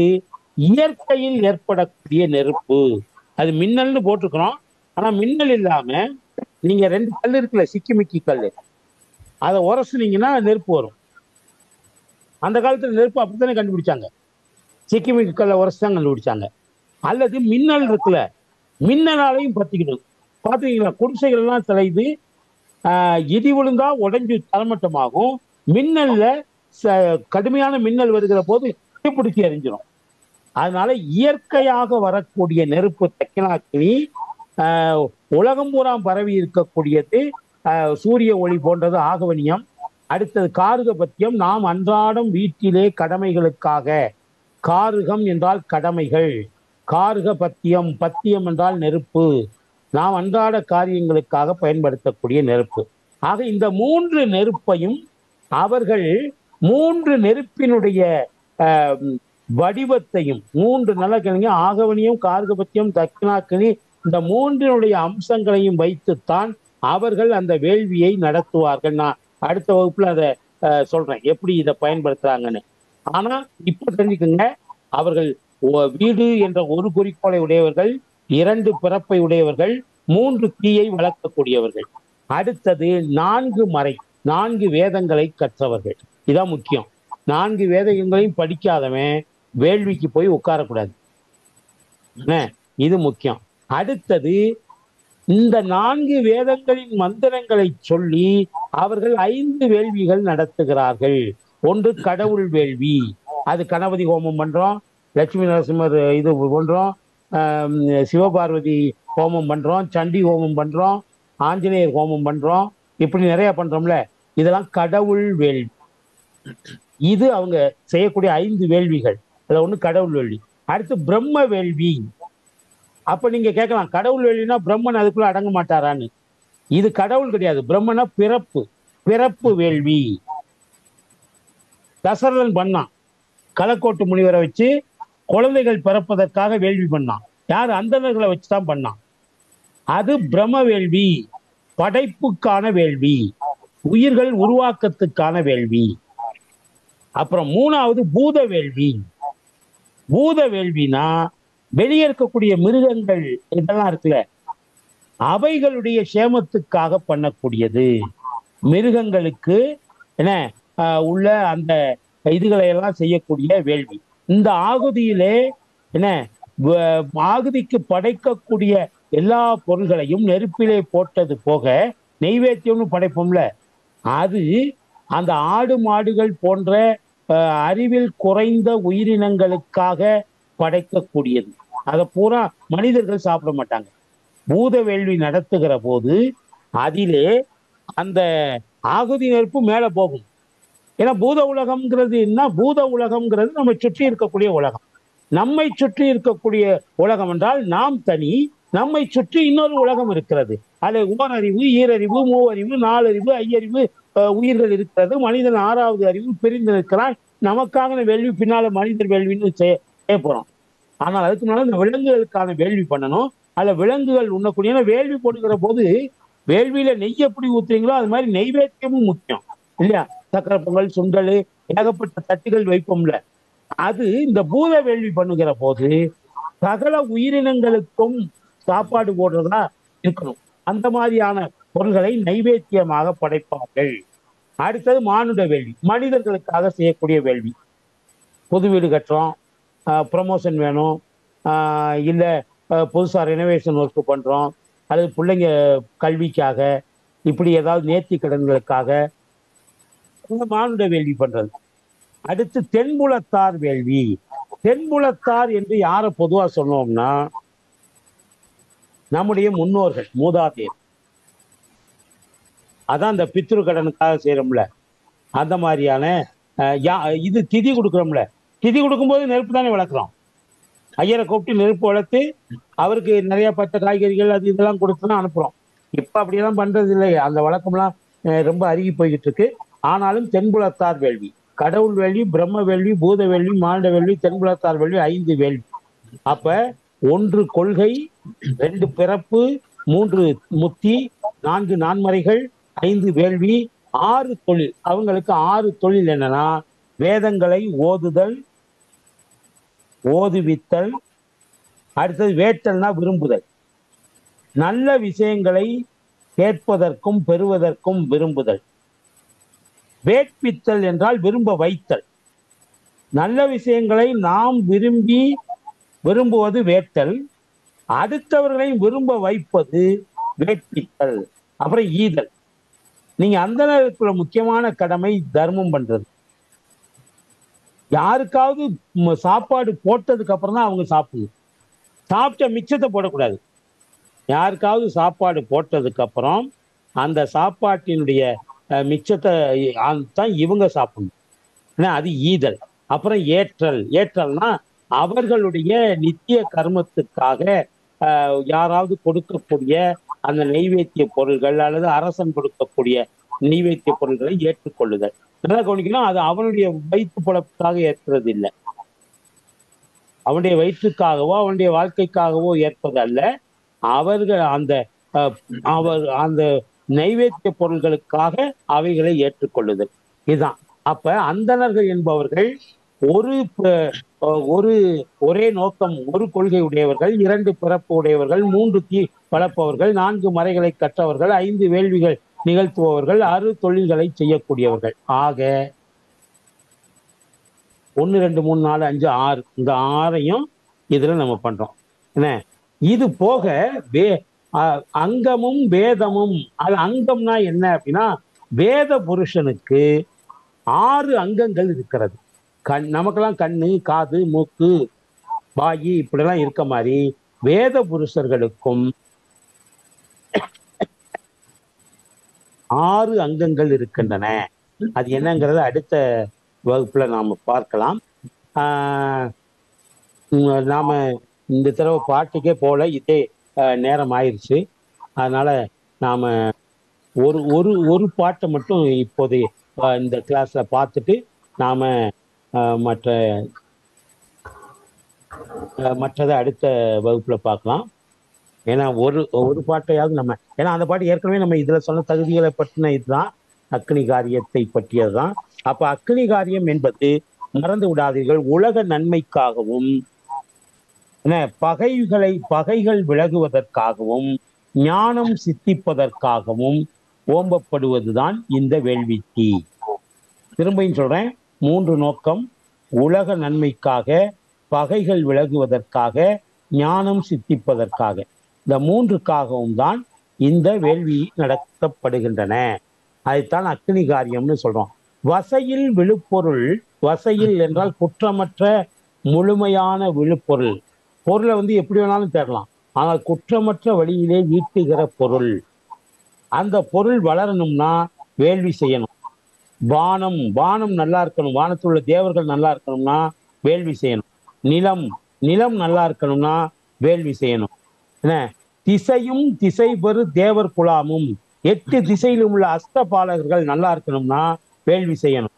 [SPEAKER 2] இயற்கையில் ஏற்படக்கூடிய நெருப்பு. அது மின்னல்னு போட்டிருக்கிறோம், ஆனா மின்னல் இல்லாம நீங்க 2 கல் இருக்குல்ல, சிக்கிமிக்கி கல், அதை உரசுனீங்கன்னா நெருப்பு வரும். அந்த காலத்துல நெருப்பு அப்படித்தானே கண்டுபிடிச்சாங்க, சிக்கிமிக்கி கல்லை உரசுதான் கண்டுபிடிச்சாங்க. அல்லது மின்னல் இருக்குல்ல, மின்னலாலையும் பத்திக்கிடும். பாத்தீங்களா, குடிசைகள் எல்லாம் சிலைது இடி விழுந்தா உடைஞ்சு தரமட்டமாகும். மின்னல்ல கடுமையான மின்னல் வருகிற போது பிடிச்சி எரிஞ்சிடும். அதனால இயற்கையாக வரக்கூடிய நெருப்பு தக்கினாக்கினி. உலகம் பூரா பரவி இருக்கக்கூடியது சூரிய ஒளி போன்றது ஆகவனியம். அடுத்தது காருகபத்தியம், நாம் அன்றாடம் வீட்டிலே கடமைகளுக்காக, காருகம் என்றால் கடமைகள், காருகபத்தியம், பத்தியம் என்றால் நெருப்பு, நாம் அன்றாட காரியங்களுக்காக பயன்படுத்தக்கூடிய நெருப்பு. ஆக இந்த 3 நெருப்பையும் அவர்கள் 3 நெருப்பினுடைய வடிவத்தையும் 3 நல்ல கிழங்க ஆகவனியம், கார்கபத்தியம், தக்கினாக்கினி, இந்த 3னுடைய அம்சங்களையும் வைத்துத்தான் அவர்கள் அந்த வேள்வியை நடத்துவார்கள். நான் அடுத்த வகுப்புல அதை சொல்றேன் எப்படி இதை பயன்படுத்துறாங்கன்னு. ஆனா இப்ப தெரிஞ்சுக்கங்க, அவர்கள் வீடு என்ற ஒரு குறிக்கோளை உடையவர்கள், 2 பிறப்பை உடையவர்கள், 3 தீயை வளர்க்கக்கூடியவர்கள். அடுத்தது 4 மறை, 4 வேதங்களை கற்றவர்கள். இதான் முக்கியம். 4 வேதங்களையும் படிக்காதவன் வேள்விக்கு போய் உட்காரக்கூடாது, இது முக்கியம். அடுத்தது இந்த 4 வேதங்களின் மந்திரங்களை சொல்லி அவர்கள் 5 வேள்விகள் நடத்துகிறார்கள். ஒன்று கடவுள் வேள்வி, அது கணபதி ஹோமம் பண்றோம், லட்சுமி நரசிம்மர் இது பண்றோம், சிவபார்வதி ஹோமம் பண்றோம், சண்டி ஹோமம் பண்றோம், ஆஞ்சநேயர் ஹோமம் பண்றோம், இப்படி நிறைய பண்றோம்ல, இதெல்லாம் கடவுள் வேள்வி. இது அவங்க செய்யக்கூடிய 5 வேள்விகள். அதுல ஒண்ணு கடவுள் வேள்வி. அடுத்து பிரம்ம வேள்வி. அப்ப நீங்க கேட்கலாம், கடவுள் வேள்வினா பிரம்மன் அதுக்குள்ள அடங்க மாட்டாரான்னு. இது கடவுள் கிடையாது, பிரம்மனா பிறப்பு, பிறப்பு வேள்வி. தசரதன் பண்ணான், கலக்கோட்டு முனிவரை வச்சு குழந்தைகள் பிறப்பதற்காக வேள்வி பண்ணான். யார்? அந்தணர்களை வச்சுதான் பண்ணான். அது பிரம்ம வேள்வி, படைப்புக்கான வேள்வி, உயிர்கள் உருவாக்கத்துக்கான வேள்வி. அப்புறம் 3வது பூத வேள்வி. பூத வேள்வினா வெளியே இருக்கக்கூடிய மிருகங்கள் இதெல்லாம் இருக்குல்ல, அவைகளுடைய சேமத்துக்காக பண்ணக்கூடியது. மிருகங்களுக்கு என்ன உள்ள அந்த இதுகளை எல்லாம் செய்யக்கூடிய வேள்வி. இந்த ஆகுதியிலே என்ன, ஆகுதிக்கு படைக்கக்கூடிய எல்லா பொருள்களையும் நெருப்பிலே போட்டது போக நெய்வேத்தியம்னு படைப்போம்ல, அது அந்த ஆடு மாடுகள் போன்ற அறிவில் குறைந்த உயிரினங்களுக்காக படைக்கக்கூடியது. அதை பூரா மனிதர்கள் சாப்பிட மாட்டாங்க. பூத வேள்வி நடத்துகிற போது அதிலே அந்த ஆகுதி நெருப்பு மேல போகும். ஏன்னா பூத உலகம்ங்கிறது என்ன, பூத உலகம்ங்கிறது நம்ம சுற்றி இருக்கக்கூடிய உலகம். நம்மை சுற்றி இருக்கக்கூடிய உலகம் என்றால் நாம் தனி, நம்மை சுற்றி இன்னொரு உலகம் இருக்கிறது. அது ஓரறிவு, ஈரறிவு, மூவறிவு, 4 அறிவு, 5 அறிவு உயிர்கள் இருக்கிறது. மனிதன் 6வது அறிவு பிரிந்து நிற்கிறான். நமக்காக வேள்வி பின்னால மனிதர் வேள்வின்னு செய்ய போறோம். ஆனால் அதுக்கு முன்னால இந்த விலங்குகளுக்கான வேள்வி பண்ணணும். அதுல விலங்குகள் உண்ணக்கூடிய வேள்வி போடுகிற போது வேள்வியில நெய் எப்படி ஊத்துறீங்களோ அது மாதிரி நெய்வேத்தியமும் முக்கியம் இல்லையா? சக்கரை பொங்கல், சுண்டல், ஏகப்பட்ட தட்டுகள் வைப்போம்ல, அது இந்த பூத வேள்வி பண்ணுகிற போது சகல உயிரினங்களுக்கும் சாப்பாடு போடுறதா இருக்கணும். அந்த மாதிரியான பொருள்களை நைவேத்தியமாக படைப்பார்கள். அடுத்தது மானுட வேள்வி, மனிதர்களுக்காக செய்யக்கூடிய வேள்வி. புது வீடு கட்டுறோம், ப்ரமோஷன் வேணும், இல்லை புதுசாக ரெனோவேஷன் ஒர்க் பண்ணுறோம், அல்லது பிள்ளைங்க கல்விக்காக, இப்படி ஏதாவது நேர்த்தி கடன்களுக்காக மானுட வேள்வி பண்றது. அடுத்து தென்புலத்தார் வேள்வி. தென்புலத்தார் என்று யாரை பொதுவா சொன்னோம்னா நம்முடைய முன்னோர்கள், மூதாதையர். அதான் இந்த பித்ரு கடனுக்காக செய்யறோம்ல, அந்த மாதிரியான இது திதி கொடுக்குறோம்ல, திதி கொடுக்கும்போது நெருப்பு தானே வளர்க்குறோம். ஐயரை கூப்பிட்டு நெருப்பு வளர்த்து அவருக்கு நிறைய பச்சை காய்கறிகள் அது இதெல்லாம் கொடுத்துதான் அனுப்புறோம். இப்ப அப்படியெல்லாம் பண்றது இல்லை. அந்த வழக்கம்லாம் ரொம்ப அருகி போய்கிட்டு இருக்கு. ஆனாலும் தென்புலத்தார் வேள்வி, கடவுள் வேள்வி, பிரம்ம வேள்வி, பூத வேள்வி, மாண்ட வேள்வி, தென்புலத்தார் வேள்வி, 5 வேள்வி. அப்ப 1 கொள்கை, 2 பிறப்பு, 3 முத்தி, 4 நான்மறைகள், 5 வேள்வி, 6 தொழில். அவங்களுக்கு 6 தொழில் என்னன்னா, வேதங்களை ஓதுதல், ஓதுவித்தல், அடுத்தது வேட்டல்னா விரும்புதல், நல்ல விஷயங்களை கேட்பதற்கும் பெறுவதற்கும் விரும்புதல், வேட்பித்தல் என்றால் விரும்ப வைத்தல், நல்ல விஷயங்களை நாம் விரும்புவது வேட்டல், அடுத்தவர்களை விரும்ப வைப்பது வேட்பித்தல், அப்புறம் ஈதல். நீங்க அந்த நேரத்துல முக்கியமான கடமை தர்மம் பண்றது. யாருக்காவது சாப்பாடு போட்டதுக்கு அப்புறம் தான் அவங்க சாப்பிடணும். சாப்பிட்ட மிச்சத்தை போடக்கூடாது. யாருக்காவது சாப்பாடு போட்டதுக்கு அப்புறம் அந்த சாப்பாட்டினுடைய மிச்சத்தை தான் இவங்க சாப்பிடணும். அது ஈதல். அப்புறம் ஏற்றல். ஏற்றல்னா அவர்களுடைய நித்திய கர்மத்துக்காக யாராவது கொடுக்கக்கூடிய அந்த நெய்வேத்திய பொருள்கள் அல்லது அரசன் கொடுக்கக்கூடிய நெய்வேத்திய பொருள்களை ஏற்றுக்கொள்ளுதல். நல்லா கவனிக்கணும், அது அவனுடைய வயிற்று பொழப்புக்காக ஏற்கிறது இல்லை, அவனுடைய வயிற்றுக்காகவோ அவனுடைய வாழ்க்கைக்காகவோ ஏற்பது அல்ல. அவர்கள் அந்த நைவேத்திய பொருள்களுக்காக அவைகளை ஏற்றுக்கொள்ளுதல். இதுதான். அப்ப அந்தணர்கள் என்பவர்கள் ஒரே நோக்கம், ஒரு கொள்கை உடையவர்கள், 2 பிறப்பு உடையவர்கள், 3 தீ வளர்ப்பவர்கள், 4 மறைகளை கற்றவர்கள், 5 வேள்விகள் நிகழ்த்துபவர்கள், 6 தொழில்களை செய்யக்கூடியவர்கள். ஆக 1 2 3 4 5 6, இந்த 6ஐயும் இதுல நம்ம பண்றோம். என்ன, இது போக அங்கமும் வேதமும். அது அங்கம்னா என்ன அப்படின்னா, வேத புருஷனுக்கு 6 அங்கங்கள் இருக்கிறது. நமக்கெல்லாம் கண்ணு, காது, மூக்கு, வாயு இப்படிலாம் இருக்க மாதிரி வேத புருஷர்களுக்கும் 6 அங்கங்கள் இருக்கின்றன. அது என்னங்கிறத அடுத்த வகுப்புல நாம பார்க்கலாம். நாம இந்த தடவை பாட்டுக்கே போல, இதே நேரம் ஆயிடுச்சு. அதனால நாம ஒரு பாட்டை மட்டும் இப்போது இந்த கிளாஸ்ல பார்த்துட்டு நாம மற்றதை அடுத்த வகுப்புல பார்க்கலாம். ஏன்னா ஒரு பாட்டையாவது நம்ம, ஏன்னா அந்த பாட்டு ஏற்கனவே நம்ம இதுல சொன்ன தகுதிகளை பற்றின இதுதான், அக்னி காரியத்தை பற்றியதுதான். அப்ப அக்னி காரியம் என்பது மறந்து விடாதீர்கள், உலக நன்மைக்காகவும் பகைகள் விலகுவதற்காகவும் ஞானம் சித்திப்பதற்காகவும் ஓம்பப்படுவதுதான் இந்த வேள்வி தீ. திரும்பியும் சொல்றேன், 3 நோக்கம்: உலக நன்மைக்காக, பகைகள் விலகுவதற்காக, ஞானம் சித்திப்பதற்காக. இந்த 3க்காகவும் தான் இந்த வேள்வி நடத்தப்படுகின்றன. அதைத்தான் அக்னி காரியம்னு சொல்றோம். வசையில் விழுப்பொருள், வசையில் என்றால் குற்றமற்ற முழுமையான விழுப்பொருள். பொருளை எப்படி வேணாலும் தேடலாம், ஆனால் குற்றமற்ற வழியிலே ஈட்டுகிற பொருள். அந்த பொருள் வளரணும்னா வேள்வி செய்யணும். வானம் நல்லா இருக்கணும், வானத்தில் உள்ள தேவர்கள் நல்லா இருக்கணும்னா வேள்வி செய்யணும். நிலம் நல்லா இருக்கணும்னா வேள்வி செய்யணும். என்ன, திசையும் திசை பெறு தேவர் குலாமும், 8 திசையிலும் உள்ள அஸ்தபாலகர்கள் நல்லா இருக்கணும்னா வேள்வி செய்யணும்.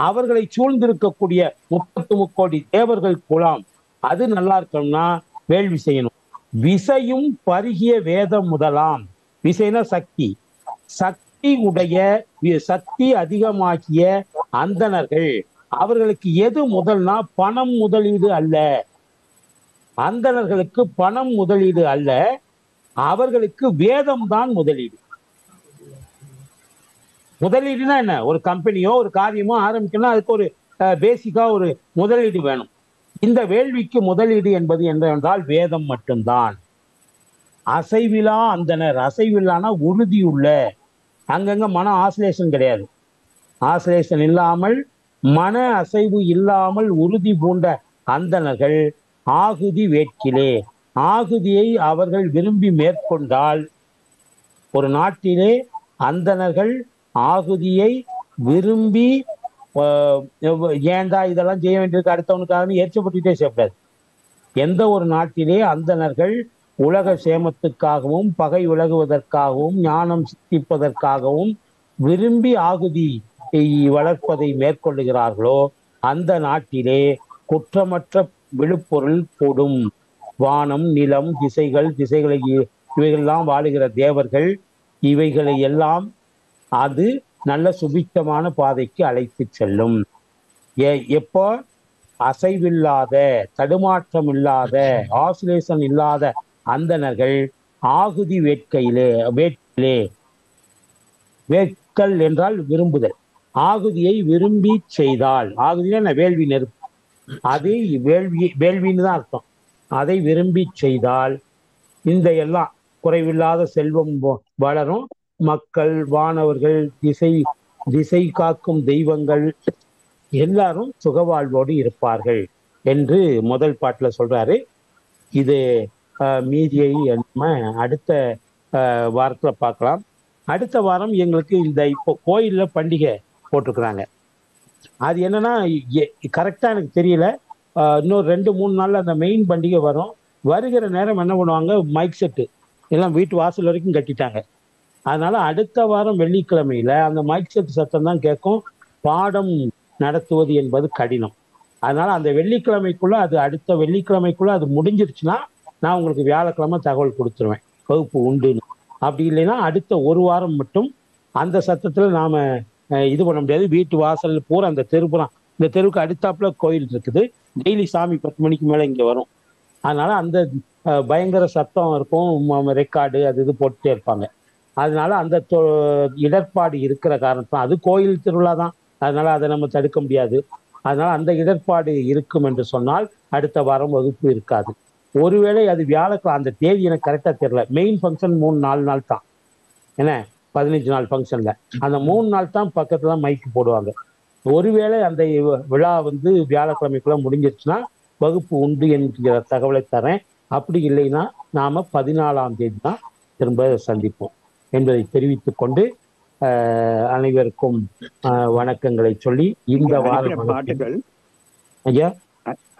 [SPEAKER 2] அவர்களை சூழ்ந்திருக்கக்கூடிய 33 கோடி தேவர்கள் குலாம் அது நல்லா இருக்கணும்னா வேள்வி செய்யணும். விசையும் பருகிய வேதம் முதலாம், விசைனா சக்தி, சக்தி அதிகமாகிய அந்தணர்கள், அவர்களுக்கு எது முதல்னா பணம் முதலீடு அல்ல. அந்தணர்களுக்கு பணம் முதலீடு அல்ல, அவர்களுக்கு வேதம் தான் முதலீடு. முதலீடுனா என்ன, ஒரு கம்பெனியோ ஒரு காரியமோ ஆரம்பிக்கணும்னா அதுக்கு ஒரு பேசிக்கா ஒரு முதலீடு வேணும். இந்த வேள்விக்கு முதலீடு என்பது என்னவென்றால் வேதம் மட்டும்தான். அசைவிலா அந்தனர், அசைவில்லானா உறுதியுள்ள, அங்கங்க மன ஆசிலேஷன் கிடையாது. ஆசிலேஷன் இல்லாமல், மன அசைவு இல்லாமல் உறுதி பூண்ட அந்தணர்கள் ஆகுதி வேட்கிலே, ஆகுதியை அவர்கள் விரும்பி மேற்கொண்டால் ஒரு நாட்டிலே அந்தணர்கள் ஆகுதியை விரும்பி ஏன்டா இதெல்லாம் செய்ய வேண்டியிருக்கு அடுத்தவனுக்காக எரிச்சப்பட்டுட்டே செய்யக்கூடாது. எந்த ஒரு நாட்டிலே அந்தணர்கள் உலக சேமத்துக்காகவும் பகை விலகுவதற்காகவும் ஞானம் சித்திப்பதற்காகவும் விரும்பி ஆகுதி வளர்ப்பதை மேற்கொள்ளுகிறார்களோ அந்த நாட்டிலே குற்றமற்ற விழுப்பொருள் கூடும். வானம், நிலம், திசைகளை இவைகளெல்லாம் வாழுகிற தேவர்கள் இவைகளை எல்லாம் அது நல்ல சுபித்தமான பாதைக்கு அழைத்து செல்லும். எப்போ அசைவில்லாத, தடுமாற்றம் இல்லாத, ஆசிலேஷன் இல்லாத அந்தணர்கள் ஆகுதி வேட்கல் என்றால் விரும்புதல், ஆகுதியை விரும்பி செய்தால், ஆகுதினா வேள்வி நெருப்பு, அது வேள்வின்னு தான் அர்த்தம். அதை விரும்பி செய்தால் இந்த எல்லாம் குறைவில்லாத செல்வம் வளரும், மக்கள், வானவர்கள், திசை காக்கும் தெய்வங்கள் எல்லாரும் சுகவாழ்வோடு இருப்பார்கள் என்று முதல் பாட்டுல சொல்றாரு. இது மீதியை நம்ம அடுத்த வாரத்துல பார்க்கலாம். அடுத்த வாரம் எங்களுக்கு இந்த இப்போ கோயில்ல பண்டிகை போட்டிருக்கிறாங்க. அது என்னன்னா கரெக்டா எனக்கு தெரியல. இன்னொரு 2-3 நாள்ல அந்த மெயின் பண்டிகை வரும். வருகிற நேரம் என்ன பண்ணுவாங்க, மைக் செட்டு எல்லாம் வீட்டு வாசல் வரைக்கும் கட்டிட்டாங்க. அதனால அடுத்த வாரம் வெள்ளிக்கிழமையில அந்த மைக் செட் சத்தம் தான் கேட்கும். பாடம் நடத்துவது என்பது கடினம். அதனால அந்த வெள்ளிக்கிழமைக்குள்ள அடுத்த வெள்ளிக்கிழமைக்குள்ள அது முடிஞ்சிருச்சுன்னா நான் உங்களுக்கு வியாழக்கிழமை தகவல் கொடுத்துருவேன் வகுப்பு உண்டுன்னு. அப்படி இல்லைன்னா அடுத்த ஒரு வாரம் மட்டும் அந்த சத்தத்துல நாம இது பண்ண முடியாது. வீட்டு வாசல் பூரா அந்த தெருப்புறம், இந்த தெருவுக்கு அடுத்தாப்புல கோயில் இருக்குது. டெய்லி சாமி 10 மணிக்கு மேல இங்க வரும். அதனால அந்த பயங்கர சத்தம் இருக்கும், ரெக்கார்டு அது இது போட்டுட்டே இருப்பாங்க. அதனால அந்த இடர்பாடு இருக்கிற காரணத்தான், அது கோயில் திருவிழா தான், அதனால அதை நம்ம தடுக்க முடியாது. அதனால அந்த இடர்பாடு இருக்கும் என்று சொன்னால் அடுத்த வாரம் வகுப்பு இருக்காது. ஒருவேளை அது வியாழக்கிழமை, அந்த தேதி எனக்கு கரெக்டா தெரியல. மெயின் ஃபங்க்ஷன் 3-4 நாள் தான், என்ன 15 நாள் ஃபங்க்ஷன்ல அந்த 3 நாள் தான் பக்கத்துல மைக்கு போடுவாங்க. ஒருவேளை அந்த விழா வியாழக்கிழமைக்குள்ள முடிஞ்சிருச்சுன்னா வகுப்பு உண்டு என்கிற தகவலை தரேன். அப்படி இல்லைன்னா நாம 14ஆம் தேதி தான் திரும்ப சந்திப்போம் என்பதை தெரிவித்துக் கொண்டு அனைவருக்கும் வணக்கங்களை சொல்லி இந்த வாரம்
[SPEAKER 4] பாட்டுகள்
[SPEAKER 2] ஐயா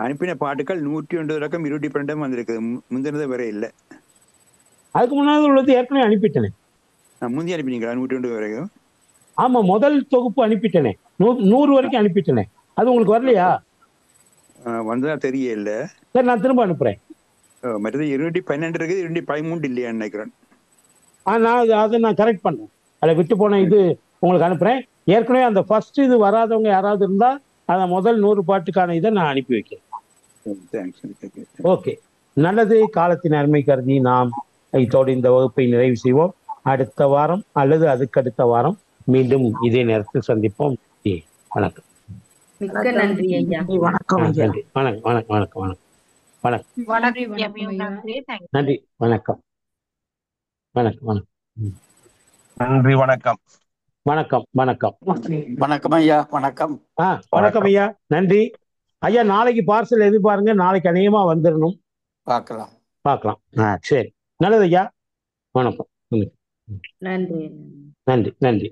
[SPEAKER 4] அனுப்பின பாட்டுகள் 101 ரகம் 22 வந்திருக்கு. முந்தினது வேற இல்லை.
[SPEAKER 2] அதுக்கு முன்னாடி உள்ளது ஏற்கனவே அனுப்பிட்டேனே.
[SPEAKER 4] முந்தி அனுப்பினீங்களா 102 வரைக்கும்?
[SPEAKER 2] ஆமா, முதல் தொகுப்பு அனுப்பிட்டேனே, 100 வரைக்கும் அனுப்பிட்டேனே. அது உங்களுக்கு வரலையா?
[SPEAKER 4] வந்ததா தெரியல.
[SPEAKER 2] சரி, நான் திரும்ப அனுப்புறேன்.
[SPEAKER 4] மற்றது 212 இருக்குது, 213 இல்லையா நினைக்கிறேன்.
[SPEAKER 2] அதை நான் கரெக்ட் பண்ணேன். அதை விட்டு போன இது உங்களுக்கு அனுப்புறேன். ஏற்கனவே அந்த ஃபர்ஸ்ட் இது வராதவங்க யாராவது இருந்தா அதை முதல் 100 பாட்டுக்கான இதை நான் அனுப்பி வைக்கிறேன். ஓகே, நல்லது. காலத்தின் அருமை கருதி நாம் இதோடு இந்த வகுப்பை நிறைவு செய்வோம். அடுத்த வாரம் அல்லது அதுக்கடுத்த வாரம் மீண்டும் இதே நேரத்தில் சந்திப்போம். வணக்கம்.
[SPEAKER 8] மிக்க நன்றி ஐயா.
[SPEAKER 1] வணக்கம்.
[SPEAKER 2] நன்றி. வணக்கம் வணக்கம் வணக்கம் வணக்கம் வணக்கம். நன்றி. வணக்கம் வணக்கம் வணக்கம்.
[SPEAKER 9] நன்றி. வணக்கம்
[SPEAKER 2] வணக்கம் வணக்கம்
[SPEAKER 7] வணக்கம் ஐயா. வணக்கம்.
[SPEAKER 2] வணக்கம் ஐயா. நன்றி ஐயா. நாளைக்கு பார்சல் எதிர்பாருங்க. நாளைக்கு அநேகமா வந்துடணும். பார்க்கலாம். சரி, நல்லது ஐயா. வணக்கம்.
[SPEAKER 8] நன்றி.
[SPEAKER 2] நன்றி நன்றி.